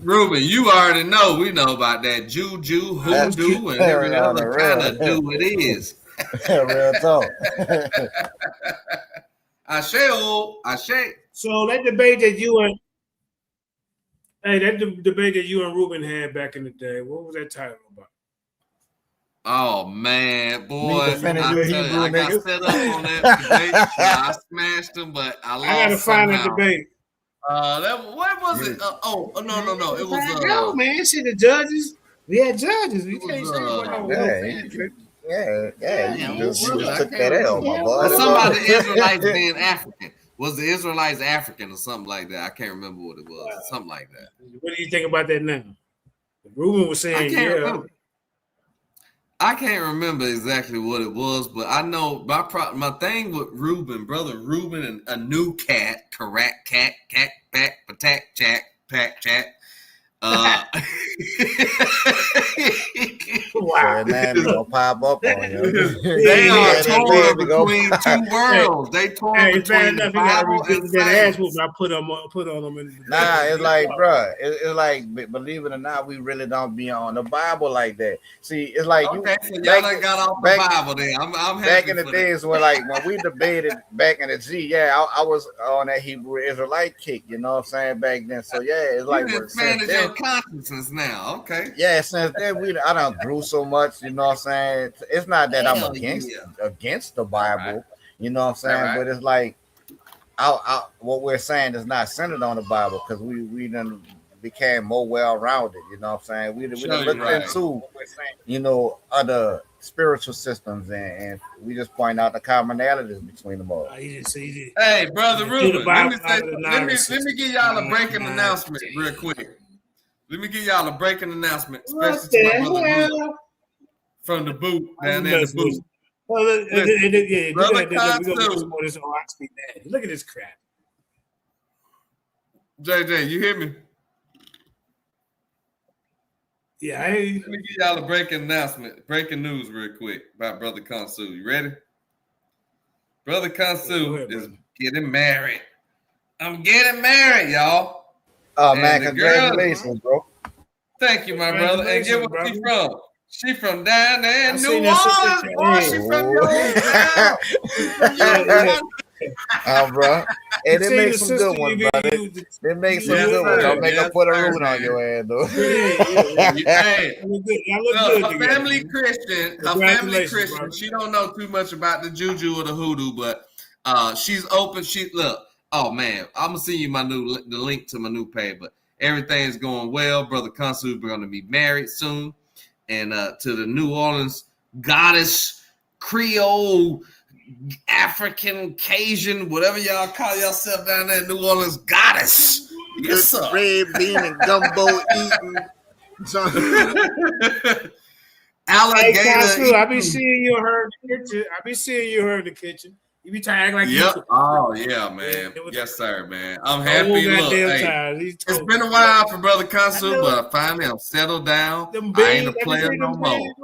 Ruben, you already know. We know about that juju, hoodoo, and every other kind of do it is. Real talk. Ashe. So that debate that you and Ruben had back in the day, what was that title about? Oh man, boy! I got set up on that debate. I smashed him, but I lost. I gotta find a debate. What was it? No. It was no, man. See the judges. We had judges. We can't say you just took that L, my boy. Somebody the Israelites being African. Was the Israelites African or something like that? I can't remember what it was. Something like that. What do you think about that now? Ruben was saying, remember. I can't remember exactly what it was, but I know my thing with brother Ruben, and a new cat, correct cat, back, patak, pack, chat. Wow. Man, gonna pop up on you. They are torn between two worlds. They torn between the Bible and science. I put on them. Nah, it's like, bro, it's like, believe it or not, we really don't be on the Bible like that. See, it's like so y'all done got off the Bible then. I'm happy back in the for days when we debated back in the G, I was on that Hebrew Israelite kick, you know what I'm saying, back then. So it's like you expanded your consciousness now, okay? Yeah, since then I done grew so much, you know what I'm saying. It's not that I'm against the Bible, you know what I'm saying, right. but it's like what we're saying is not centered on the Bible, because we done became more well-rounded, you know what I'm saying. We done looked into, you know, other spiritual systems, and we just point out the commonalities between them all. Hey, brother Ruben, let me give y'all a breaking announcement real quick. Let me give y'all a breaking announcement, especially to my brother Ruben from the boot down there in the boot. Look at this crap. JJ, you hear me? Yeah, I hear you. Let me give y'all a breaking announcement, breaking news real quick about Brother Kansu. You ready? Brother Kansu is getting married. I'm getting married, y'all. Oh, man, congratulations, bro. Thank you, my brother. And get where she from. She from down there in New Orleans. Boy, she from your old bro. Hey, they make some good ones, brother. They make some good ones. Don't make her put a root on your ass, though. Hey, her family Christian. She don't know too much about the juju or the hoodoo, but she's open. Look. Oh man, I'm gonna send you the link to my new page, but everything's going well. Brother Kansu is going to be married soon, and to the New Orleans goddess, Creole, African, Cajun, whatever y'all call yourself down there in New Orleans, goddess. Yes, sir. Red bean and gumbo eating. Alligator. Hey, Kansu, I be seeing you her in the kitchen. You be trying to act like you. Oh yeah, man. Yes, sir, man. I'm happy. Look, it's been a while for Brother Kansu, but finally I'm settled down. I ain't a player no more.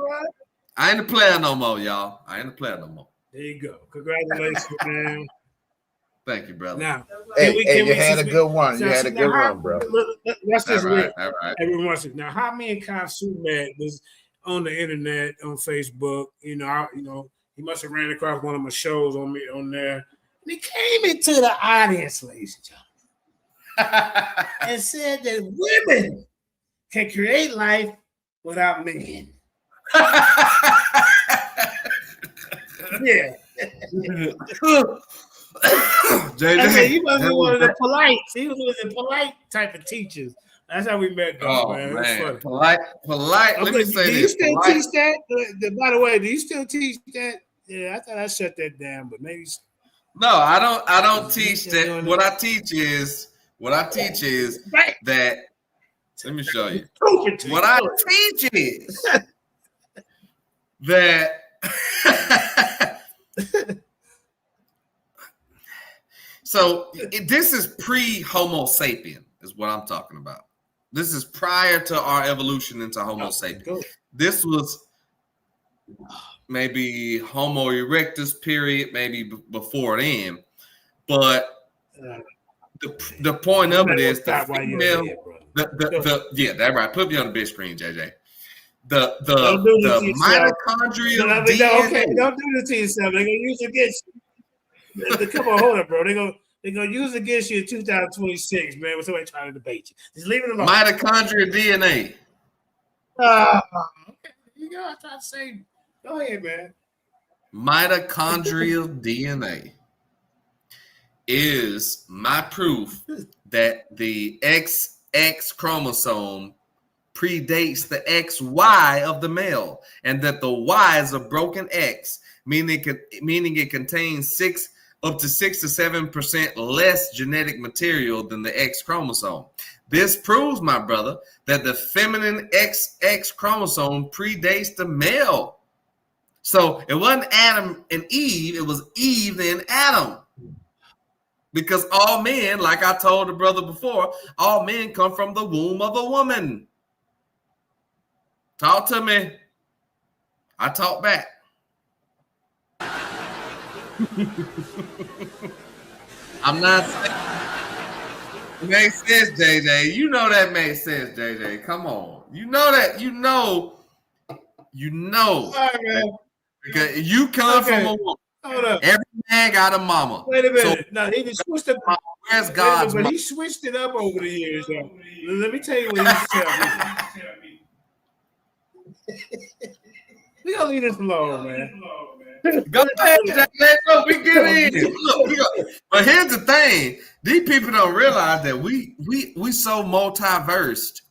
I ain't a player no more, y'all. I ain't a player no more. There you go. Congratulations, man. Thank you, brother. Now, you had a good one. You had a good one, bro. Watch this. All right. Everyone watch it. Now, how me and Kansu met was on the internet, on Facebook. He must have ran across one of my shows on there. And he came into the audience, ladies and gentlemen, and said that women can create life without men. Yeah. JJ, he must be one of the polite. He was one of the polite type of teachers. That's how we met, though, man. Man. Polite. Let me say do this. You still teach that? By the way, do you still teach that? Yeah, I thought I shut that down, but maybe. No, I don't teach that. What I teach is that. Let me show you. What I teach is that. So this is pre-Homo sapien, is what I'm talking about. This is prior to our evolution into Homo sapien. This was maybe Homo erectus period, maybe before then. But the point of it is the female. Yeah, that's right. Put me on the big screen, JJ. The mitochondrial DNA. Okay, don't do this to yourself. They're gonna use it against you. Come on, hold up, bro. They're gonna use it against you in 2026, man. With somebody trying to debate you. Just leave it alone. Mitochondrial DNA. Okay, you go. I try to say. Go ahead, man. Mitochondrial DNA is my proof that the XX chromosome predates the XY of the male, and that the Y is a broken X, meaning it contains up to 6 to 7% less genetic material than the X chromosome. This proves, my brother, that the feminine XX chromosome predates the male. So it wasn't Adam and Eve, it was Eve and Adam. Because all men, like I told the brother before, all men come from the womb of a woman. Talk to me. I talk back. I'm not saying it makes sense, JJ. You know that makes sense, JJ. Come on. You know that. You know. All right, man. Because you come from a woman. Hold up. Every man got a mama. Wait a minute. No, he just switched it. Where's God's but mama? he switched it up over the years. Though. Let me tell you what he said. We gonna leave this alone, man. Go ahead, JJ. We get in. Look, but here's the thing: these people don't realize that we so multiversed.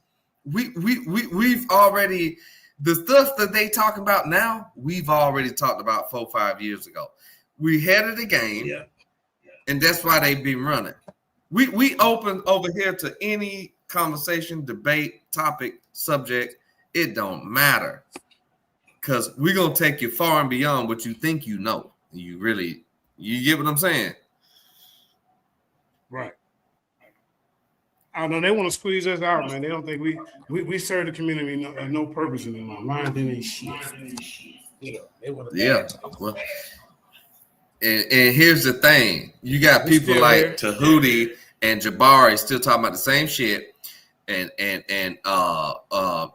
We've already the stuff that they talk about now. We've already talked about 4 or 5 years ago. We head of the game, and that's why they've been running. We open over here to any conversation, debate, topic, subject. It don't matter. Because we're going to take you far and beyond what you think you know. You get what I'm saying? Right. I don't know. They want to squeeze us out, man. They don't think we serve the community no purpose anymore. Mind any shit. They want to. Yeah. Well, and here's the thing. You got people like Tahuti and Jabari still talking about the same shit. And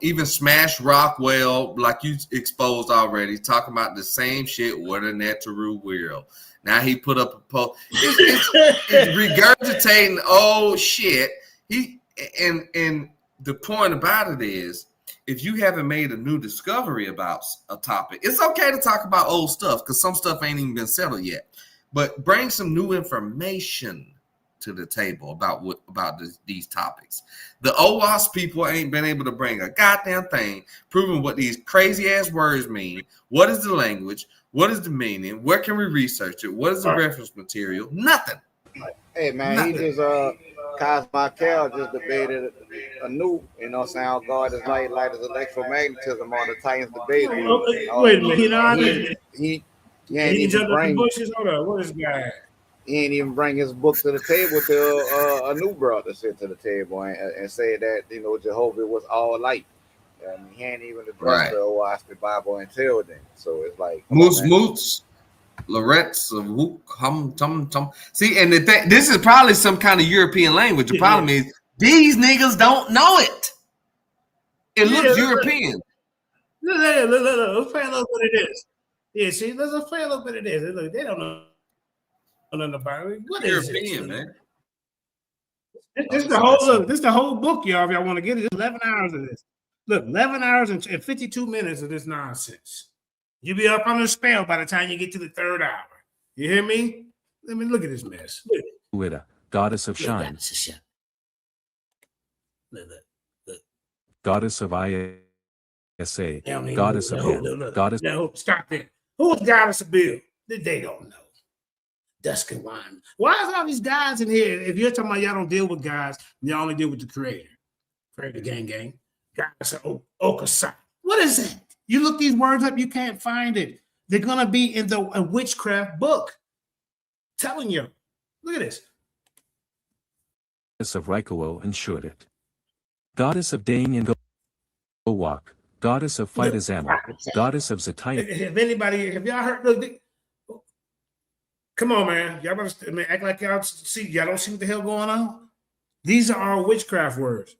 even Smash Rockwell, like you exposed already, talking about the same shit. What a natural world. Now he put up a post. It's regurgitating old shit. And the point about it is, if you haven't made a new discovery about a topic, it's okay to talk about old stuff because some stuff ain't even been settled yet. But bring some new information to the table about these topics. The OWASP people ain't been able to bring a goddamn thing proving what these crazy ass words mean. What is the language? What is the meaning? Where can we research it? What is the reference material? Nothing. Hey man, Nothing. he just Cosmical just debated a new, sound God is like his electromagnetism on the Titans debate. Wait a minute, he ain't jumped even up the bring. bushes. Hold on, what is guy? He ain't even bring his book to the table till a new brother sit to the table and say that Jehovah was all light. He ain't even addressed the OWASP Bible until then. So it's like Moots, Loretz, hum tum tum. See, and this is probably some kind of European language. The problem is these niggas don't know it. It looks European. Let's play a little bit of this. Yeah, see, let's play a little bit of this. Look, they don't know nothing about it. What is European, this? man. This is the whole look. This is the whole book, y'all. If y'all want to get it, it's 11 hours of this. Look, 11 hours and 52 minutes of this nonsense. You'll be up on the spell by the time you get to the third hour. You hear me? Let me look at this mess. Ueda, goddess of shine, goddess of ISA, goddess of hand, goddess. No, stop there. Who's goddess of Bill? They don't know. Dusk and wine. Why is all these guys in here? If you're talking about y'all don't deal with guys, y'all only deal with the creator. Creator gang. Goddess of Okasai. What is that? You look these words up, you can't find it. They're gonna be in the witchcraft book. Telling you. Look at this. Goddess of Raikuo and Shurit. Goddess of Dane and Gowak. Goddess of Fightazama. Goddess of Zataya. Have y'all heard? Look, come on, man. Y'all better act like y'all see. Y'all don't see what the hell going on. These are our witchcraft words.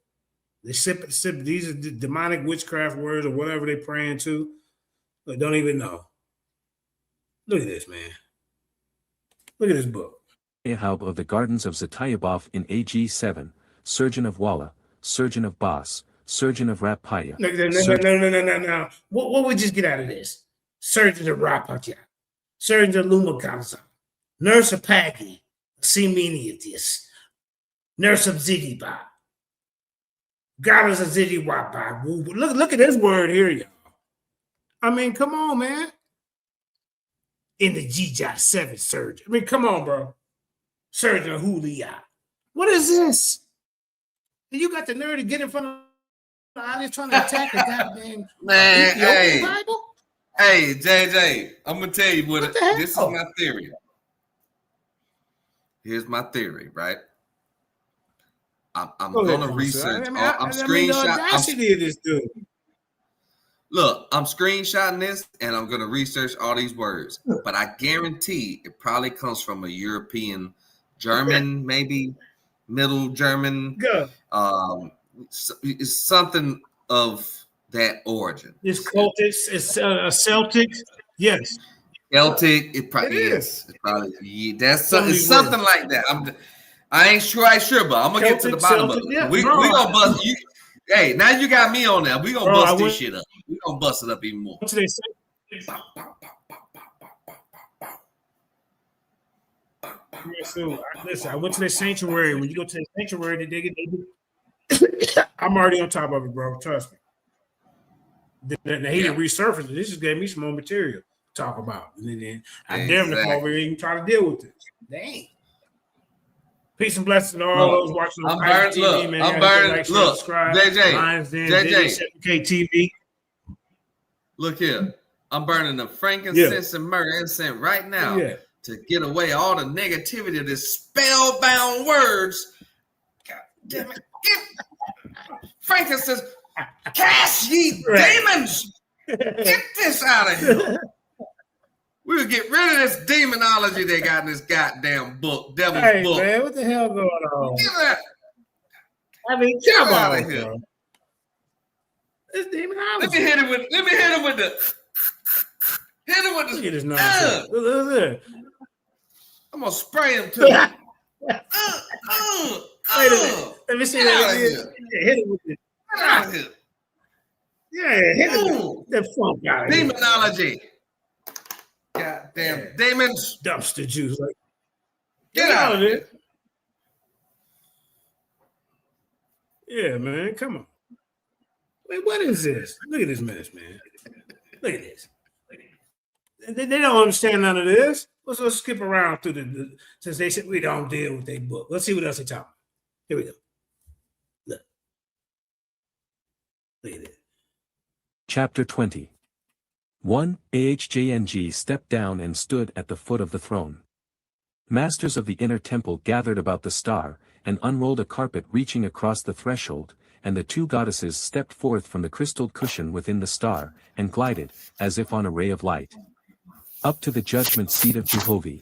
They sip. These are the demonic witchcraft words or whatever they praying to. They don't even know. Look at this, man. Look at this book. Ahab of the Gardens of Zatayabov in AG7, Surgeon of Walla, Surgeon of Bas, Surgeon of Rapaya. No. What we just get out of this? Surgeon of Rapaya, Surgeon of Lumagaza, Nurse of Paggy, Semeniatis, Nurse of Zigiba, Goddess of Zigiwapa. Look at this word here, y'all. I mean, come on, man. In the GJ7 surgeon. I mean, come on, bro. Surgeon of Hulia. What is this? You got the nerve to get in front of the audience trying to attack the goddamn Man, Ethiopian Bible? Hey, JJ, I'm gonna tell you what this is my theory. Here's my theory, right? I'm gonna research. I'm screenshotting this dude. Look, I'm screenshotting this and I'm gonna research all these words, but I guarantee it probably comes from a European, German, maybe Middle German. It's something of that origin. It's cultic. It's Celtic. Yes. Celtic. It probably is. It's probably that's something like that. I ain't sure, but I'm gonna get to the bottom of it. Yeah, we gonna bust you. Hey, now you got me on there. We gonna bust this shit up. We gonna bust it up even more. Listen, I went to the sanctuary. When you go to the sanctuary, I'm already on top of it, bro. Trust me. He didn't resurface it. This just gave me some more material to talk about. And then I dare him to come over here and try to deal with it. Dang. Peace and blessings to all those watching on TV, man. I'm burning. Look, subscribe. JJ, Lions Den, JJ, TV. Look here. I'm burning the frankincense and myrrh incense right now to get away all the negativity of this spellbound words. God damn it. Frankincense, cast ye demons. Get this out of here. We'll get rid of this demonology they got in this goddamn book, devil's book. Man, what the hell going on? Get that. I mean, come on, bro. It's demonology. Let me hit it with the. Look at this nonsense. I'm gonna spray him too. Wait a minute. Let me see that. Hit it with it. Get out of here. Yeah, hit it with that funk out of here. Demonology. Goddamn demons. Dumpster juice. Like, get out of here. Yeah, man. Come on. Wait, what is this? Look at this mess, man. Look at this. They don't understand none of this. Let's skip around through since they said we don't deal with their book. Let's see what else they talk about. Here we go. Look at it. Chapter 20. 1. AHJNG stepped down and stood at the foot of the throne. Masters of the inner temple gathered about the star, and unrolled a carpet reaching across the threshold, and the two goddesses stepped forth from the crystal cushion within the star, and glided, as if on a ray of light, up to the judgment seat of Jehovah.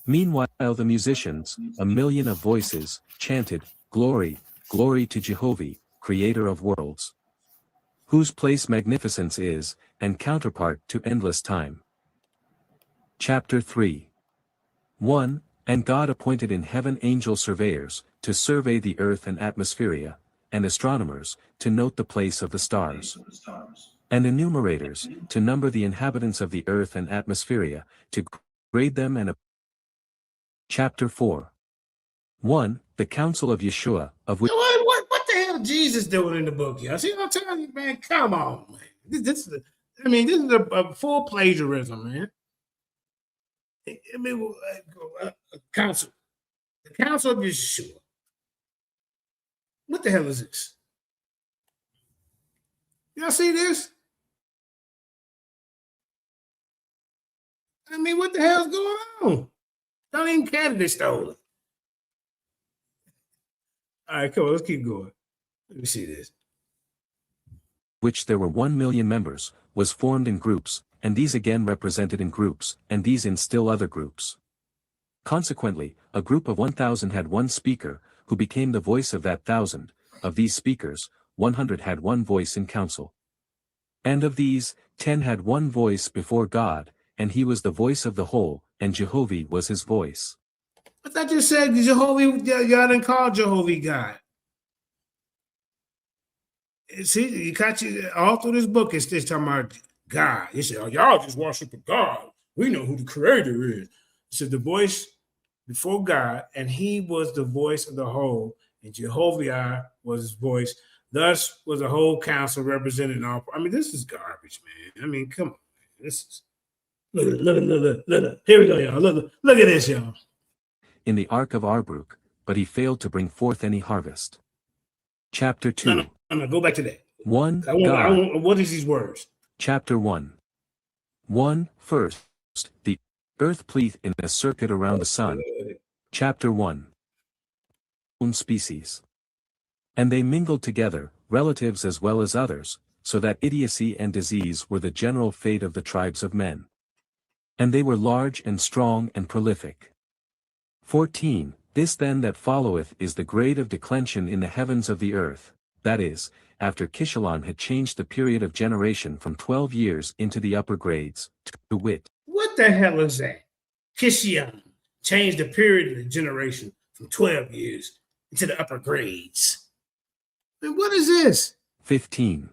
Meanwhile the musicians, a million of voices, chanted, Glory, glory to Jehovah, creator of worlds. whose place magnificence is, and counterpart to endless time. Chapter 3. 1. And God appointed in heaven angel surveyors, to survey the earth and atmosphere, and astronomers, to note the place of the stars, and enumerators, to number the inhabitants of the earth and atmosphere, to grade them and. Chapter 4. 1. The counsel of Yeshua, of which. What the hell Jesus doing in the book, y'all? See what I'm telling you, man? Come on, man. This is a full plagiarism, man. I mean, counsel. The counsel of Yeshua. What the hell is this? Y'all see this? I mean, what the hell's going on? Don't even candidate stole it. All right, come on, let's keep going. Let me see this. Which there were 1,000,000 members, was formed in groups, and these again represented in groups, and these in still other groups. Consequently, a group of 1,000 had one speaker, who became the voice of that 1,000. Of these speakers, 100 had one voice in council. And of these, 10 had one voice before God, and he was the voice of the whole, and Jehovah was his voice. I thought you said Jehovah, y'all didn't call Jehovah God. See, you got you all through this book, it's just talking about God. You say, oh, y'all just worship God. We know who the creator is. It said the voice before God, and he was the voice of the whole, and Jehovah was his voice. Thus was the whole council represented in all. I mean, this is garbage, man. I mean, come on. This is look. Here we go, y'all. Look at this, y'all. In the ark of Arbrook, but he failed to bring forth any harvest. Chapter 2. No, go back to that. 1. What is these words? Chapter 1. 1. First, the earth pleeth in a circuit around the sun. Chapter 1. Own species. And they mingled together, relatives as well as others, so that idiocy and disease were the general fate of the tribes of men. And they were large and strong and prolific. 14. This then that followeth is the grade of declension in the heavens of the earth, that is, after Kishalon had changed the period of generation from 12 years into the upper grades, to wit. What the hell is that? Kishalon changed the period of the generation from 12 years into the upper grades. And what is this? 15.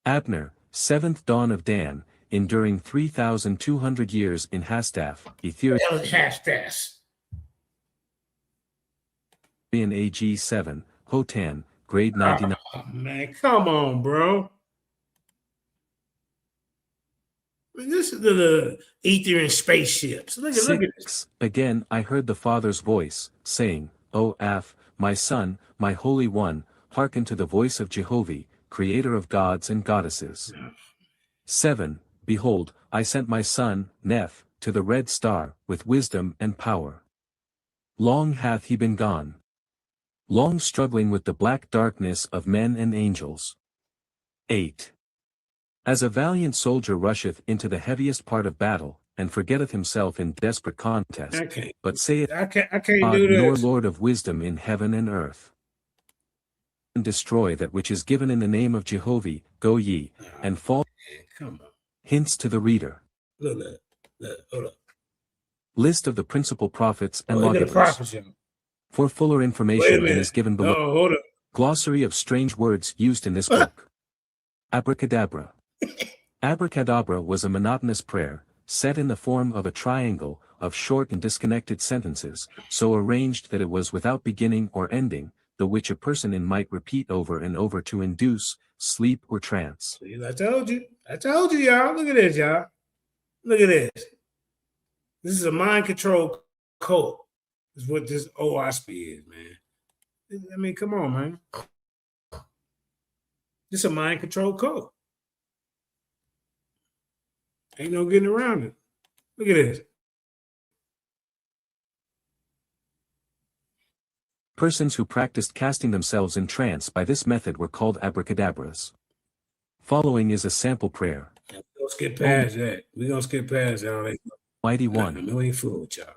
Abner, 7th dawn of Dan, enduring 3,200 years in Hastaff, Ethiopia. Hastaff. In AG 7, Hotan, grade 99. Oh, man, come on, bro. I mean, this is the Ethiopian spaceships. Look at this. Again I heard the Father's voice, saying, O Aph, my son, my Holy One, hearken to the voice of Jehovah, creator of gods and goddesses. 7. Behold, I sent my son, Neph, to the red star, with wisdom and power. Long hath he been gone. Long struggling with the black darkness of men and angels. 8. As a valiant soldier rusheth into the heaviest part of battle, and forgetteth himself in desperate contest, but saith, I can't God do this. nor Lord of wisdom in heaven and earth. And destroy that which is given in the name of Jehovah, go ye, and fall. Come on. Hints to the reader. Look, hold up. List of the principal prophets and Look at the lawgivers. prophets, y'all. For fuller Wait a information than minute. is given below. Oh, hold up. Glossary of strange words used in this book. Abracadabra. Abracadabra was a monotonous prayer, set in the form of a triangle, of short and disconnected sentences, so arranged that it was without beginning or ending, the which a person in might repeat over and over to induce, sleep or trance. See, I told you, y'all. Look at this, y'all. Look at this. This is a mind control cult. Is what this OSP is, man. I mean, come on, man. This is a mind control cult. Ain't no getting around it. Look at this. Persons who practiced casting themselves in trance by this method were called abracadabras. Following is a sample prayer. We're gonna skip past that. We're gonna skip past all that. Mighty One. No, ain't fool with y'all.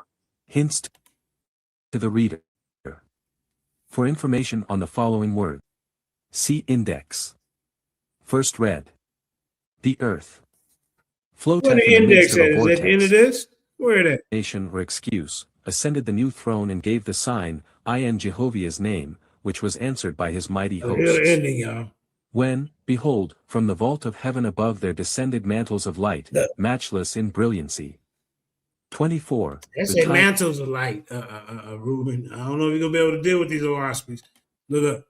Hints to the reader. For information on the following word, see index. First read. The earth. Floating Where in the the midst index of at? a Is that the end of vortex. this? Where it at? Nation or excuse, ascended the new throne and gave the sign, I in Jehovah's name, which was answered by his mighty Oh, here's the hosts. ending, y'all. When, behold, from the vault of heaven above there descended mantles of light, Look. matchless in brilliancy. 24. That The said time mantles of light, Ruben. I don't know if you're gonna be able to deal with these old hospices. Look up.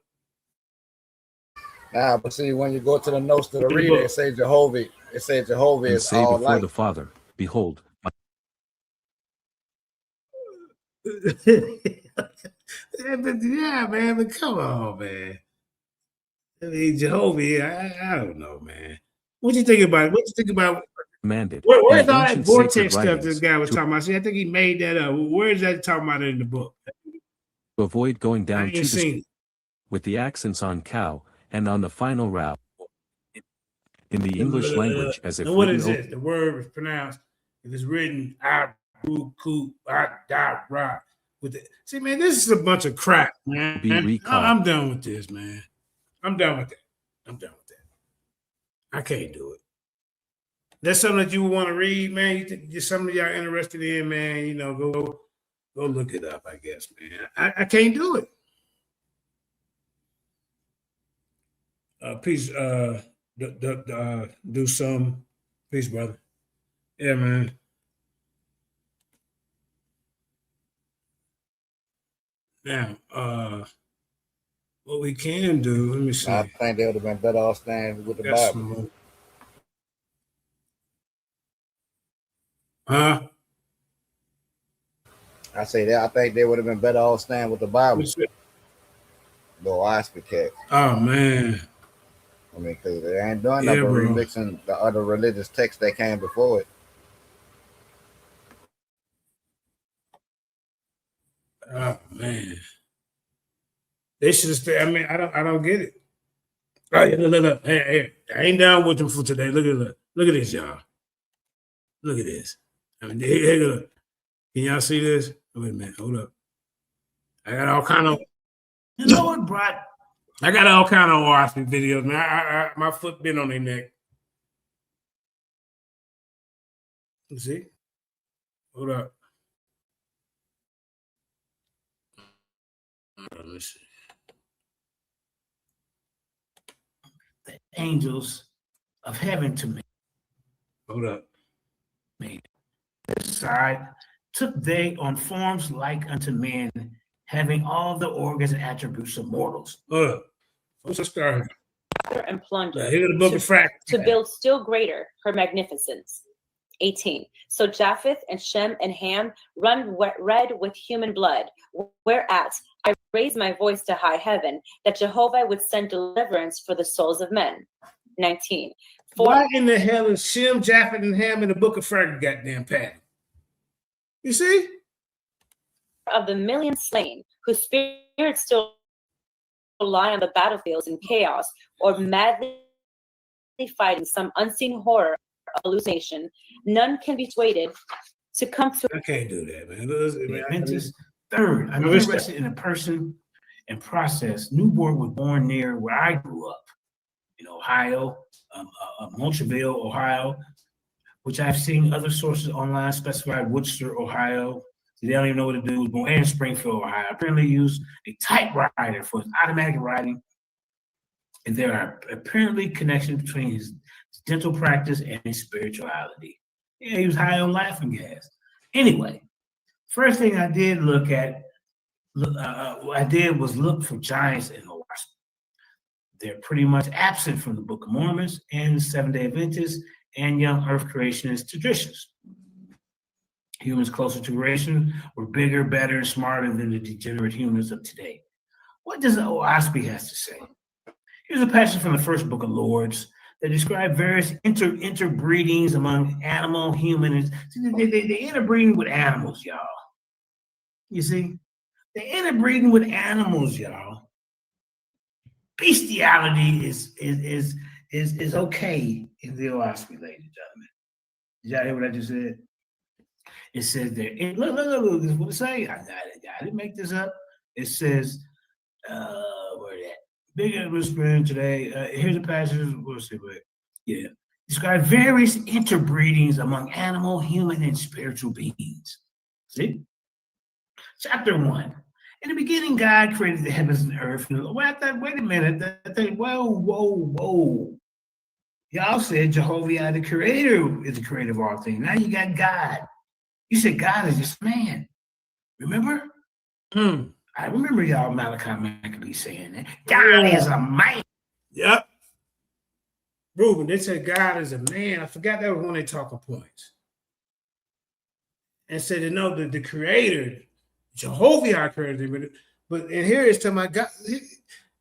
Nah, but see, when you go to the notes to the the reader, book. it says Jehovah. It says Jehovah and is say all before light. the Father, behold, Yeah, man, but come on, man. I mean, Jehovah, I don't know, man. What you think about it? What you think about commanded. where's in the all that ancient sacred vortex stuff writings, this guy was to talking about? See, I think he made that up. Where's that talking about in the book? avoid going I down ain't to the seen it. with the accents on cow, and on the final route, in the English language as if And what written is this? The word is pronounced, if it's written, with it. See, man, this is a bunch of crap, man. be recalled. I'm done with this, man. I'm done with that. I'm done with that. I can't do it. That's something that you want to read, man. You think there's something y'all interested in, man. You know, go look it up, I guess, man. I can't do it. Peace, do some. Peace, brother. Yeah, man. Now, what we can do, let me see. I think they would have been better off staying with the Got Bible. some more. Huh? I say that I think they would have been better off staying with the Bible. No, I speak cat. Oh man. I mean, because they ain't doing Yeah, nothing but bro. remixing the other religious texts that came before it. Oh man. They should have stayed. I mean, I don't get it. Oh, yeah, look. Hey, I ain't down with them for today. Look at this, y'all. Look at this. I mean, hey, look. Can y'all see this? Wait a minute, hold up. I got all kind of the Lord brought. I got all kind of watching videos, man. I my foot been on their neck. You see? Hold up. Let's see. The angels of heaven to me. Hold up. Me. This side took they on forms like unto men, having all the organs and attributes of mortals. What's the start? And plunder Here the book of fact. to build still greater her magnificence. 18. So Japheth and Shem and Ham run red with human blood, whereat I raised my voice to high heaven, that Jehovah would send deliverance for the souls of men. 19. Why in the hell is Shem, Japheth, and Ham in the book of Frank goddamn Patty? You see? Of the million slain, whose spirits still lie on the battlefields in chaos, or madly fighting some unseen horror of hallucination, none can be persuaded to come to. I can't do that, man. Third, I'm interested in a person and process. Newborn was born near where I grew up, in Ohio, Montreal, Ohio, which I've seen other sources online specified Worcester, Ohio. They don't even know what to do. Born in Springfield, Ohio. Apparently used a typewriter for his automatic writing. And there are apparently connections between his dental practice and his spirituality. Yeah, he was high on laughing gas. Anyway, first thing I did look for giants in the West. They're pretty much absent from the Book of Mormon and the Seventh-day Adventists and young Earth creationist traditions. Humans closer to creation were bigger, better, and smarter than the degenerate humans of today. What does Ospey has to say? Here's a passage from the first book of Lords that describe various interbreedings among animal, human, and they interbreeding with animals, y'all. You see? They're interbreeding with animals, y'all. Bestiality is okay in the Ospey, ladies and gentlemen. Did y'all hear what I just said? It says there, look, this is what it say. I didn't make this up. It says, where that? Big atmosphere today. Here's a passage. We'll see. But yeah, describe various interbreedings among animal, human, and spiritual beings. See, chapter 1. In the beginning, God created the heavens and earth. Well, I thought, wait a minute. I think, whoa. Y'all said Jehovah, the creator, is the creator of all things. Now you got God. You said God is just man. Remember? I remember y'all Malachi Maccabee saying that. God is a man. Yep. Reuben, they said God is a man. I forgot that was one of their talking points. And said, no, the creator, Jehovah created him. But and here it's talking about God.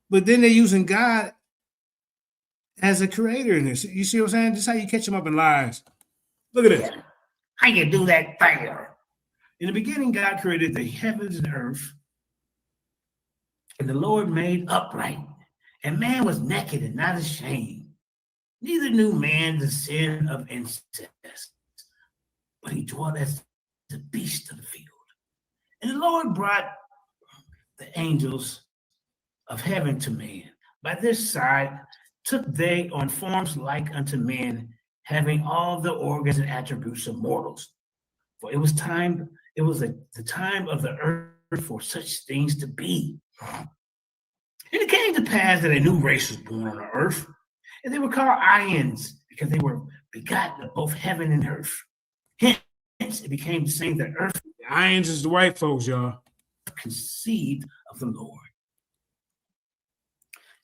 But then they're using God as a creator in this. You see what I'm saying? This is how you catch them up in lies. Look at this. How you do that there? In the beginning, God created the heavens and earth. And the Lord made upright, and man was naked and not ashamed. Neither knew man the sin of incest, but he dwelt as the beast of the field. And the Lord brought the angels of heaven to man. By this side took they on forms like unto men, having all the organs and attributes of mortals. For it was the time of the earth for such things to be. And it came to pass that a new race was born on the earth, and they were called Ions, because they were begotten of both heaven and earth. Hence, it became the same that earth. The Ions is the white folks, y'all. Conceived of the Lord.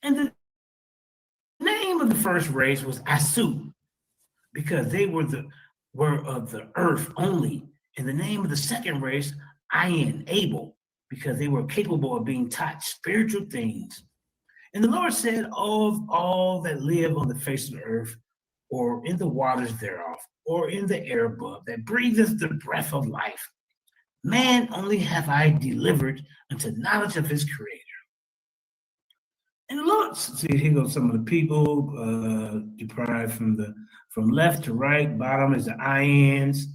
And the name of the first race was Asu, because they were of the earth only. And the name of the second race, Ayin, Abel, because they were capable of being taught spiritual things. And the Lord said, of all that live on the face of the earth, or in the waters thereof, or in the air above, that breatheth the breath of life, man only have I delivered unto knowledge of his creator. And the Lord, see, here goes some of the people deprived from left to right. Bottom is the Ians,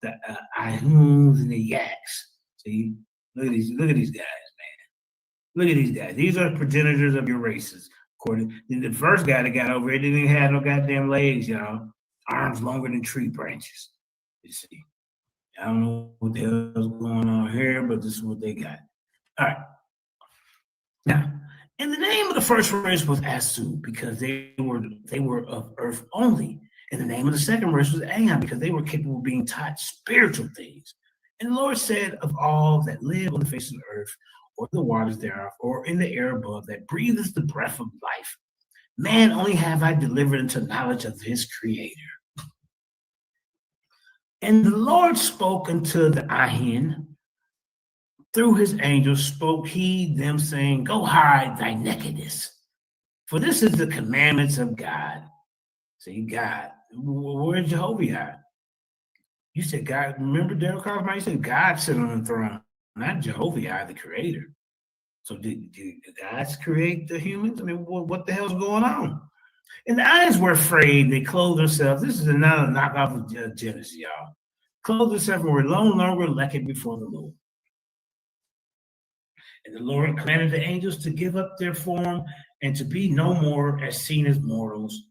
the Ihuns, and the Yaks. See, look at these guys, man. Look at these guys. These are progenitors of your races. According to the first guy that got over here, didn't even have no goddamn legs, y'all. Arms longer than tree branches. You see. I don't know what the hell is going on here, but this is what they got. All right. Now, and the name of the first race was Asu, because they were of earth only. And the name of the second race was Aon, because they were capable of being taught spiritual things. And the Lord said, of all that live on the face of the earth, or the waters thereof, or in the air above, that breatheth the breath of life, man only have I delivered into knowledge of his creator. And the Lord spoke unto the Ahin, through his angels spoke he them, saying, go hide thy nakedness, for this is the commandments of God. See, God, where's Jehovah at? You said God, remember Daryl Kaufman, you said God sit on the throne, not Jehovah, the creator. So did God create the humans? I mean, what the hell's going on? And the eyes were afraid, they clothed themselves. This is another knockoff of Genesis, y'all. Clothed themselves and were no longer naked before the Lord. And the Lord commanded the angels to give up their form and to be no more as seen as mortals,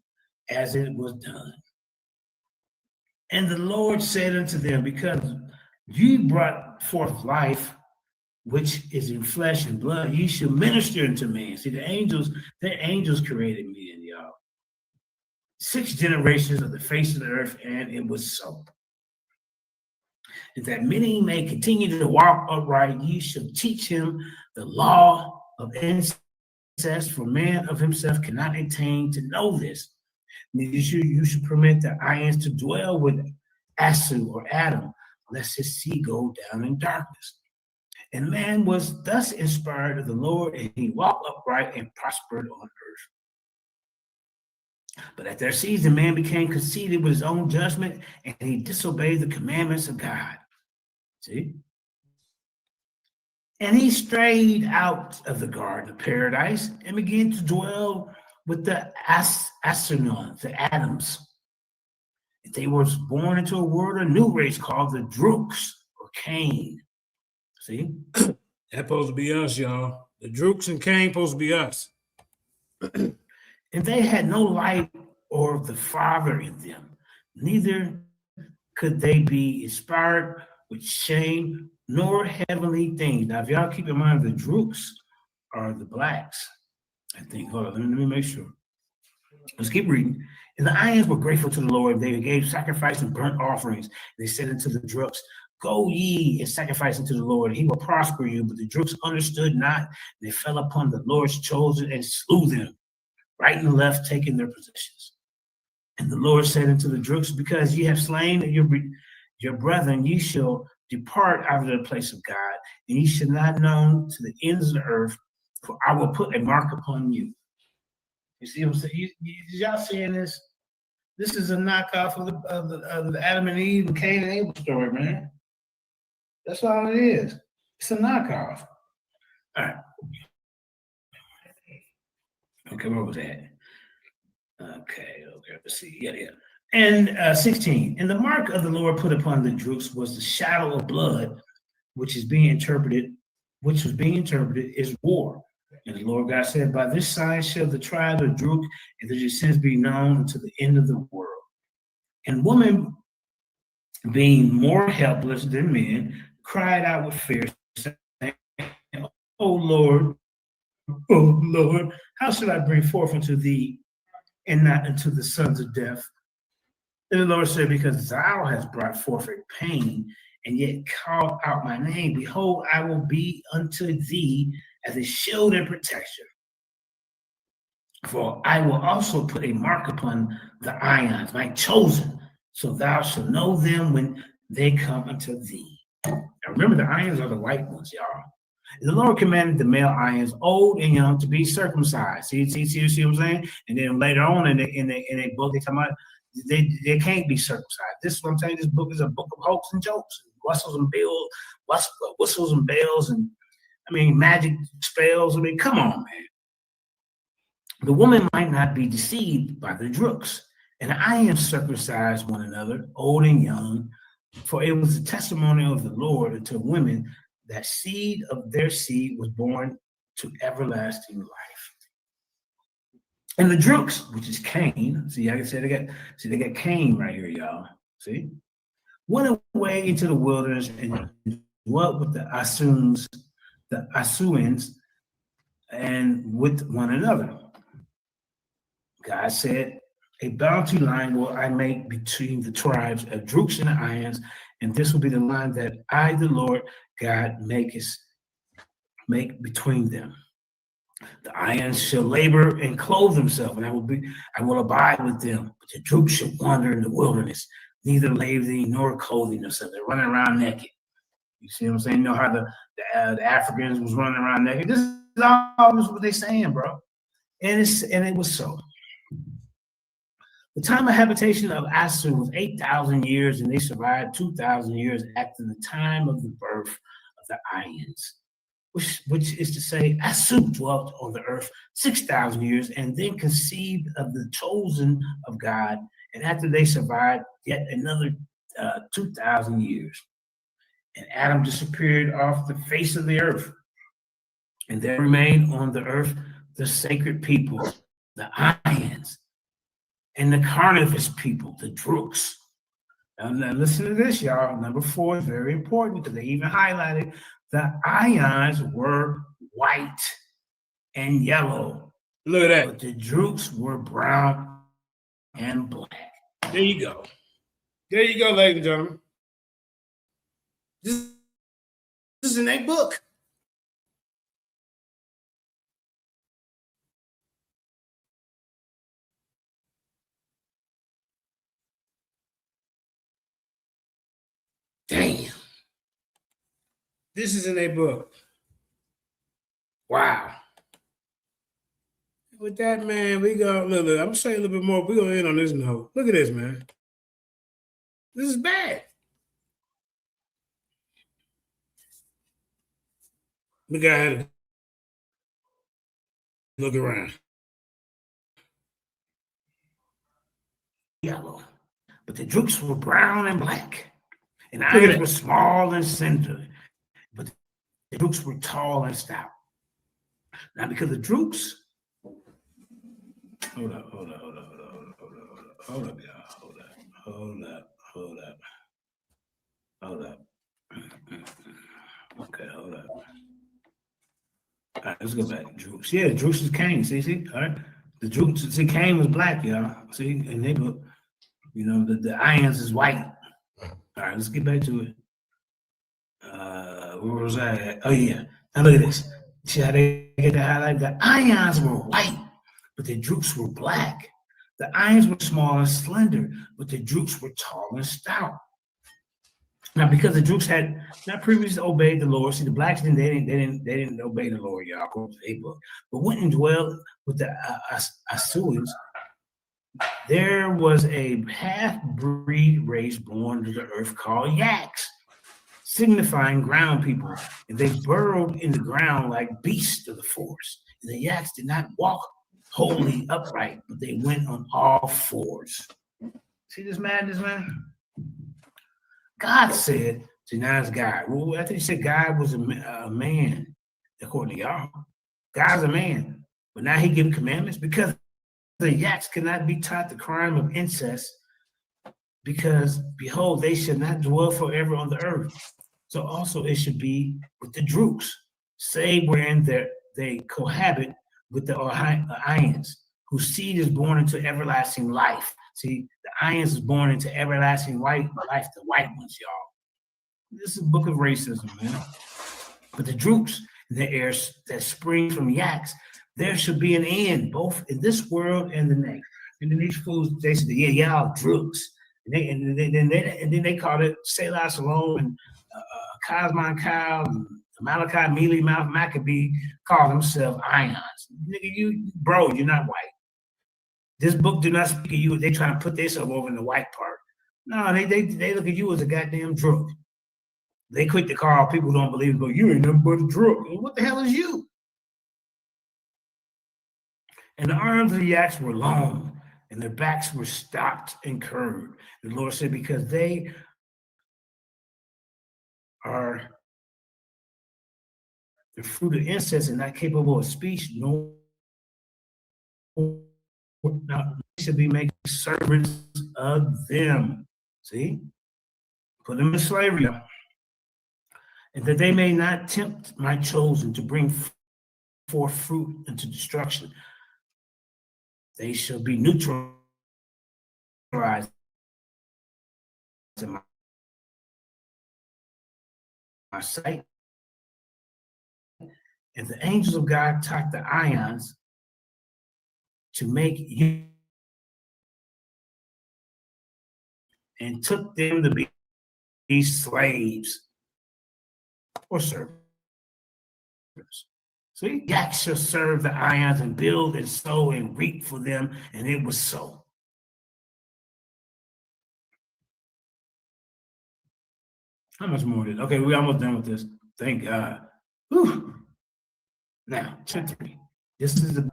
as it was done. And the Lord said unto them, because ye brought forth life, which is in flesh and blood, ye shall minister unto man. See, their angels created men, y'all. 6 generations of the face of the earth, and it was so. And that many may continue to walk upright, ye shall teach him the law of incest, for man of himself cannot attain to know this. You should permit the Ions to dwell with Asu or Adam, lest his seed go down in darkness. And man was thus inspired of the Lord, and he walked upright and prospered on earth. But at their season, man became conceited with his own judgment, and he disobeyed the commandments of God. See? And he strayed out of the garden of paradise and began to dwell with the Asunons, the Adams. They were born into a world, a new race called the Drooks or Cain. See? That's supposed to be us, y'all. The Drooks and Cain supposed to be us. and they had no light or the Father in them, neither could they be inspired with shame nor heavenly things. Now, if y'all keep in mind, the Droogs are the blacks, I think. Hold on, let me make sure. Let's keep reading. And the Ions were grateful to the Lord. They gave sacrifice and burnt offerings. They said unto the Droogs, go ye and sacrifice unto the Lord, and he will prosper you. But the Droogs understood not. They fell upon the Lord's chosen and slew them, right and left, taking their possessions. And the Lord said unto the Droogs, because ye have slain your brethren, ye shall depart out of the place of God, and ye shall not known to the ends of the earth, for I will put a mark upon you. You see what I'm saying? Y'all seeing this? This is a knockoff of the Adam and Eve and Cain and Abel story, man. That's all it is. It's a knockoff. All right. Okay, where was that? Okay, let's see. Yeah. And 16. And the mark of the Lord put upon the Droogs was the shadow of blood, which was being interpreted is war. And the Lord God said, by this sign shall the tribe of Droog and their descendants be known unto the end of the world. And women, being more helpless than men, cried out with fear, saying, oh Lord, how shall I bring forth unto thee and not unto the sons of death? And the Lord said, because thou hast brought forth a pain, and yet called out my name, behold, I will be unto thee as a shield and protection. For I will also put a mark upon the Ions, my chosen, so thou shalt know them when they come unto thee. Now remember, the Ions are the white ones, y'all. And the Lord commanded the male Ions, old and young, to be circumcised. See what I'm saying? And then later on in the book, they come out, they can't be circumcised. This is what I'm saying. This book is a book of hopes and jokes, whistles and bells, and I mean magic spells. I mean, come on, man. The woman might not be deceived by the Droogs, and I am circumcised one another, old and young, for it was the testimony of the Lord unto women that seed of their seed was born to everlasting life. And the Droogs, which is Cain, see, like I said, they got Cain right here, y'all. See, went away into the wilderness and dwelt with the Asuans, and with one another. God said, a boundary line will I make between the tribes of Droogs and the Ions, and this will be the line that I, the Lord God, make between them. The Ions shall labor and clothe themselves, and I will abide with them. But the Droogs shall wander in the wilderness, neither laboring nor clothing themselves. They're running around naked. You see what I'm saying? You know how the Africans was running around naked. This is all what they're saying, bro. And it was so. The time of habitation of Asu was 8,000 years, and they survived 2,000 years after the time of the birth of the Ions, which is to say, Asu dwelt on the earth 6,000 years, and then conceived of the chosen of God, and after they survived yet another 2,000 years. And Adam disappeared off the face of the earth, and there remained on the earth the sacred people, the Ions, and the carnivorous people, the Droogs. Now listen to this, y'all. Number 4 is very important because they even highlighted the Ions were white and yellow. Look at that. But the Droogs were brown and black. There you go. There you go, ladies and gentlemen. This is in a book. Damn. This is in a book. Wow. With that, man, we go. Look, I'm gonna say a little bit more. We're gonna end on this note. Look at this, man. This is bad. Look at it. Look around. Yellow. But the Droogs were brown and black. And Ions were small and slender. But the Droogs were tall and stout. Now, because the Droogs Hold up, y'all. Hold up. Okay, hold up. All right, let's go back. Droops. Yeah, Droops is Cain. See? All right. The Droops, see, Cain was black, y'all. See, and they look, the ions is white. All right, let's get back to it. Where was I at? Oh, yeah. Now look at this. See how they get the highlight? The ions were white, but the Droops were black. The ions were small and slender, but the Droops were tall and stout. Now, because the Droops had not previously obeyed the Lord, see, the blacks they didn't obey the Lord, y'all, according to their book, but went and dwelled with the Asuans. There was a half-breed race born to the earth called Yaks, signifying ground people, and they burrowed in the ground like beasts of the forest. And the Yaks did not walk wholly upright, but they went on all fours. See this madness, man? God said, see, now it's God. Well, I think he said God was a man, according to y'all. God's a man, but now he gave commandments because the Yaks cannot be taught the crime of incest because, behold, they should not dwell forever on the earth. So also it should be with the Droops, save wherein they cohabit with the Ions, whose seed is born into everlasting life. See, the Ions is born into everlasting life, the white ones, y'all. This is a book of racism, man. But the Droops, the heirs that spring from Yaks, there should be an end, both in this world and the next. And then these fools, they said, yeah, y'all Droops. And then they called it Selah Salome and Cosmon Kyle and Malachi, Mealy Mouth, Maccabee called themselves Ions. Nigga, you're not white. This book do not speak of you. They trying to put themselves over in the white part. No, they look at you as a goddamn drook. They quick to call people who don't believe, go, you ain't nothing but a drook. What the hell is you? And the arms of the Yaks were long, and their backs were stopped and curved. The Lord said, because they are the fruit of incest and not capable of speech, no, should be making servants of them. See? Put them in slavery. And that they may not tempt my chosen to bring forth fruit into destruction. They shall be neutralized in my sight. And the angels of God taught the Ions to make you and took them to be slaves or servants. See, Yaks shall serve the Ions and build and sow and reap for them, and it was so. How much more is it? Okay, we're almost done with this. Thank God. Whew. Now, chapter 3. This is the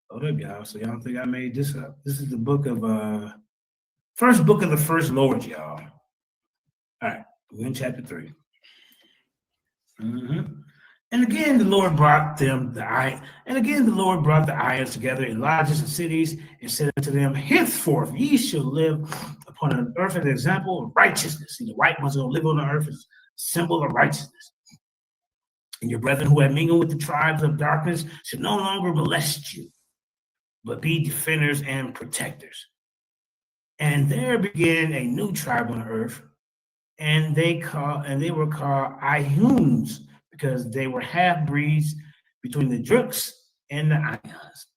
hold up, y'all. So y'all don't think I made this up. This is the book of first book of the first Lord, y'all. All right, we're in chapter 3. And again, the Lord brought the Ions together in lodges and cities, and said unto them, henceforth ye shall live upon an earth an example of righteousness. And the white ones will live on the earth as a symbol of righteousness. And your brethren who have mingled with the tribes of darkness should no longer molest you, but be defenders and protectors. And there began a new tribe on earth, and they were called Ihuns, because they were half-breeds between the Droops and the Ions.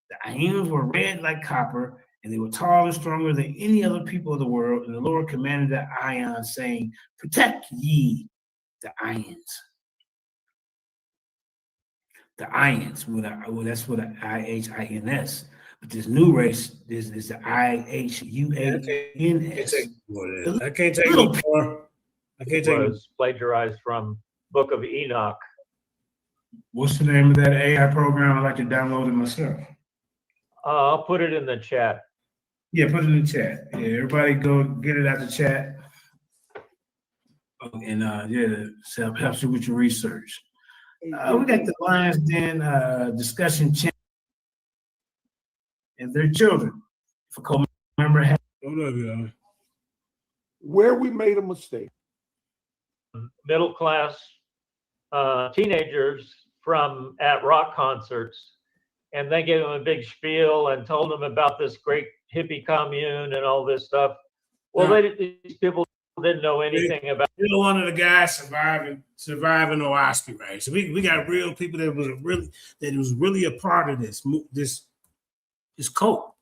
The Ihuns were red like copper, and they were tall and stronger than any other people of the world. And the Lord commanded the Ions, saying, protect ye the Ions. The Ions, that's with an I-H-I-N-S. But this new race is the I-H-U-A-N-S. I can't take no more. I can't take it. Was plagiarized from Book of Enoch. What's the name of that AI program? I like to download it myself. I'll put it in the chat. Yeah, put it in the chat. Yeah, everybody go get it out the chat. And so it helps you with your research. We got the Lions Den discussion channel. and their children. If a co-member has, hold up, y'all. Where we made a mistake. Middle class teenagers from at rock concerts, and they gave them a big spiel and told them about this great hippie commune and all this stuff. Well, these people didn't know anything about. You're one of the guys surviving OSPI, right? So we got real people that was really a part of this cult.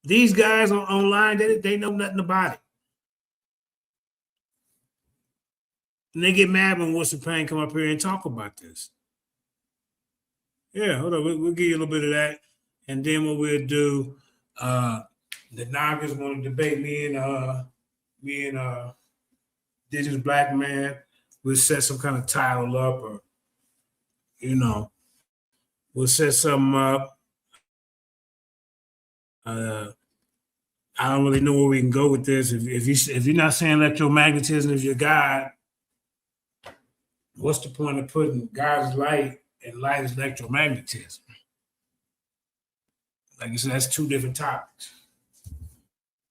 These guys online, they know nothing about it. And they get mad when Wilson Payne come up here and talk about this. Yeah, hold on. We'll give you a little bit of that. And then what we'll do, the Nagas want to debate me and Indigenous Black Man. We'll set some kind of title up, or, we'll set something up. I don't really know where we can go with this. If you're not saying electromagnetism is your God, what's the point of putting God is light and light is electromagnetism? Like I said, that's two different topics.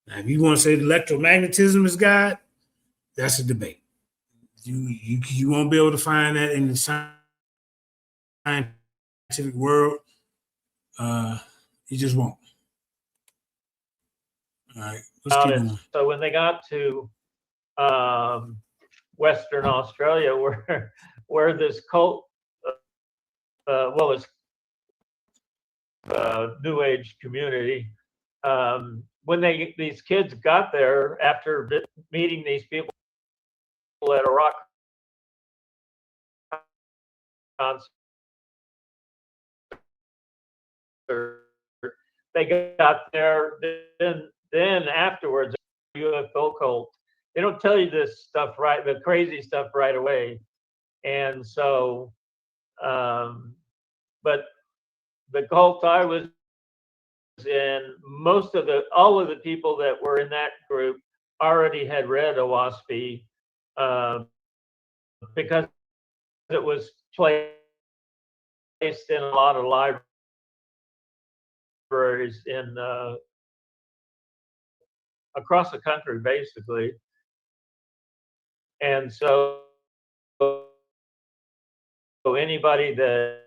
Now, if you want to say electromagnetism is God, that's a debate. You won't be able to find that in the scientific world. You just won't. All right. Let's keep going. So when they got to Western Australia, where this cult, it's New Age community. When these kids got there after meeting these people at a rock concert, they got there. Then afterwards, UFO cult. They don't tell you this stuff the crazy stuff right away, and so, but the cult I was in, all of the people that were in that group already had read OSPI, because it was placed in a lot of libraries in across the country, basically. And so anybody that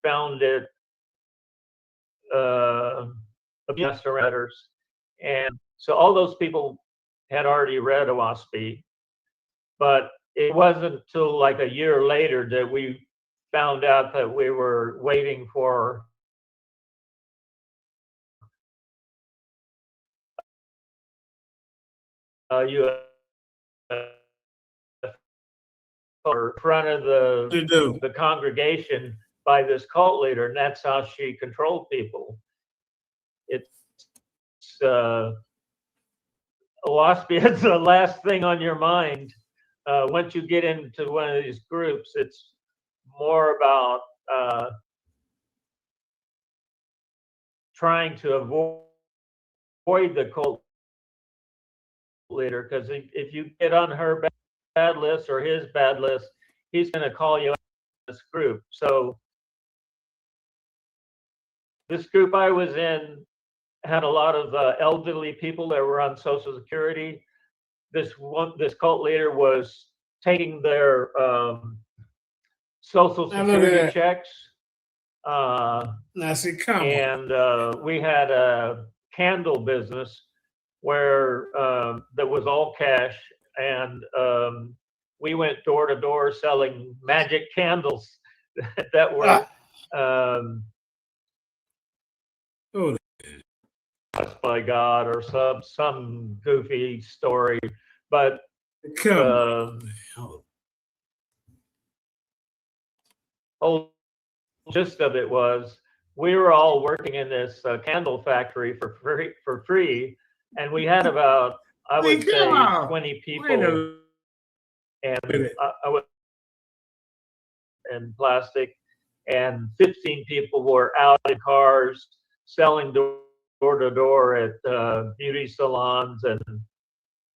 found it letters, and so all those people had already read OSPI, but it wasn't until like a year later that we found out that we were waiting for or front of the congregation by this cult leader, and that's how she controlled people. It's OSPI is the last thing on your mind. Once you get into one of these groups, it's more about trying to avoid the cult leader, because if you get on her bad list or his bad list, he's going to call you out of this group. So this group I was in had a lot of elderly people that were on Social Security. This cult leader was taking their Social Security checks. And we had a candle business where that was all cash, and we went door to door selling magic candles that were by God or some goofy story, but whole gist of it was we were all working in this candle factory for free, and we had about, I would say, 20 people, and I was in plastic, and 15 people were out in cars selling door to door at beauty salons and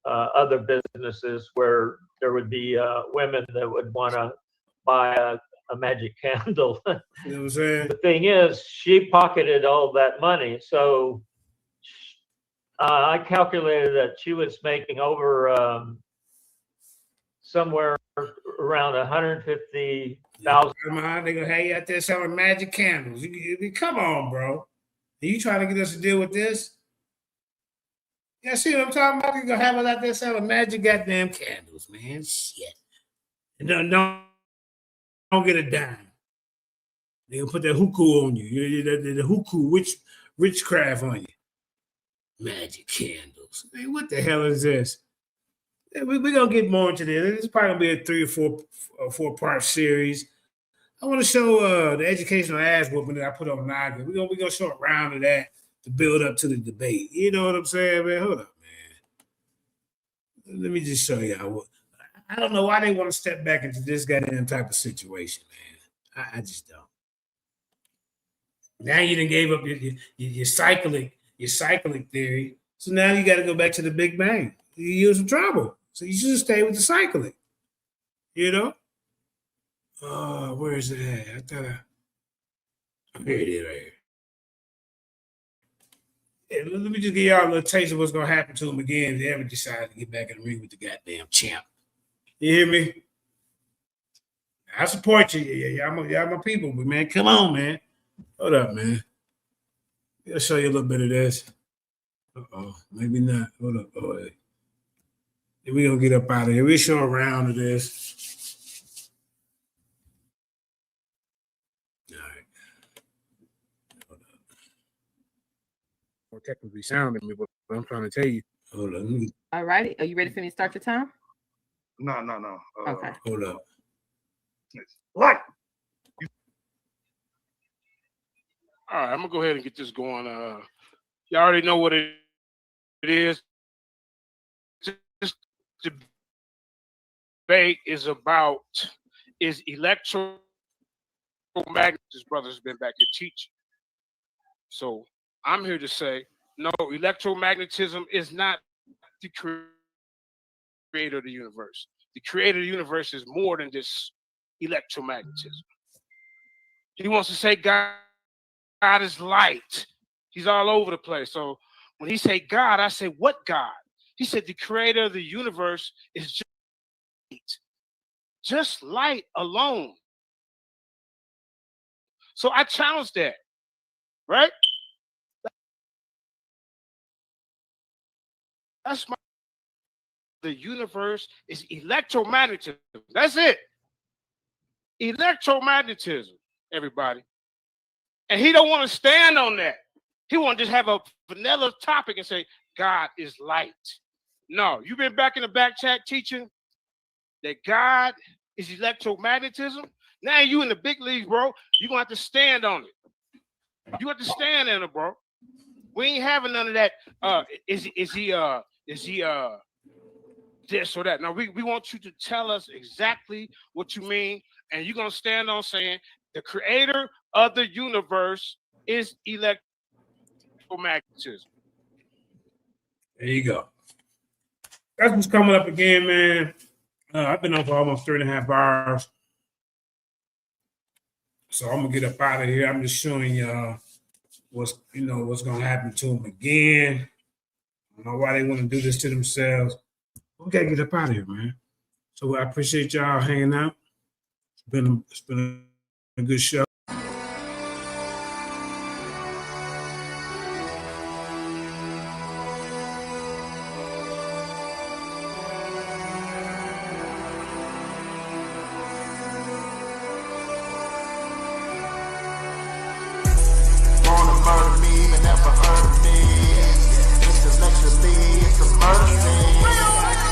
other businesses where there would be women that would want to buy a magic candle. You know what I'm saying? The thing is, she pocketed all that money. So I calculated that she was making over somewhere around 150,000. They're gonna have you out there selling magic candles. Come on, bro. Are you trying to get us to deal with this? Yeah, see what I'm talking about? You're gonna have us out there selling magic goddamn candles, man. Shit. And don't get a dime. They're gonna put that hookoo on you. The hookoo witchcraft on you. Magic candles. Man, what the hell is this? We're gonna get more into this. This is probably gonna be a 3 or 4 part series. I want to show the educational ass whooping that I put on Naga. We're gonna show a round of that to build up to the debate. You know what I'm saying, man? Hold up, man. Let me just show y'all. I don't know why they want to step back into this goddamn type of situation, man. I just don't. Now you done gave up your cyclic theory. So now you got to go back to the Big Bang. You're in some trouble. So you should stay with the cyclic. You know? Where is it at? I thought here it is right here. Yeah, let me just give y'all a little taste of what's going to happen to him again if they ever decide to get back in the ring with the goddamn champ. You hear me? I support you. Y'all my people, but man, come on, man. Hold up, man. I'll show you a little bit of this. Maybe not. Hold up. Oh, wait. We're going to get up out of here. We'll show a round of this. All right. Hold up. More technically sounding me, but I'm trying to tell you. Hold up. All righty. Are you ready for me to start your time? No. Okay. Hold up. What? All right, I'm gonna go ahead and get this going. You already know what it is. This debate is about electromagnetism. His brother's been back here teaching. So I'm here to say, no, electromagnetism is not the creator of the universe. The creator of the universe is more than just electromagnetism. He wants to say God is light. He's all over the place. So when he say God, I say, what God? He said the creator of the universe is just light. Just light alone. So I challenge that, right? That's my. The universe is electromagnetism. That's it. Electromagnetism, everybody. And he don't want to stand on that. He want to just have a vanilla topic and say, God is light. No, you've been back in the back chat teaching that God is electromagnetism. Now you in the big leagues, bro. You're going to have to stand on it. You have to stand in it, bro. We ain't having none of that. Is he this or that? No, we want you to tell us exactly what you mean. And you're going to stand on saying the creator of the universe is electromagnetism. There you go. That's what's coming up again, man. I've been on for almost 3.5 hours. So I'm going to get up out of here. I'm just showing y'all what's going to happen to them again. I don't know why they want to do this to themselves. We got to get up out of here, man. So I appreciate y'all hanging out. It's been a good show. Wanna murder me, but never heard me. Intellectually, it's a murder scene.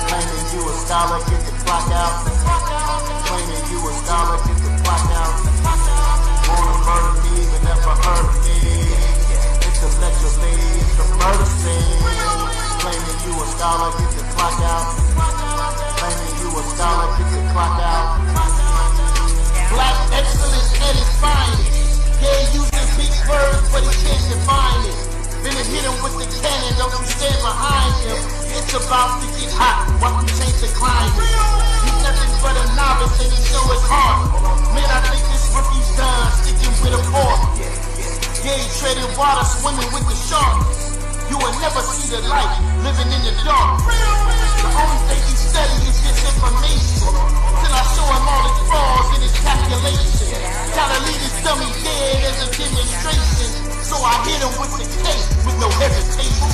Claiming you a scholar, get the clock out. Claiming you a scholar, get the clock out. Wanna murder me, but never heard me. Intellectually, it's a murder scene. Claiming you a scholar, get the clock out. Claiming you a scholar, get the clock out. Black excellence at its finest. Yeah, using big words, but he can't define it. Then hit him with the cannon, don't you stand behind him. It's about to get hot, watch him change the climate. He nothing but a novice and he show his heart. Man, I think this rookie's done sticking with a fork. Yeah, he treading water, swimming with the sharks. You will never see the light, living in the dark. The only thing he study is this information. Till I show him all his flaws in his calculation. Gotta leave this dummy dead as a demonstration. So I hit him with the cake with no hesitation.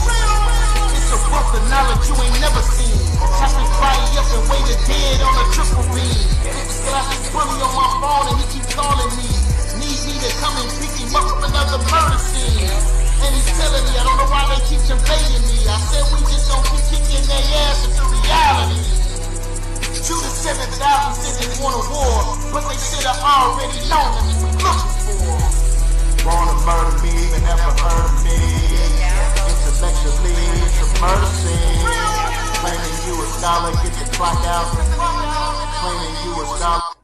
It's a wealth of knowledge you ain't never seen. Chop his body up and weigh the dead on a triple beam. Niggas got this bully on my phone and he keep calling me. Need me to come and pick him up from another murder scene. And he's telling me, I don't know why they keep playing me. I said we just don't keep kicking their ass into reality. Shoot the 7,000 said they want a war, but they should have already known that we were looking for. Wanna murder me, even never heard of me. Intellectually, it's a murder scene. Claiming you a scholar, get the clock out. Claiming you a scholar.